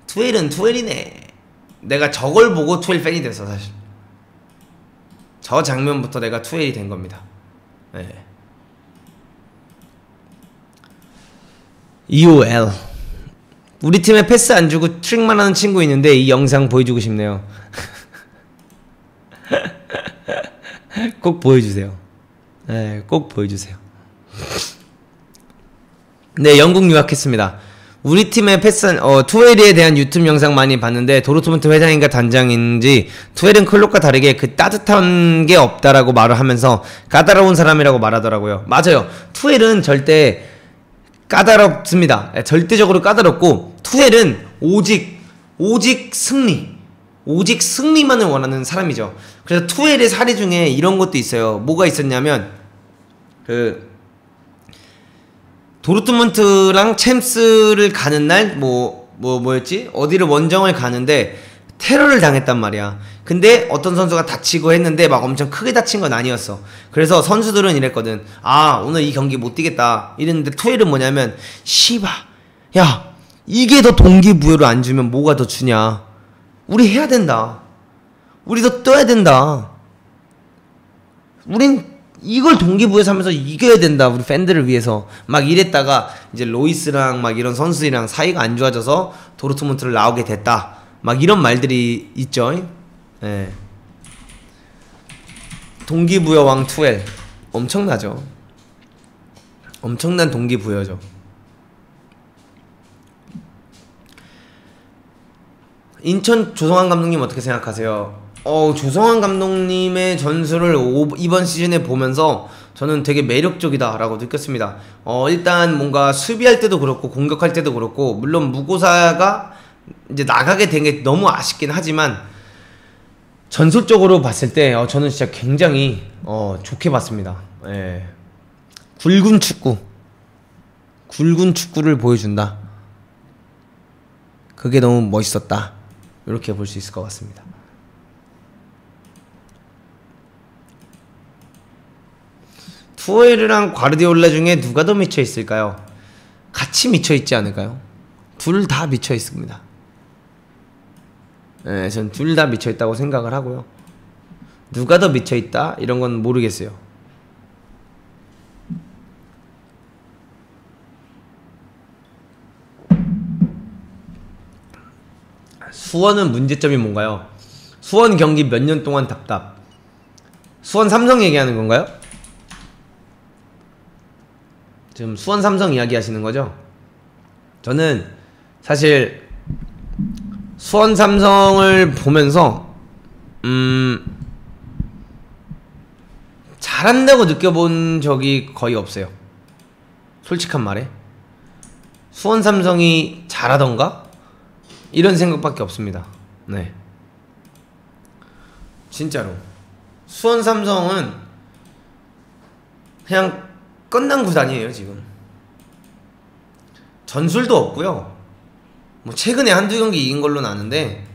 투엘은 투엘이네. 내가 저걸 보고 투엘 팬이 됐어. 사실 저 장면부터 내가 투엘이 된 겁니다. 네. EOL 우리 팀에 패스 안 주고 트릭만 하는 친구 있는데 이 영상 보여주고 싶네요. 꼭 보여주세요. 네, 꼭 보여주세요. 네, 영국 유학했습니다. 우리 팀의 패스, 투엘에 대한 유튜브 영상 많이 봤는데 도르트문트 회장인가 단장인지 투엘은 클롭과 다르게 그 따뜻한 게 없다라고 말을 하면서 까다로운 사람이라고 말하더라고요. 맞아요. 투엘은 절대 까다롭습니다. 절대적으로 까다롭고 투엘은 오직 승리만을 원하는 사람이죠. 그래서 투엘의 사례 중에 이런 것도 있어요. 뭐가 있었냐면 그 도르트문트랑 챔스를 가는 날 뭐였지? 어디를 원정을 가는데 테러를 당했단 말이야. 근데 어떤 선수가 다치고 했는데 막 엄청 크게 다친 건 아니었어. 그래서 선수들은 이랬거든. 오늘 이 경기 못 뛰겠다 이랬는데 투엘은 뭐냐면 씨바 야 이게 더 동기부여를 안 주면 뭐가 더 주냐. 우리 해야 된다. 우리 더 떠야 된다. 우린 이걸 동기부여 삼면서 이겨야 된다. 우리 팬들을 위해서 막 이랬다가 이제 로이스랑 막 이런 선수들이랑 사이가 안 좋아져서 도르트문트를 나오게 됐다. 막 이런 말들이 있죠. 네. 동기부여 왕 투엘 엄청나죠. 엄청난 동기부여죠. 인천 조성환 감독님 어떻게 생각하세요? 조성환 감독님의 전술을 이번 시즌에 보면서 저는 되게 매력적이다 라고 느꼈습니다. 일단 뭔가 수비할 때도 그렇고 공격할 때도 그렇고 물론 무고사가 이제 나가게 된 게 너무 아쉽긴 하지만 전술적으로 봤을 때 저는 진짜 굉장히 좋게 봤습니다. 예. 굵은 축구를 보여준다. 그게 너무 멋있었다. 이렇게 볼 수 있을 것 같습니다. 투엘 과르디올라 중에 누가 더 미쳐 있을까요? 같이 미쳐 있지 않을까요? 둘 다 미쳐 있습니다. 네, 전 둘 다 미쳐 있다고 생각을 하고요. 누가 더 미쳐 있다? 이런 건 모르겠어요. 수원은 문제점이 뭔가요? 수원 경기 몇 년 동안 답답. 수원 삼성 얘기하는 건가요? 지금 수원 삼성 이야기 하시는 거죠? 저는 사실 수원 삼성을 보면서 잘한다고 느껴본 적이 거의 없어요. 솔직한 말에 수원 삼성이 잘하던가? 이런 생각밖에 없습니다. 네, 진짜로 수원 삼성은 그냥 끝난 구단이에요. 지금 전술도 없고요. 뭐 최근에 한두 경기 이긴 걸로는 아는데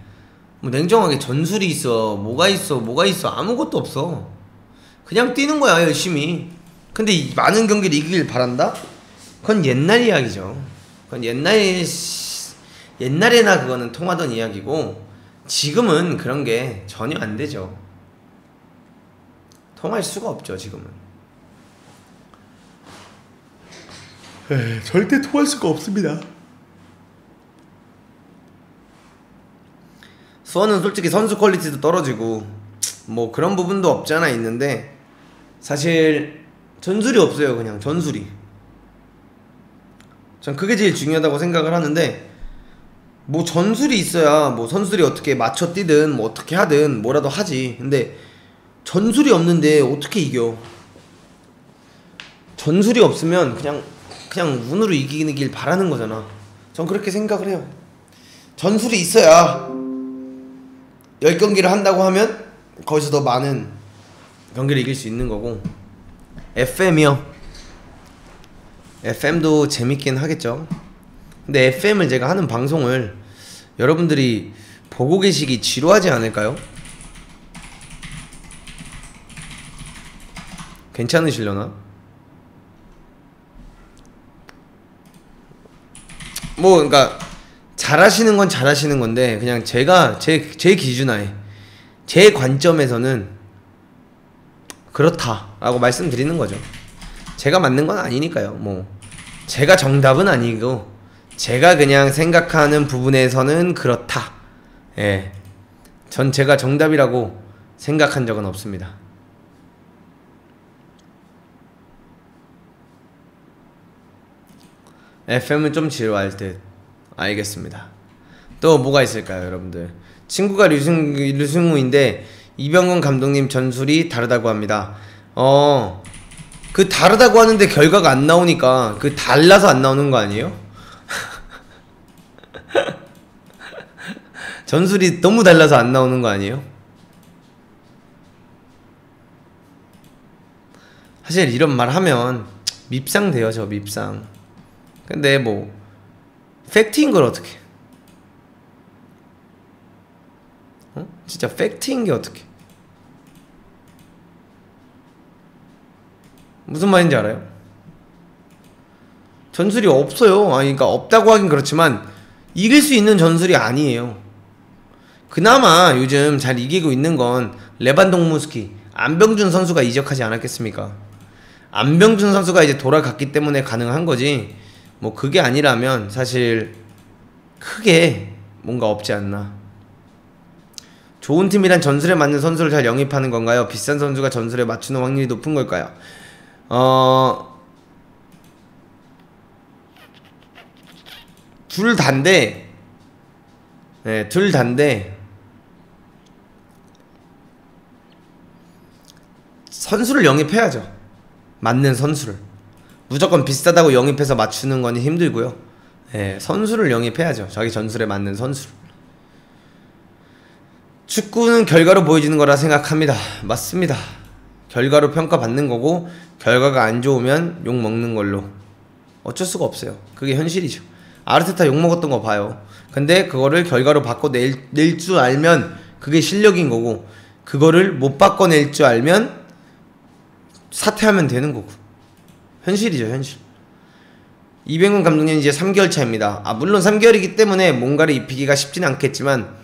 뭐 냉정하게 전술이 있어 뭐가 있어 아무것도 없어. 그냥 뛰는 거야 열심히. 근데 많은 경기를 이기길 바란다? 그건 옛날 이야기죠. 그건 옛날에나 그거는 통하던 이야기고 지금은 그런 게 전혀 안 되죠. 통할 수가 없죠 지금은. 절대 통할 수가 없습니다. 수원은 솔직히 선수 퀄리티도 떨어지고 뭐 그런 부분도 없지 않아 있는데 사실 전술이 없어요. 그냥 전술이. 전 그게 제일 중요하다고 생각을 하는데 뭐 전술이 있어야 뭐 선수들이 어떻게 맞춰 뛰든 뭐 어떻게 하든 뭐라도 하지. 근데 전술이 없는데 어떻게 이겨? 전술이 없으면 그냥 운으로 이기길 바라는 거잖아. 전 그렇게 생각을 해요. 전술이 있어야 10경기를 한다고 하면 거기서 더 많은 경기를 이길 수 있는 거고. FM이요. FM도 재밌긴 하겠죠. 근데 FM을 제가 하는 방송을 여러분들이 보고 계시기 지루하지 않을까요? 괜찮으시려나? 뭐 그러니까 잘하시는 건 잘하시는 건데 그냥 제가 제 기준하에 제 관점에서는 그렇다라고 말씀드리는 거죠. 제가 맞는 건 아니니까요. 뭐 제가 정답은 아니고 제가 그냥 생각하는 부분에서는 그렇다. 예, 전 제가 정답이라고 생각한 적은 없습니다. FM은 좀 지루할 듯. 알겠습니다. 또 뭐가 있을까요 여러분들? 친구가 류승우인데 이병건 감독님 전술이 다르다고 합니다. 그 다르다고 하는데 결과가 안 나오니까 그 달라서 안 나오는 거 아니에요? 전술이 너무 달라서 안 나오는 거 아니에요? 사실 이런 말 하면 밉상돼요. 저 밉상. 근데 뭐 팩트인 걸 어떻게? 진짜 팩트인 게 어떻게? 무슨 말인지 알아요? 전술이 없어요. 그러니까 없다고 하긴 그렇지만 이길 수 있는 전술이 아니에요. 그나마 요즘 잘 이기고 있는 건 레반동무스키, 안병준 선수가 이적하지 않았겠습니까? 안병준 선수가 이제 돌아갔기 때문에 가능한 거지. 뭐 그게 아니라면 사실 크게 뭔가 없지 않나. 좋은 팀이란 전술에 맞는 선수를 잘 영입하는 건가요? 비싼 선수가 전술에 맞추는 확률이 높은 걸까요? 둘 다인데, 네, 둘 다인데 선수를 영입해야죠. 맞는 선수를. 무조건 비싸다고 영입해서 맞추는 건 힘들고요. 네, 선수를 영입해야죠. 자기 전술에 맞는 선수를. 축구는 결과로 보여지는 거라 생각합니다. 맞습니다. 결과로 평가받는 거고 결과가 안 좋으면 욕 먹는 걸로. 어쩔 수가 없어요. 그게 현실이죠. 아르테타 욕 먹었던 거 봐요. 근데 그거를 결과로 바꿔낼 줄 알면 그게 실력인 거고 그거를 못 바꿔낼 줄 알면 사퇴하면 되는 거고. 현실이죠, 현실. 이병근 감독님 이제 3개월 차입니다. 물론 3개월이기 때문에 뭔가를 입히기가 쉽지는 않겠지만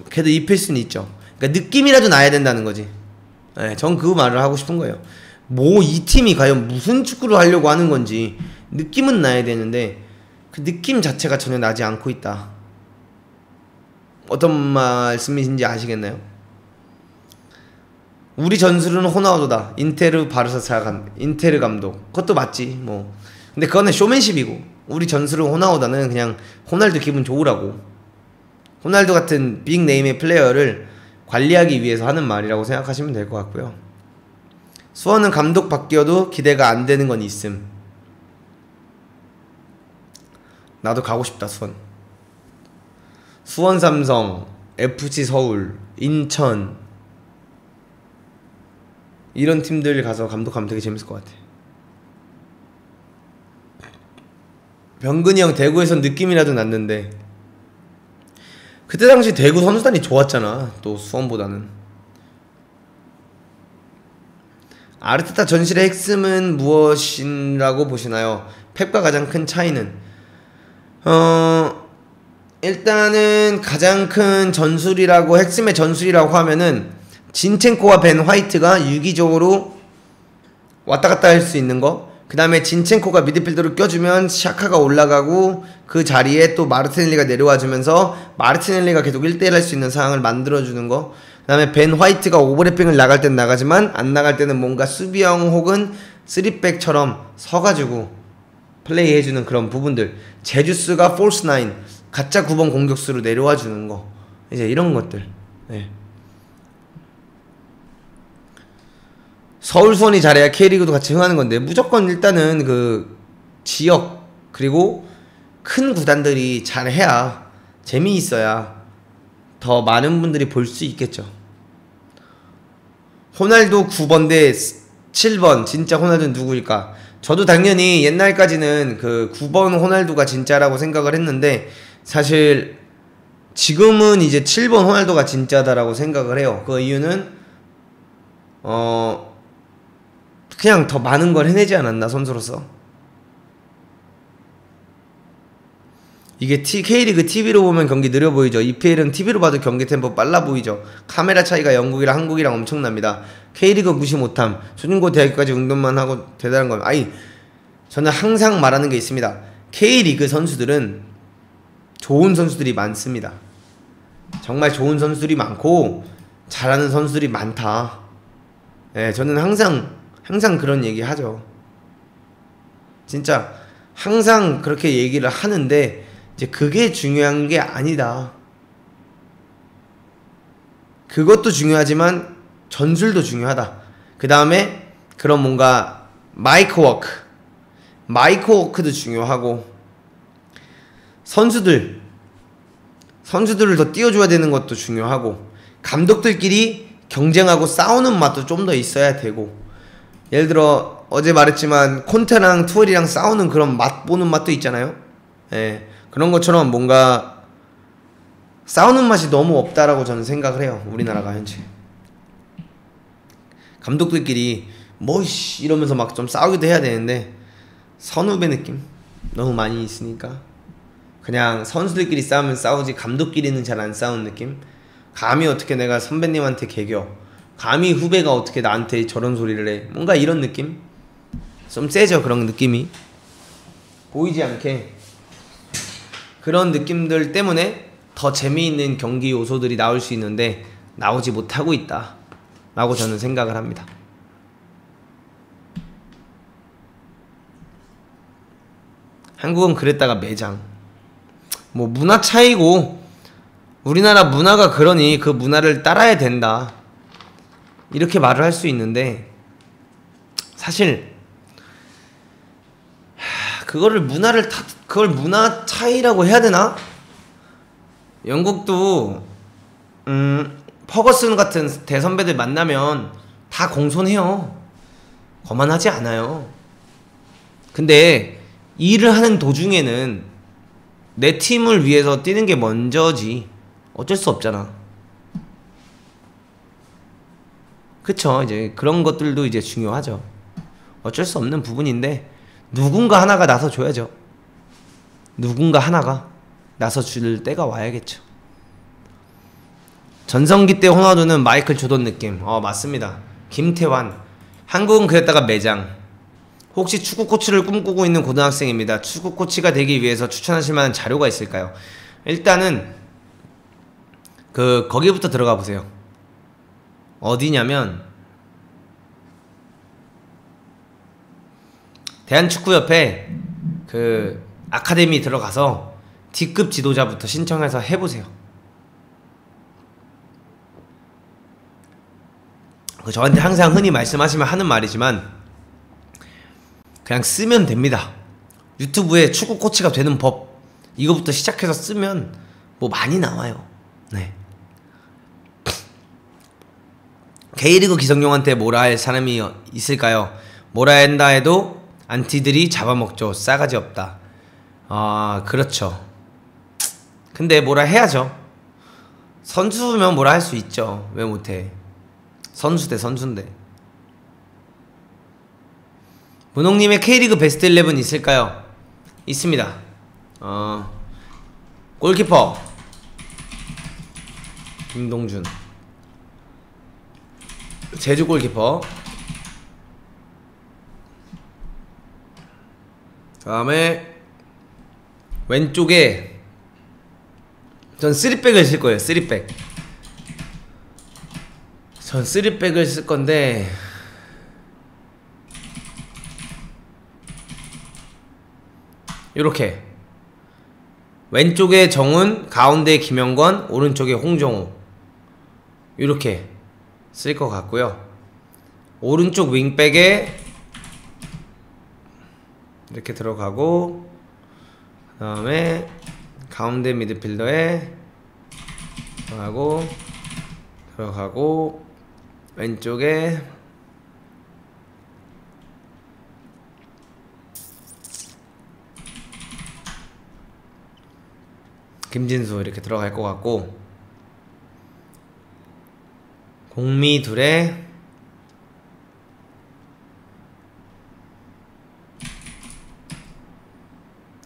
그래도 입힐 수는 있죠. 그러니까 느낌이라도 나야 된다는 거지. 네, 전 그 말을 하고 싶은 거예요. 뭐 이 팀이 과연 무슨 축구를 하려고 하는 건지 느낌은 나야 되는데 그 느낌 자체가 전혀 나지 않고 있다. 어떤 말씀이신지 아시겠나요? 우리 전술은 호나우도다. 인테르 인테르 감독. 그것도 맞지 뭐. 근데 그거는 쇼맨십이고 우리 전술은 호나우도는 그냥 호날두 기분 좋으라고. 호날두 같은 빅네임의 플레이어를 관리하기 위해서 하는 말이라고 생각하시면 될 것 같고요. 수원은 감독 바뀌어도 기대가 안 되는 건 있음. 나도 가고 싶다 수원. 수원 삼성, FC 서울, 인천 이런 팀들 가서 감독하면 되게 재밌을 것 같아. 병근이 형 대구에선 느낌이라도 났는데 그때 당시 대구 선수단이 좋았잖아. 또 수원보다는. 아르테타 전술의 핵심은 무엇이라고 보시나요? 펩과 가장 큰 차이는 일단은 가장 큰 전술이라고 핵심의 전술이라고 하면은 진첸코와 벤 화이트가 유기적으로 왔다갔다 할 수 있는 거. 그 다음에 진첸코가 미드필더로 껴주면 샤카가 올라가고 그 자리에 또 마르티넬리가 내려와주면서 마르티넬리가 계속 1대1 할 수 있는 상황을 만들어주는 거. 그 다음에 벤 화이트가 오버래핑을 나갈 땐 나가지만 안 나갈 때는 뭔가 수비형 혹은 3백처럼 서가지고 플레이해주는 그런 부분들. 제주스가 폴스9 가짜 9번 공격수로 내려와주는 거. 이제 이런 것들. 네. 서울 수원이 잘해야 K리그도 같이 흥하는 건데 무조건 일단은 그 지역 그리고 큰 구단들이 잘해야 재미있어야 더 많은 분들이 볼 수 있겠죠. 호날두 9번 대 7번 진짜 호날두는 누구일까? 저도 당연히 옛날까지는 그 9번 호날두가 진짜라고 생각을 했는데 사실 지금은 이제 7번 호날두가 진짜다라고 생각을 해요. 그 이유는 그냥 더 많은 걸 해내지 않았나 선수로서. 이게 K리그 TV로 보면 경기 느려 보이죠. EPL은 TV로 봐도 경기 템포 빨라 보이죠. 카메라 차이가 영국이랑 한국이랑 엄청납니다. K리그 무시 못함. 초중고 대학까지 운동만 하고 대단한 건 저는 항상 말하는 게 있습니다. K리그 선수들은 좋은 선수들이 많습니다. 정말 좋은 선수들이 많고 잘하는 선수들이 많다. 네, 저는 항상 그런 얘기 하죠. 진짜 항상 그렇게 얘기를 하는데 이제 그게 중요한 게 아니다. 그것도 중요하지만 전술도 중요하다. 그 다음에 그런 뭔가 마이크 워크도 중요하고 선수들을 더 띄워줘야 되는 것도 중요하고 감독들끼리 경쟁하고 싸우는 맛도 좀 더 있어야 되고 예를 들어 어제 말했지만 콘테랑 투얼이랑 싸우는 그런 맛 보는 맛도 있잖아요. 예, 그런 것처럼 뭔가 싸우는 맛이 너무 없다라고 저는 생각을 해요. 우리나라가 현재 감독들끼리 뭐이씨 이러면서 막 좀 싸우기도 해야 되는데 선후배 느낌 너무 많이 있으니까 그냥 선수들끼리 싸우면 싸우지 감독끼리는 잘 안 싸우는 느낌. 감히 어떻게 내가 선배님한테 개겨, 감히 후배가 어떻게 나한테 저런 소리를 해, 뭔가 이런 느낌 좀 세죠. 그런 느낌이 보이지 않게 그런 느낌들 때문에 더 재미있는 경기 요소들이 나올 수 있는데 나오지 못하고 있다 라고 저는 생각을 합니다. 한국은 그랬다가 매장 뭐 문화 차이고 우리나라 문화가 그러니 그 문화를 따라야 된다 이렇게 말을 할 수 있는데 사실 그걸 문화 차이라고 해야 되나? 영국도 퍼거슨 같은 대선배들 만나면 다 공손해요. 거만하지 않아요. 근데 일을 하는 도중에는 내 팀을 위해서 뛰는 게 먼저지. 어쩔 수 없잖아. 그쵸? 이제 그런 것들도 이제 중요하죠. 어쩔 수 없는 부분인데 누군가 하나가 나서줘야죠. 누군가 하나가 나서줄 때가 와야겠죠. 전성기 때 호나우두는 마이클 조던 느낌. 맞습니다. 김태환. 한국은 그랬다가 매장. 혹시 축구 코치를 꿈꾸고 있는 고등학생입니다. 축구 코치가 되기 위해서 추천하실 만한 자료가 있을까요? 일단은 거기부터 들어가 보세요. 어디냐면 대한축구협회 아카데미 들어가서 D급 지도자부터 신청해서 해보세요. 저한테 항상 흔히 말씀하시면 하는 말이지만 그냥 쓰면 됩니다. 유튜브에 축구 코치가 되는 법 이거부터 시작해서 쓰면 뭐 많이 나와요. 네. K리그 기성용한테 뭐라 할 사람이 있을까요? 뭐라 한다 해도 안티들이 잡아먹죠. 싸가지 없다. 그렇죠. 근데 뭐라 해야죠. 선수면 뭐라 할 수 있죠. 왜 못해. 선수 대 선수인데. 문홍님의 K리그 베스트 11 있을까요? 있습니다. 골키퍼 김동준, 제주 골키퍼. 다음에 왼쪽에 전 3백을 쓸 거예요. 3백. 전 3백을 쓸 건데 요렇게 왼쪽에 정훈, 가운데 김영권, 오른쪽에 홍정우 요렇게 쓸 것 같고요. 오른쪽 윙백에 이렇게 들어가고 그 다음에 가운데 미드필더에 들어가고 왼쪽에 김진수 이렇게 들어갈 것 같고 공미 둘에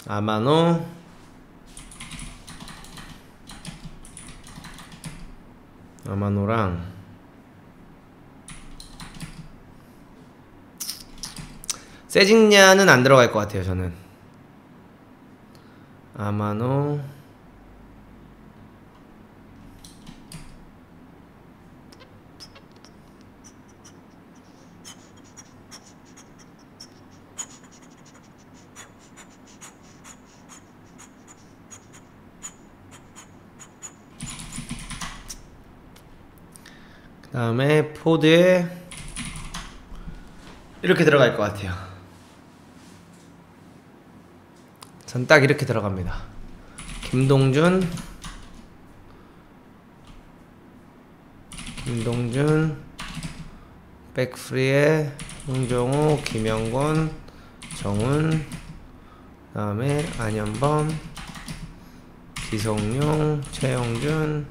아마노랑 세징야는 안 들어갈 것 같아요. 저는 아마노 그 다음에 포드에 이렇게 들어갈 것 같아요. 전 딱 이렇게 들어갑니다. 김동준 백프리에 홍정우, 김영권, 정훈, 그 다음에 안현범, 기성용, 최영준,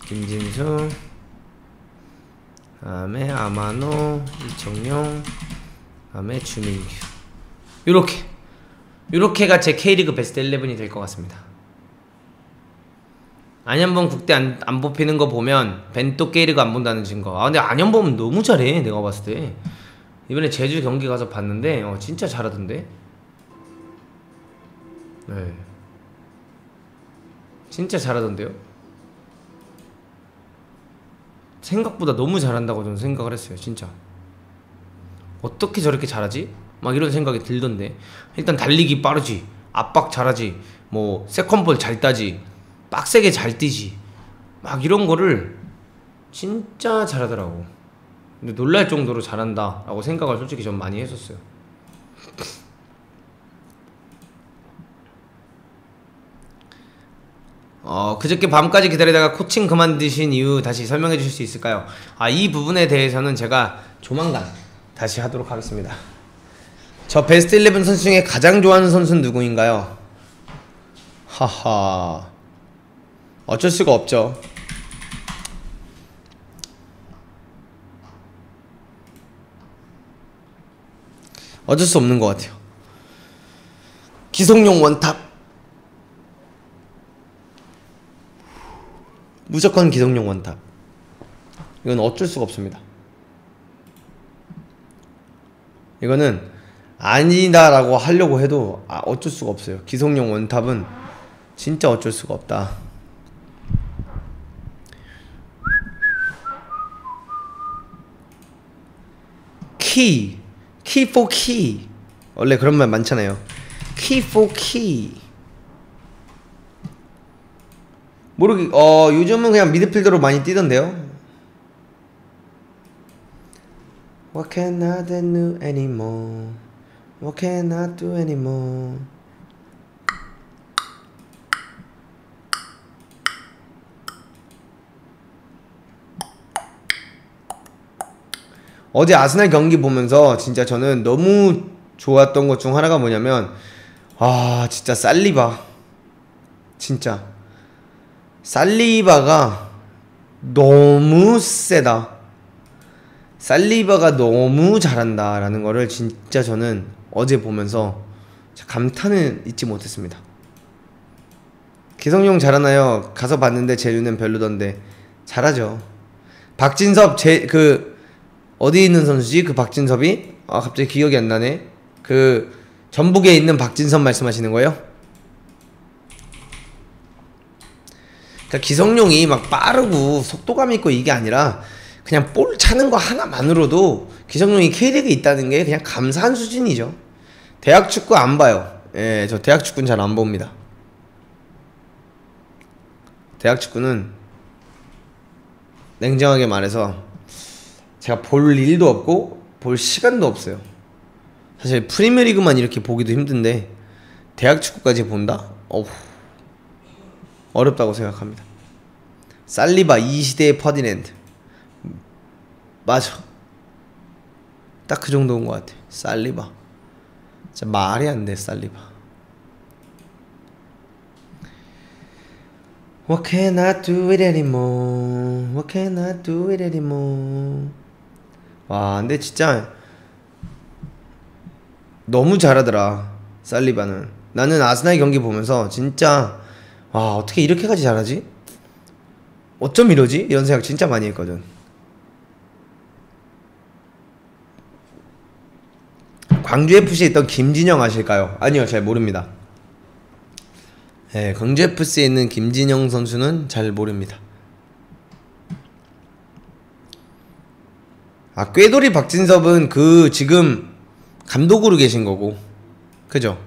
김진수, 그 다음에 아마노, 이청용, 그 다음에 주민규. 요렇게가 제 K리그 베스트 11이 될 것 같습니다. 안현범 국대 안 뽑히는 거 보면 벤또 K리그 안 본다는 증거. 근데 안현범은 너무 잘해. 내가 봤을 때 이번에 제주 경기 가서 봤는데 진짜 잘하던데. 네, 진짜 잘하던데요. 생각보다 너무 잘한다고 저는 생각을 했어요. 진짜 어떻게 저렇게 잘하지? 막 이런 생각이 들던데. 일단 달리기 빠르지, 압박 잘하지, 뭐 세컨볼 잘 따지, 빡세게 잘 뛰지, 막 이런 거를 진짜 잘하더라고. 근데 놀랄 정도로 잘한다 라고 생각을 솔직히 좀 많이 했었어요. 그저께 밤까지 기다리다가 코칭 그만두신 이유 다시 설명해 주실 수 있을까요? 이 부분에 대해서는 제가 조만간 다시 하도록 하겠습니다. 저 베스트 11 선수 중에 가장 좋아하는 선수는 누구인가요? 하하, 어쩔 수가 없죠. 어쩔 수 없는 것 같아요. 기성용 원탑. 무조건 기성용 원탑. 이건 어쩔 수가 없습니다. 이거는 아니다라고 하려고 해도 어쩔 수가 없어요. 기성용 원탑은 진짜 어쩔 수가 없다. 키 for key. 원래 그런 말 많잖아요. key for key. 요즘은 그냥 미드필더로 많이 뛰던데요. What can I do anymore? What can I do anymore? 어제 아스날 경기 보면서 진짜 저는 너무 좋았던 것 중 하나가 뭐냐면, 진짜 살리바. 진짜 살리바가 너무 세다. 살리바가 너무 잘한다 라는 거를 진짜 저는 어제 보면서 감탄을 잊지 못했습니다. 기성용 잘하나요? 가서 봤는데 제 눈엔 별로던데. 잘하죠. 박진섭 어디 있는 선수지? 그 박진섭이? 갑자기 기억이 안 나네. 그 전북에 있는 박진섭 말씀하시는 거예요? 그러니까 기성용이 막 빠르고 속도감 있고 이게 아니라 그냥 볼 차는 거 하나만으로도 기성용이 K리그에 있다는 게 그냥 감사한 수준이죠. 대학 축구 안 봐요. 예, 저 대학 축구는 잘 안 봅니다. 대학 축구는 냉정하게 말해서 제가 볼 일도 없고 볼 시간도 없어요. 사실 프리미어리그만 이렇게 보기도 힘든데 대학 축구까지 본다? 어렵다고 생각합니다. 살리바 이 시대의 퍼디낸드. 맞아. 딱 그 정도인 것 같아. 살리바. 진짜 말이 안 돼. 살리바. What can I do it anymore? What can I do it anymore? 와, 근데 진짜 너무 잘하더라. 살리바는. 나는 아스날 경기 보면서 진짜 어떻게 이렇게까지 잘하지? 어쩜 이러지? 이런 생각 진짜 많이 했거든. 광주FC에 있던 김진영 아실까요? 아니요, 잘 모릅니다. 네, 광주FC에 있는 김진영 선수는 잘 모릅니다. 꾀돌이 박진섭은 지금 감독으로 계신 거고, 그죠?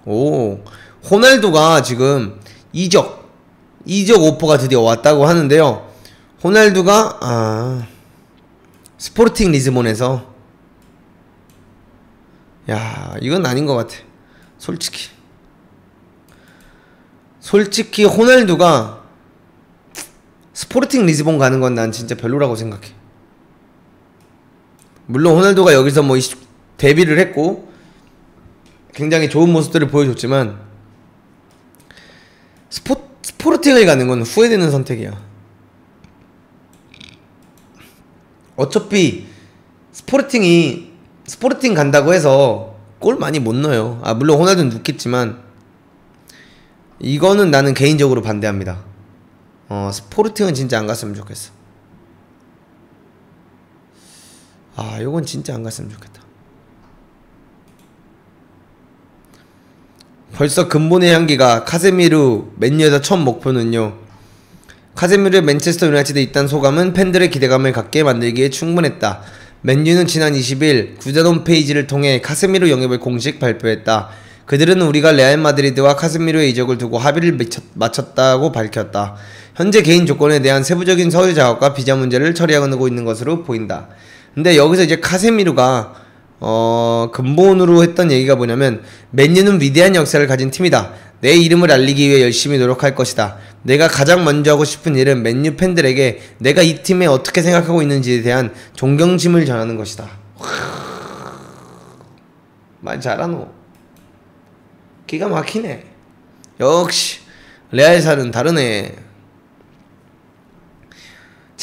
호날두가 지금 이적 오퍼가 드디어 왔다고 하는데요. 호날두가 스포르팅 리즈본에서 이건 아닌 것 같아. 솔직히 호날두가 스포르팅 리즈본 가는 건 난 진짜 별로라고 생각해. 물론 호날두가 여기서 데뷔를 했고 굉장히 좋은 모습들을 보여줬지만 스포르팅을 가는 건 후회되는 선택이야. 어차피 스포르팅 간다고 해서 골 많이 못 넣어요. 물론 호날두는 넣겠지만 이거는 나는 개인적으로 반대합니다. 스포르팅은 진짜 안 갔으면 좋겠어. 요건 진짜 안 갔으면 좋겠다. 벌써 근본의 향기가. 카세미루 맨유에서 첫 목표는요. 카세미루의 맨체스터 유나이티드에 있다는 소감은 팬들의 기대감을 갖게 만들기에 충분했다. 맨유는 지난 20일 구단 홈페이지를 통해 카세미루 영입을 공식 발표했다. 그들은 우리가 레알 마드리드와 카세미루의 이적을 두고 합의를 마쳤다고 밝혔다. 현재 개인 조건에 대한 세부적인 서류 작업과 비자 문제를 처리하고 있는 것으로 보인다. 근데 여기서 이제 카세미루가 근본으로 했던 얘기가 뭐냐면, 맨유는 위대한 역사를 가진 팀이다. 내 이름을 알리기 위해 열심히 노력할 것이다. 내가 가장 먼저 하고 싶은 일은 맨유 팬들에게 내가 이 팀에 어떻게 생각하고 있는지에 대한 존경심을 전하는 것이다. 말 잘하노. 기가 막히네. 역시 레알살은 다르네.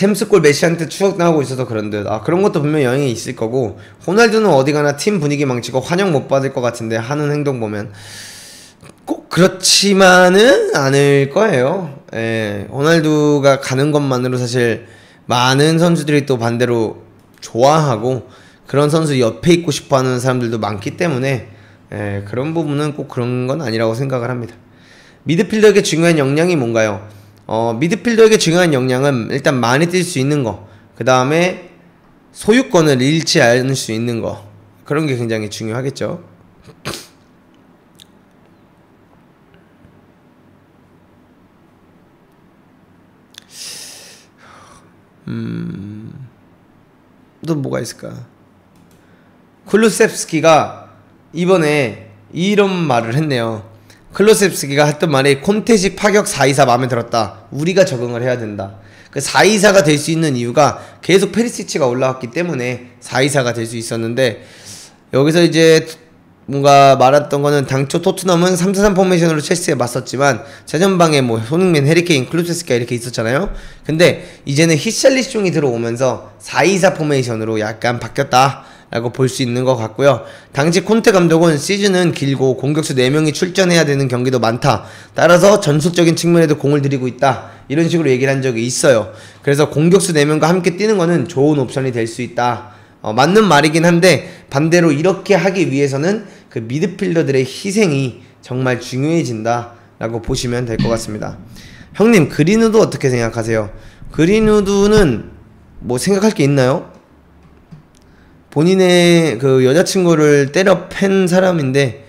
챔스골 메시한테 추억나고 있어서 그런 듯. 아, 그런 것도 분명 영향이 있을 거고, 호날두는 어디 가나 팀 분위기 망치고 환영 못 받을 것 같은데, 하는 행동 보면 꼭 그렇지만은 않을 거예요. 예, 호날두가 가는 것만으로 사실 많은 선수들이 또 반대로 좋아하고 그런 선수 옆에 있고 싶어하는 사람들도 많기 때문에, 예, 그런 부분은 꼭 그런 건 아니라고 생각을 합니다. 미드필더에게 중요한 역량이 뭔가요? 미드필더에게 중요한 역량은 일단 많이 뛸 수 있는 거, 그 다음에 소유권을 잃지 않을 수 있는 거, 그런 게 굉장히 중요하겠죠. 또 뭐가 있을까? 클루셉스키가 이번에 이런 말을 했네요. 클루셉스키가 했던 말이 콘테식 파격 4-2-4 마음에 들었다. 우리가 적응을 해야 된다. 그 4-2-4가 될 수 있는 이유가 계속 페리시치가 올라왔기 때문에 4-2-4가 될 수 있었는데, 여기서 이제 뭔가 말했던 거는 당초 토트넘은 3-4-3 포메이션으로 첼시에 맞섰지만 최전방에 뭐 손흥민, 해리케인, 클루세스키가 이렇게 있었잖아요. 근데 이제는 히샬리숑이 들어오면서 4-2-4 포메이션으로 약간 바뀌었다 라고 볼 수 있는 것 같고요. 당시 콘테 감독은 시즌은 길고 공격수 4명이 출전해야 되는 경기도 많다, 따라서 전술적인 측면에도 공을 들이고 있다, 이런 식으로 얘기를 한 적이 있어요. 그래서 공격수 4명과 함께 뛰는 거는 좋은 옵션이 될 수 있다. 맞는 말이긴 한데, 반대로 이렇게 하기 위해서는 그 미드필더들의 희생이 정말 중요해진다 라고 보시면 될 것 같습니다. 형님, 그린우드 어떻게 생각하세요? 그린우드는 뭐 생각할 게 있나요? 본인의 그 여자친구를 때려 팬 사람인데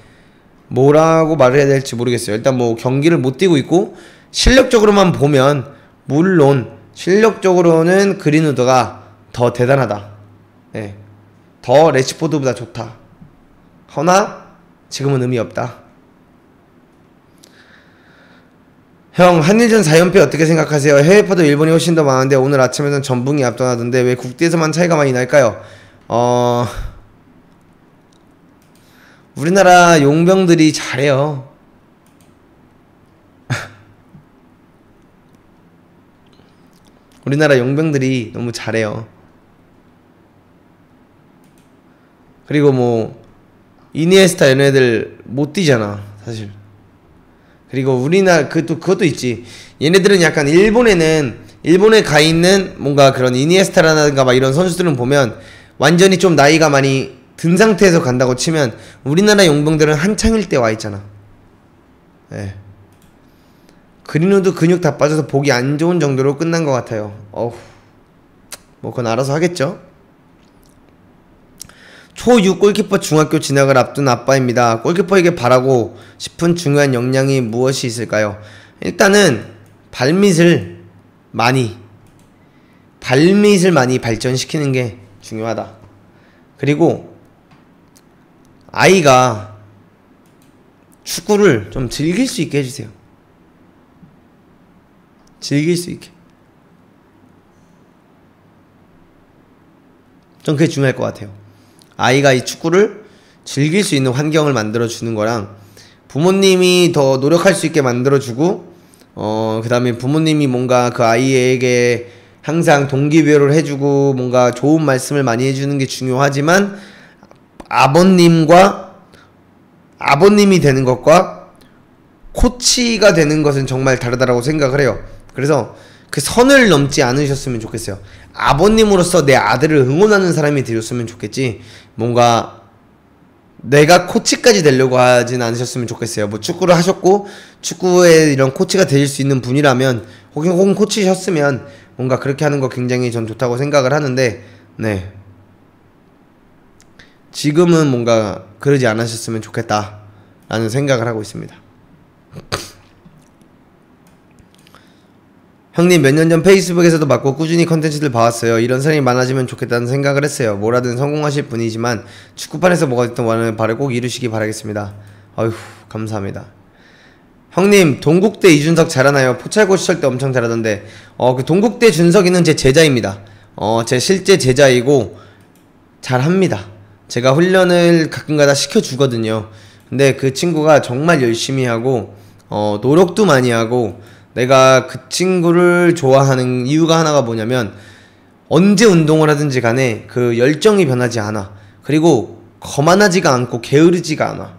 뭐라고 말을 해야 될지 모르겠어요. 일단 뭐 경기를 못 뛰고 있고, 실력적으로만 보면 물론 실력적으로는 그린우드가 더 대단하다, 예, 더 레시포드보다 좋다. 허나 지금은 의미 없다. 형, 한일전 4연패 어떻게 생각하세요? 해외파도 일본이 훨씬 더 많은데 오늘 아침에는 전북이 압도하던데 왜 국대에서만 차이가 많이 날까요? 우리나라 용병들이 잘해요. 우리나라 용병들이 너무 잘해요. 그리고 뭐 이니에스타 이런 애들 못 뛰잖아 사실. 그리고 우리나라 그것도 있지. 얘네들은 약간 일본에 가 있는 뭔가 그런 이니에스타라든가 막 이런 선수들은 보면 완전히 좀 나이가 많이 든 상태에서 간다고 치면, 우리나라 용병들은 한창일 때 와 있잖아. 예. 그린우드 근육 다 빠져서 보기 안 좋은 정도로 끝난 것 같아요. 뭐 그건 알아서 하겠죠. 초6 골키퍼 중학교 진학을 앞둔 아빠입니다. 골키퍼에게 바라고 싶은 중요한 역량이 무엇이 있을까요? 일단은 발밑을 많이 발전시키는 게 중요하다. 그리고 아이가 축구를 좀 즐길 수 있게 해주세요. 즐길 수 있게. 좀 그게 중요할 것 같아요. 아이가 이 축구를 즐길 수 있는 환경을 만들어주는 거랑, 부모님이 더 노력할 수 있게 만들어주고, 그 다음에 부모님이 뭔가 그 아이에게 항상 동기부여를 해주고 뭔가 좋은 말씀을 많이 해주는 게 중요하지만, 아버님이 되는 것과 코치가 되는 것은 정말 다르다라고 생각을 해요. 그래서 그 선을 넘지 않으셨으면 좋겠어요. 아버님으로서 내 아들을 응원하는 사람이 되었으면 좋겠지, 뭔가 내가 코치까지 되려고 하진 않으셨으면 좋겠어요. 뭐 축구를 하셨고 축구에 이런 코치가 될 수 있는 분이라면, 혹은 코치셨으면 뭔가 그렇게 하는 거 굉장히 전 좋다고 생각을 하는데, 네, 지금은 뭔가 그러지 않으셨으면 좋겠다 라는 생각을 하고 있습니다. 형님, 몇 년 전 페이스북에서도 봤고 꾸준히 컨텐츠들 봐왔어요. 이런 사람이 많아지면 좋겠다는 생각을 했어요. 뭐라든 성공하실 분이지만 축구판에서 뭐가 됐든 원하는 바를 꼭 이루시기 바라겠습니다. 아휴, 감사합니다. 형님, 동국대 이준석 잘하나요? 포찰고 시절 때 엄청 잘하던데. 그 동국대 준석이는 제 제자입니다. 제 실제 제자이고 잘합니다. 제가 훈련을 가끔가다 시켜주거든요. 근데 그 친구가 정말 열심히 하고 노력도 많이 하고 내가 그 친구를 좋아하는 이유가 하나가 뭐냐면 언제 운동을 하든지 간에 그 열정이 변하지 않아. 그리고 거만하지가 않고 게으르지가 않아.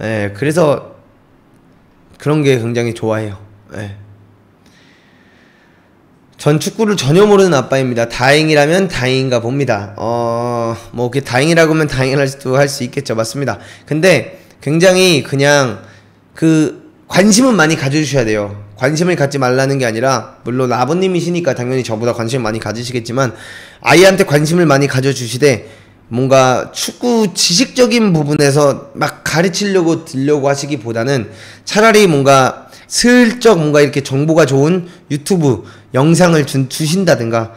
예, 그래서 그런 게 굉장히 좋아해요. 예. 전 축구를 전혀 모르는 아빠입니다. 다행이라면 다행인가 봅니다. 뭐 그게 다행이라고 하면 다행이라도 할 수 있겠죠. 맞습니다. 근데 굉장히 그냥 그 관심은 많이 가져주셔야 돼요. 관심을 갖지 말라는 게 아니라, 물론 아버님이시니까 당연히 저보다 관심을 많이 가지시겠지만 아이한테 관심을 많이 가져주시되 뭔가 축구 지식적인 부분에서 막 가르치려고 들려고 하시기보다는 차라리 뭔가 슬쩍 뭔가 이렇게 정보가 좋은 유튜브 영상을 주신다든가,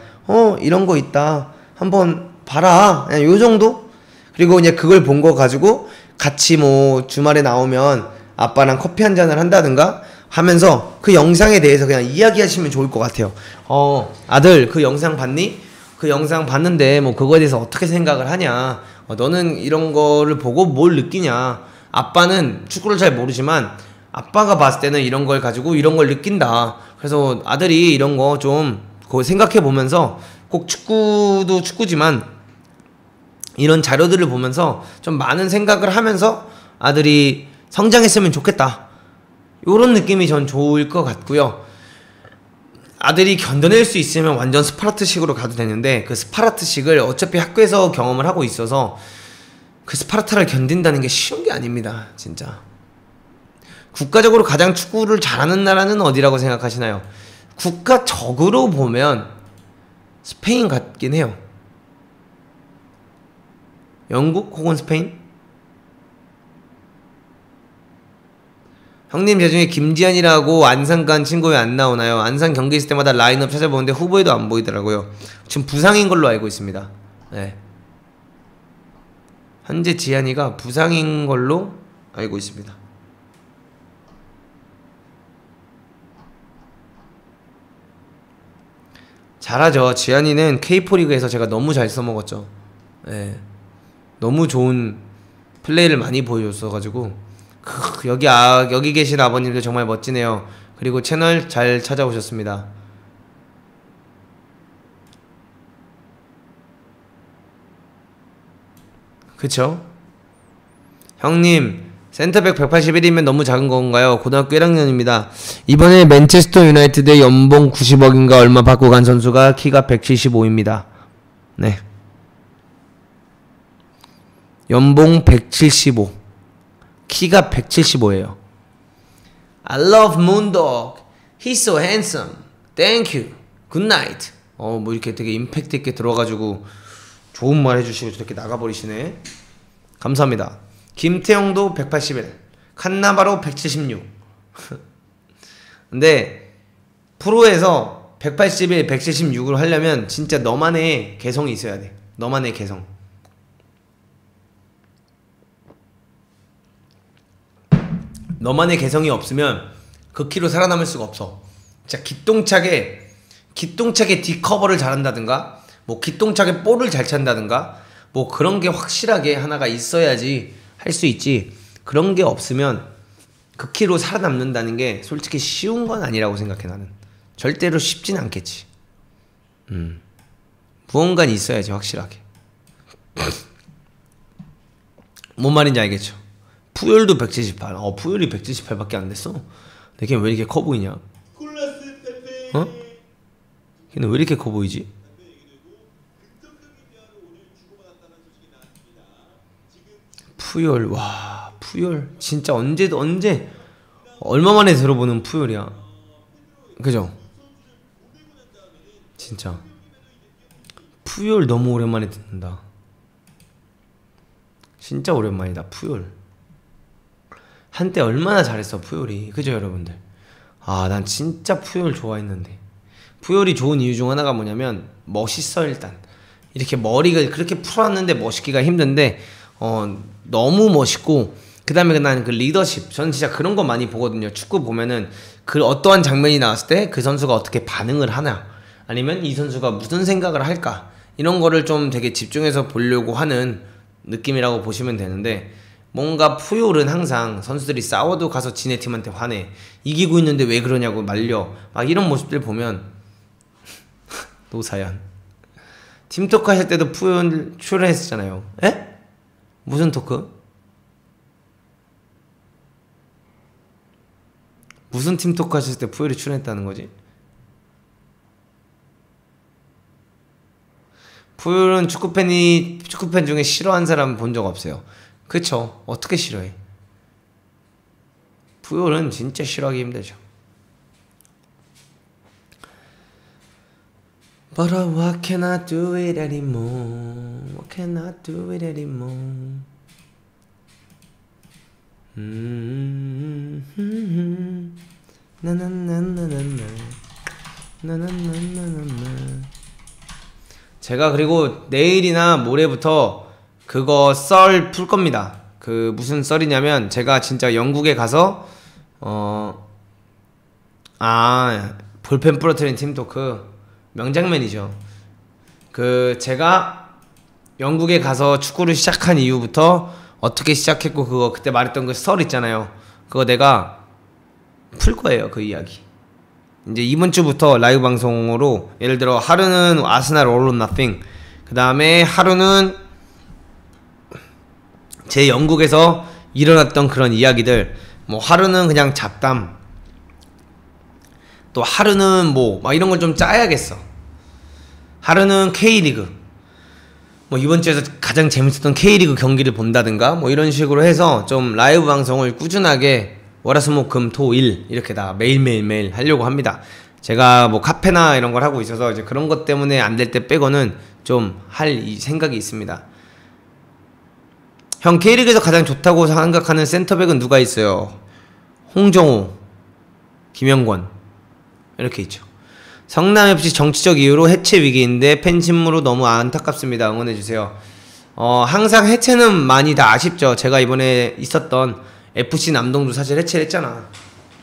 이런 거 있다 한번 봐라, 그냥 요 정도? 그리고 이제 그걸 본 거 가지고 같이 뭐 주말에 나오면 아빠랑 커피 한 잔을 한다든가 하면서 그 영상에 대해서 그냥 이야기하시면 좋을 것 같아요. 아들 그 영상 봤니? 그 영상 봤는데 뭐 그거에 대해서 어떻게 생각을 하냐? 너는 이런 거를 보고 뭘 느끼냐? 아빠는 축구를 잘 모르지만 아빠가 봤을 때는 이런 걸 가지고 이런 걸 느낀다. 그래서 아들이 이런 거 좀 생각해 보면서, 꼭 축구도 축구지만 이런 자료들을 보면서 좀 많은 생각을 하면서 아들이 성장했으면 좋겠다. 요런 느낌이 전 좋을 것 같고요. 아들이 견뎌낼 수 있으면 완전 스파르타식으로 가도 되는데, 그 스파르타식을 어차피 학교에서 경험을 하고 있어서 그 스파르타를 견딘다는 게 쉬운 게 아닙니다. 진짜. 국가적으로 가장 축구를 잘하는 나라는 어디라고 생각하시나요? 국가적으로 보면 스페인 같긴 해요. 영국 혹은 스페인? 형님, 제 중에 김지한이라고 안산 간 친구 왜 안 나오나요? 안산 경기 있을 때마다 라인업 찾아보는데 후보에도 안 보이더라고요. 지금 부상인 걸로 알고 있습니다. 네. 현재 지한이가 부상인 걸로 알고 있습니다. 잘하죠. 지한이는 K4 리그에서 제가 너무 잘 써먹었죠. 네. 너무 좋은 플레이를 많이 보여줬어가지고. 여기 계신 아버님도 정말 멋지네요. 그리고 채널 잘 찾아오셨습니다. 그쵸? 형님, 센터백 181이면 너무 작은 건가요? 고등학교 1학년입니다. 이번에 맨체스터 유나이티드의 연봉 90억인가 얼마 받고 간 선수가 키가 175입니다. 네. 연봉 175. 키가 175예요. I love Moondog. He's so handsome. Thank you. Good night. 뭐 이렇게 되게 임팩트 있게 들어가지고 좋은 말 해주시고 저렇게 나가버리시네. 감사합니다. 김태형도 181. 칸나바로 176. 근데 프로에서 181, 176을 하려면 진짜 너만의 개성이 있어야 돼. 너만의 개성. 너만의 개성이 없으면 그 키로 살아남을 수가 없어. 진짜 기똥차게 D커버를 잘한다든가, 뭐 기똥차게 볼을 잘 찬다든가, 뭐 그런 게 확실하게 하나가 있어야지 할 수 있지. 그런 게 없으면 그 키로 살아남는다는 게 솔직히 쉬운 건 아니라고 생각해. 나는 절대로 쉽진 않겠지. 무언가 있어야지 확실하게. 뭔 말인지 알겠죠? 푸열도 178. 푸열이 178밖에 안 됐어. 근데 걔는 왜 이렇게 커 보이냐? 걔는 왜 이렇게 커 보이지? 푸열, 와, 푸열 진짜 언제 얼마 만에 들어보는 푸열이야. 그죠? 진짜 푸열 너무 오랜만에 듣는다. 진짜 오랜만이다. 푸열 한때 얼마나 잘했어 푸열이. 그죠 여러분들? 난 진짜 푸열 좋아했는데. 푸열이 좋은 이유 중 하나가 뭐냐면 멋있어. 일단 이렇게 머리가 그렇게 풀었는데 멋있기가 힘든데 너무 멋있고, 그 다음에 난 그 리더십, 저는 진짜 그런 거 많이 보거든요. 축구 보면은 그 어떠한 장면이 나왔을 때 그 선수가 어떻게 반응을 하나, 아니면 이 선수가 무슨 생각을 할까, 이런 거를 좀 되게 집중해서 보려고 하는 느낌이라고 보시면 되는데, 뭔가 푸올은 항상 선수들이 싸워도 가서 지네 팀한테 화내. 이기고 있는데 왜 그러냐고 말려. 막 이런 모습들 보면 노사연. 팀토크 하실 때도 푸올 출연했었잖아요. 에? 무슨 토크? 무슨 팀토크 하셨을 때 푸올이 출연했다는 거지? 푸올은 축구팬 중에 싫어하는 사람 본 적 없어요. 그쵸? 어떻게 싫어해? 푸올은 진짜 싫어하기 힘들죠. But what can I do it anymore? What can I do it anymore? 제가 그리고 내일이나 모레부터 그거 썰 풀 겁니다. 그 무슨 썰이냐면 제가 진짜 영국에 가서 볼펜 부러뜨린 팀토크 명장면이죠. 그 제가 영국에 가서 축구를 시작한 이후부터 어떻게 시작했고 그거 그때 말했던 그 썰 있잖아요. 그거 내가 풀 거예요. 그 이야기. 이제 이번 주부터 라이브 방송으로 예를 들어 하루는 아스날 all or nothing, 그 다음에 하루는 제 영국에서 일어났던 그런 이야기들, 뭐 하루는 그냥 잡담, 또 하루는 뭐 막 이런 걸 좀 짜야겠어. 하루는 K리그, 뭐 이번 주에서 가장 재밌었던 K리그 경기를 본다든가 뭐 이런 식으로 해서 좀 라이브 방송을 꾸준하게 월화수목금토일 이렇게 다 매일 하려고 합니다. 제가 뭐 카페나 이런 걸 하고 있어서 이제 그런 것 때문에 안 될 때 빼고는 좀 할 생각이 있습니다. 형, K리그에서 가장 좋다고 생각하는 센터백은 누가 있어요? 홍정호, 김영권 이렇게 있죠. 성남FC 정치적 이유로 해체 위기인데 팬심으로 너무 안타깝습니다. 응원해주세요. 항상 해체는 많이 다 아쉽죠. 제가 이번에 있었던 FC 남동도 사실 해체를 했잖아.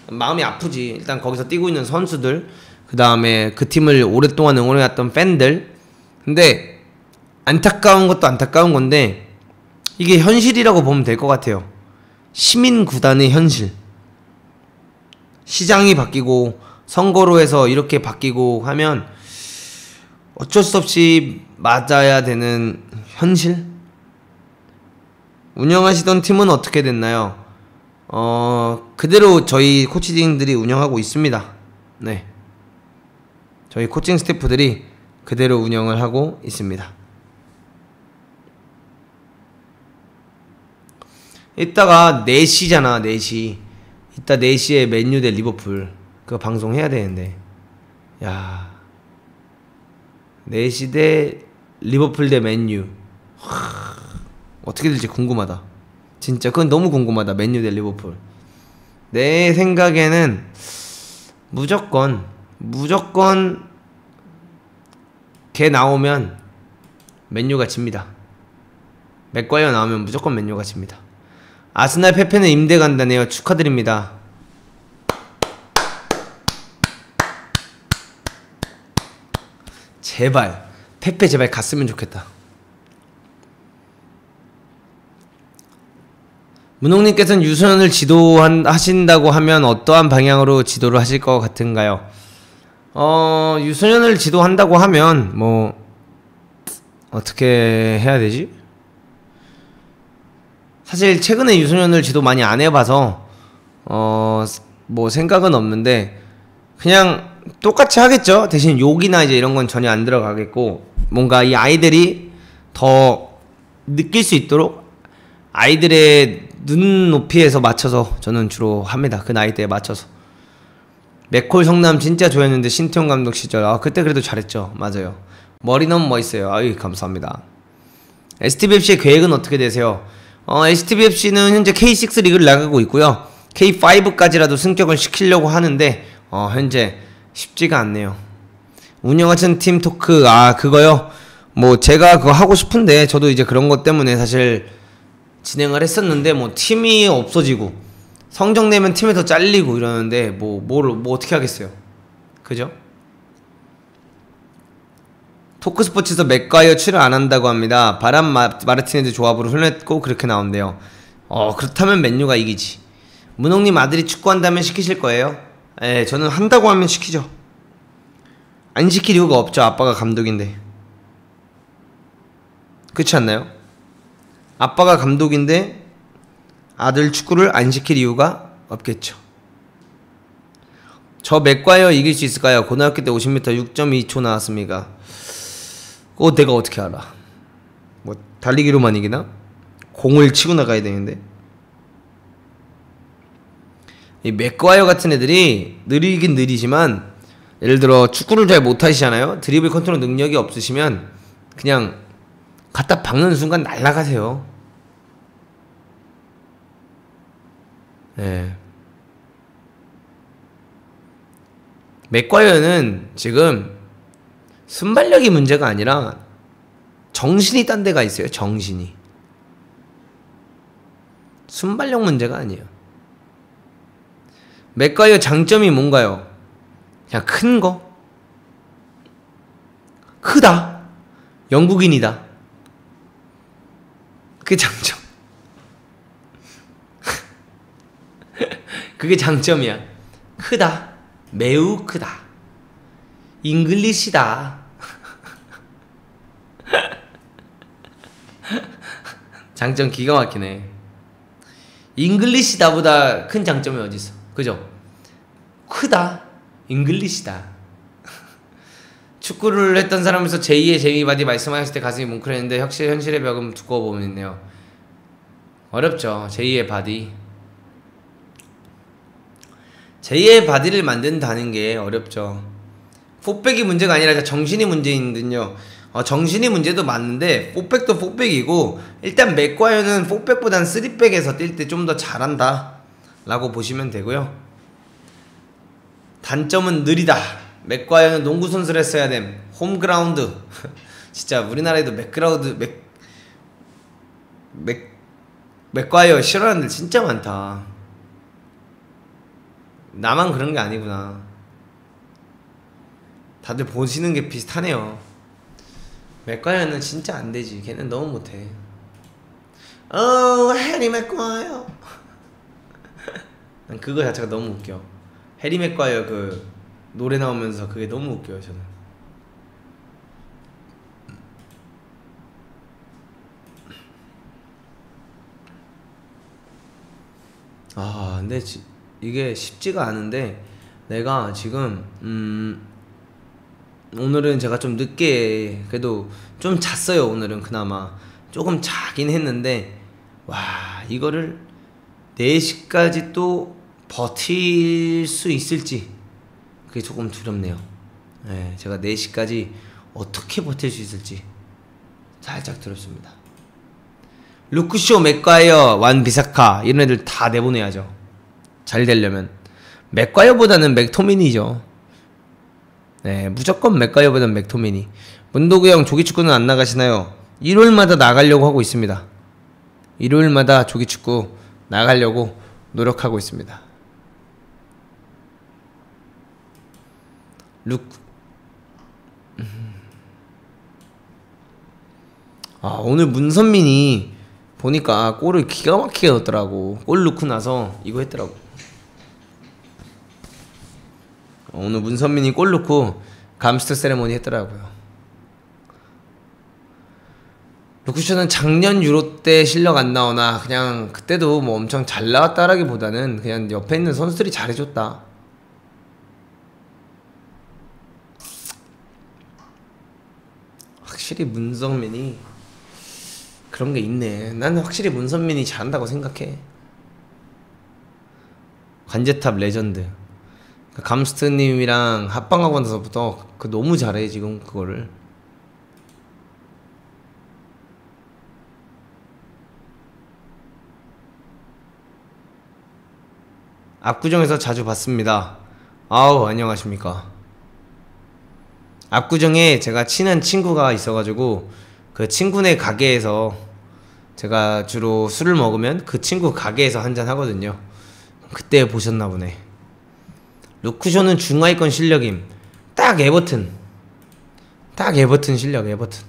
마음이 아프지. 일단 거기서 뛰고 있는 선수들, 그 다음에 그 팀을 오랫동안 응원해왔던 팬들. 근데 안타까운 것도 안타까운 건데 이게 현실이라고 보면 될 것 같아요. 시민구단의 현실. 시장이 바뀌고 선거로 해서 이렇게 바뀌고 하면 어쩔 수 없이 맞아야 되는 현실? 운영하시던 팀은 어떻게 됐나요? 그대로 저희 코치진들이 운영하고 있습니다. 네. 저희 코칭 스태프들이 그대로 운영을 하고 있습니다. 이따가 4시잖아, 4시. 이따 4시에 맨유 대 리버풀. 그거 방송해야 되는데. 야. 4시 대 리버풀 대 맨유. 어떻게 될지 궁금하다. 진짜 그건 너무 궁금하다. 맨유 대 리버풀. 내 생각에는 무조건 걔 나오면 맨유가 집니다. 맥과이어 나오면 무조건 맨유가 집니다. 아스날 페페는 임대 간다네요. 축하드립니다. 제발 페페 제발 갔으면 좋겠다. 문홍님께서는 유소년을 지도하신다고 하면 어떠한 방향으로 지도를 하실 것 같은가요? 유소년을 지도한다고 하면 뭐 어떻게 해야 되지? 사실 최근에 유소년을 지도 많이 안 해봐서 뭐 생각은 없는데 그냥 똑같이 하겠죠. 대신 욕이나 이제 이런 건 전혀 안 들어가겠고, 뭔가 이 아이들이 더 느낄 수 있도록 아이들의 눈높이에서 맞춰서 저는 주로 합니다. 그 나이대에 맞춰서. 맥콜 성남 진짜 좋아했는데 신태용 감독 시절 그때 그래도 잘했죠. 맞아요. 머리 너무 멋있어요. 아유, 감사합니다. STBFC의 계획은 어떻게 되세요? STBFC는 현재 K6 리그를 나가고 있고요. K5까지라도 승격을 시키려고 하는데 현재 쉽지가 않네요. 운영하신 팀 토크 그거요? 뭐 제가 그거 하고 싶은데 저도 이제 그런 것 때문에 사실 진행을 했었는데 뭐 팀이 없어지고 성적 내면 팀에서 잘리고 이러는데 뭐 어떻게 하겠어요. 그죠? 토크스포츠에서 맥과이어 출연 안 한다고 합니다. 바람 마르티네즈 조합으로 훈련했고 그렇게 나온대요. 그렇다면 맨유가 이기지. 문홍님 아들이 축구한다면 시키실 거예요? 예, 저는 한다고 하면 시키죠. 안 시킬 이유가 없죠. 아빠가 감독인데. 그렇지 않나요? 아빠가 감독인데 아들 축구를 안 시킬 이유가 없겠죠. 저 맥과이어 이길 수 있을까요? 고등학교 때 50m 6.2초 나왔습니까? 그거 내가 어떻게 알아? 뭐 달리기로만 이기나? 공을 치고 나가야 되는데. 이 맥과이어 같은 애들이 느리긴 느리지만, 예를 들어 축구를 잘 못하시잖아요. 드리블 컨트롤 능력이 없으시면 그냥 갖다 박는 순간 날아가세요. 예. 맥과이어는 지금 순발력이 문제가 아니라 정신이 딴 데가 있어요. 정신이. 순발력 문제가 아니에요. 맥과이어 장점이 뭔가요? 그냥 큰 거. 크다. 영국인이다. 그게 장점. 그게 장점이야. 크다. 매우 크다. 잉글리시다. 장점 기가 막히네. 잉글리시다보다 큰 장점이 어딨어. 그죠? 크다. 잉글리시다. 축구를 했던 사람에서 제2의 제이미 바디 말씀하셨을 때 가슴이 뭉클했는데 확실히 현실의 벽은 두꺼워 보이네요. 어렵죠. 제2의 바디. 제2의 바디를 만든다는 게 어렵죠. 포백이 문제가 아니라 정신이 문제인든요. 정신이 문제도 맞는데 포백도 포백이고, 일단 맥과이어는 포백보단 3백에서 뛸 때 좀 더 잘한다 라고 보시면 되고요. 단점은 느리다. 맥과이어는 농구 선수를 했어야 됨. 홈그라운드. 진짜 우리나라에도 맥과이어 싫어하는 애들 진짜 많다. 나만 그런 게 아니구나. 다들 보시는 게 비슷하네요. 맥과이어는 진짜 안 되지. 걔는 너무 못해. 해리 맥과이어. 난 그거 자체가 너무 웃겨. 해리 맥과이어 그 노래 나오면서 그게 너무 웃겨요. 저는. 근데 이게 쉽지가 않은데, 내가 지금 오늘은 제가 좀 늦게 그래도 좀 잤어요. 오늘은 그나마 조금 자긴 했는데, 와, 이거를 4시까지 또 버틸 수 있을지 그게 조금 두렵네요. 네, 제가 4시까지 어떻게 버틸 수 있을지 살짝 두렵습니다. 루크쇼, 맥과이어, 완 비사카 이런 애들 다 내보내야죠. 잘 되려면. 맥과이어보다는 맥토미니죠. 네, 무조건 맥과이어보다는 맥토미니. 문도구 형, 조기축구는 안 나가시나요? 일요일마다 나가려고 하고 있습니다. 일요일마다 조기축구 나가려고 노력하고 있습니다. 오늘 문선민이 보니까 골을 기가 막히게 넣었더라고. 골 넣고 나서 이거 했더라고. 오늘 문선민이 골 넣고 감스트 세레모니 했더라고요. 루크쇼는 작년 유로 때 실력 안 나오나 그냥 그때도 뭐 엄청 잘 나왔다라기보다는 그냥 옆에 있는 선수들이 잘해줬다. 확실히 문선민이 그런 게 있네. 나는 확실히 문선민이 잘한다고 생각해. 관제탑 레전드. 감스트님이랑 합방하고 나서부터 너무 잘해 지금 그거를. 압구정에서 자주 봤습니다. 아우, 안녕하십니까. 압구정에 제가 친한 친구가 있어가지고 그 친구네 가게에서 제가 주로 술을 먹으면 그 친구 가게에서 한잔 하거든요. 그때 보셨나 보네. 루크쇼는 중하위권 실력임. 딱 에버튼. 딱 에버튼 실력, 에버튼.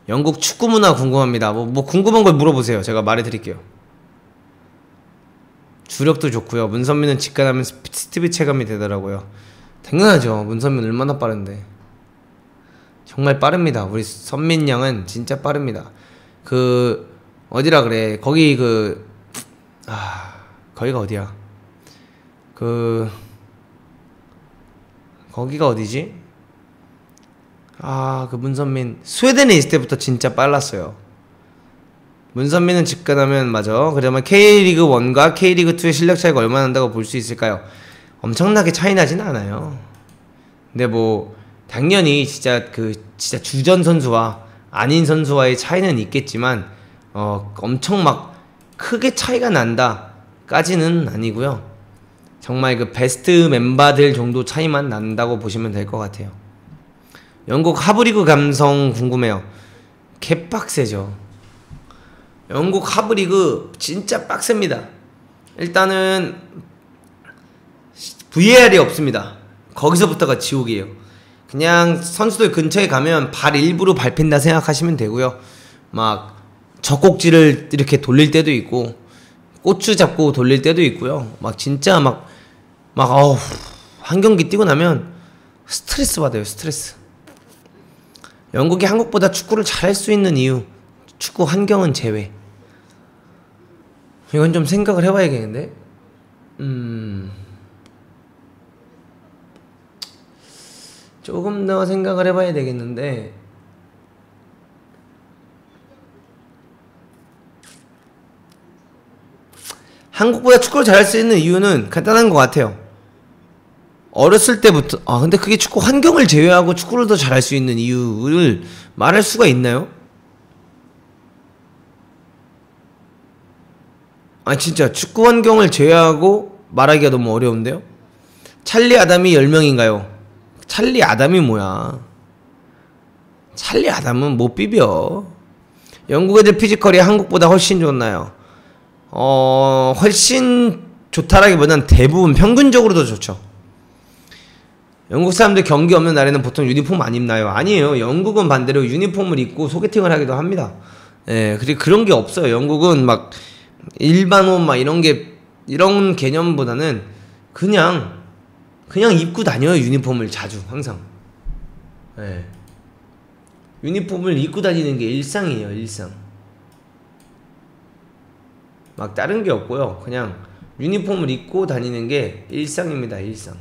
영국 축구 문화 궁금합니다. 뭐 궁금한 걸 물어보세요. 제가 말해드릴게요. 주력도 좋고요. 문선민은 직관하면 스티브 체감이 되더라고요. 당연하죠. 문선민 얼마나 빠른데. 정말 빠릅니다. 우리 선민 양은 진짜 빠릅니다. 어디라 그래. 거기 거기가 어디야. 거기가 어디지? 문선민 스웨덴에 있을 때부터 진짜 빨랐어요. 문선민은 직관하면 맞아. 그러면 K리그 1과 K리그 2의 실력 차이가 얼마나 난다고 볼 수 있을까요? 엄청나게 차이 나지는 않아요. 근데 뭐 당연히 진짜 주전 선수와 아닌 선수와의 차이는 있겠지만 엄청 막 크게 차이가 난다까지는 아니고요. 정말 베스트 멤버들 정도 차이만 난다고 보시면 될 것 같아요. 영국 하브리그 감성 궁금해요. 개빡세죠. 영국 하브리그 진짜 빡셉니다. 일단은 VAR이 없습니다. 거기서부터가 지옥이에요. 그냥 선수들 근처에 가면 발 일부러 밟힌다 생각하시면 되고요. 막 젖꼭지를 이렇게 돌릴 때도 있고 꼬추 잡고 돌릴 때도 있고요. 막 진짜 한 경기 뛰고 나면 스트레스 받아요. 스트레스. 영국이 한국보다 축구를 잘할 수 있는 이유, 축구 환경은 제외. 이건 좀 생각을 해봐야겠는데. 조금 더 생각을 해봐야 되겠는데. 한국보다 축구를 잘할 수 있는 이유는 간단한 것 같아요. 어렸을 때부터 근데 그게 축구 환경을 제외하고 축구를 더 잘할 수 있는 이유를 말할 수가 있나요? 진짜 축구 환경을 제외하고 말하기가 너무 어려운데요? 찰리 아담이 10명인가요? 찰리 아담이 뭐야? 찰리 아담은 못 비벼. 영국 애들 피지컬이 한국보다 훨씬 좋나요? 훨씬 좋다라기보단 대부분 평균적으로 더 좋죠. 영국 사람들 경기 없는 날에는 보통 유니폼 안 입나요? 아니에요. 영국은 반대로 유니폼을 입고 소개팅을 하기도 합니다. 그리고 그런 게 없어요. 영국은 막 일반 옷 이런 개념보다는 그냥 입고 다녀요. 유니폼을 자주 항상. 유니폼을 입고 다니는 게 일상이에요. 일상. 막 다른 게 없고요. 그냥 유니폼을 입고 다니는 게 일상입니다. 일상.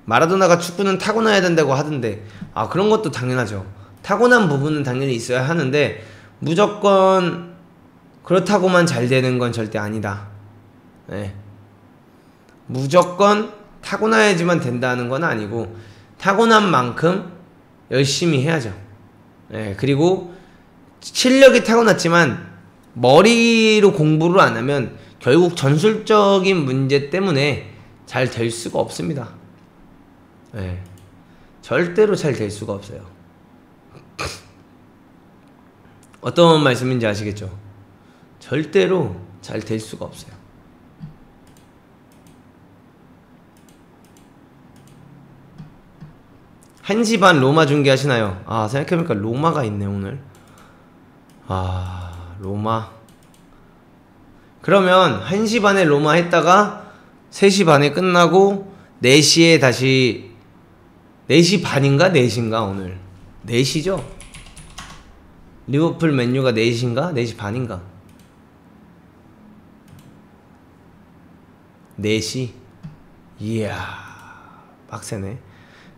마라도나가 축구는 타고나야 된다고 하던데 그런 것도 당연하죠. 타고난 부분은 당연히 있어야 하는데 무조건 그렇다고만 잘 되는 건 절대 아니다. 무조건 타고나야지만 된다는 건 아니고 타고난 만큼 열심히 해야죠. 그리고 실력이 타고났지만 머리로 공부를 안 하면 결국 전술적인 문제 때문에 잘 될 수가 없습니다. 절대로 잘 될 수가 없어요. 어떤 말씀인지 아시겠죠? 절대로 잘 될 수가 없어요. 한시 반 로마 중계하시나요? 생각해보니까 로마가 있네 오늘. 로마. 그러면 1시 반에 로마 했다가 3시 반에 끝나고 4시에 다시 4시 반인가 4시인가 오늘 4시죠? 리버풀 맨유가 4시인가? 4시 반인가? 4시? 이야 빡세네.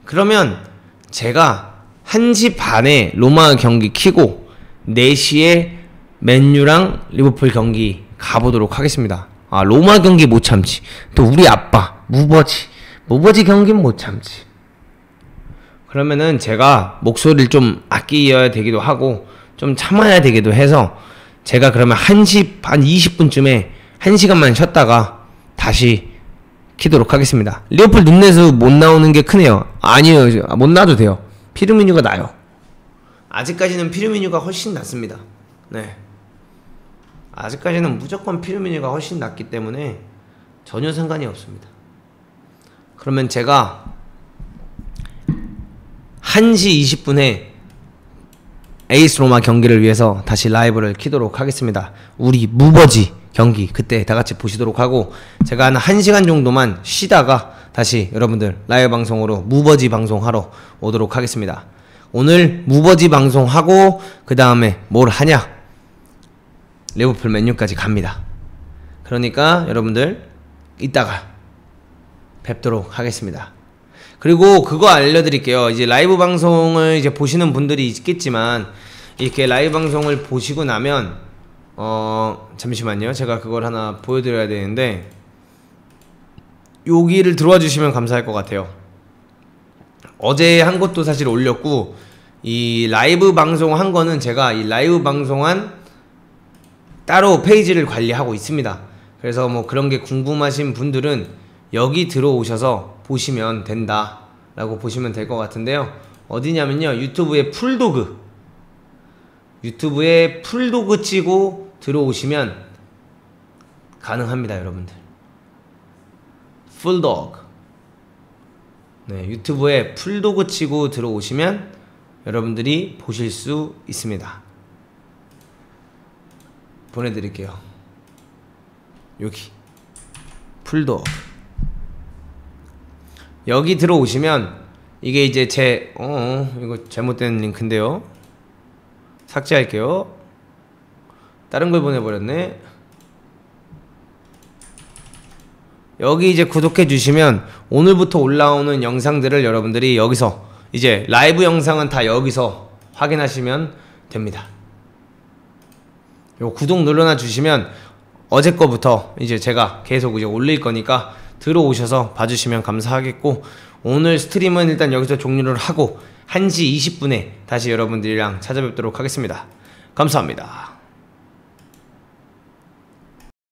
그러면 제가 1시 반에 로마 경기 키고 4시에 맨유랑 리버풀 경기 가보도록 하겠습니다. 로마 경기 못 참지. 또 우리 아빠 무버지 경기는 못 참지. 그러면은 제가 목소리를 좀 아끼어야 되기도 하고 좀 참아야 되기도 해서 제가 그러면 1시 한 20분쯤에 1시간만 쉬었다가 다시 키도록 하겠습니다. 리버풀 눈내수 못 나오는 게 크네요. 아니요, 못 나도 돼요. 피르미뉴가 나요. 아직까지는 피르미뉴가 훨씬 낫습니다. 아직까지는 무조건 피르미뉴가 훨씬 낫기 때문에 전혀 상관이 없습니다. 그러면 제가 1시 20분에 에이스 로마 경기를 위해서 다시 라이브를 키도록 하겠습니다. 우리 무버지 경기 그때 다같이 보시도록 하고, 제가 한 1시간 정도만 쉬다가 다시 여러분들 라이브 방송으로 무버지 방송하러 오도록 하겠습니다. 오늘 무버지 방송하고 그 다음에 뭘 하냐? 리버풀 맨유까지 갑니다. 그러니까 여러분들 이따가 뵙도록 하겠습니다. 그리고 그거 알려드릴게요. 이제 라이브 방송을 이제 보시는 분들이 있겠지만, 이렇게 라이브 방송을 보시고 나면 잠시만요. 제가 그걸 하나 보여드려야 되는데, 여기를 들어와 주시면 감사할 것 같아요. 어제 한 것도 사실 올렸고, 이 라이브 방송 한 거는 제가 이 라이브 방송한 따로 페이지를 관리하고 있습니다. 그래서 뭐 그런 게 궁금하신 분들은 여기 들어오셔서 보시면 된다 라고 보시면 될 것 같은데요. 어디냐면요, 유튜브에 풀도그 치고 들어오시면 가능합니다. 여러분들 풀도그, 네, 유튜브에 풀도그 치고 들어오시면 여러분들이 보실 수 있습니다. 보내드릴게요. 여기 풀도그, 여기 들어오시면 이게 이제 제 이거 잘못된 링크인데요. 삭제할게요. 다른 걸 보내버렸네. 여기 이제 구독해 주시면 오늘부터 올라오는 영상들을 여러분들이 여기서 이제 라이브 영상은 다 여기서 확인하시면 됩니다. 요 구독 눌러놔 주시면 어제 거부터 이제 제가 계속 이제 올릴 거니까 들어오셔서 봐주시면 감사하겠고, 오늘 스트림은 일단 여기서 종료를 하고 1시 20분에 다시 여러분들이랑 찾아뵙도록 하겠습니다. 감사합니다.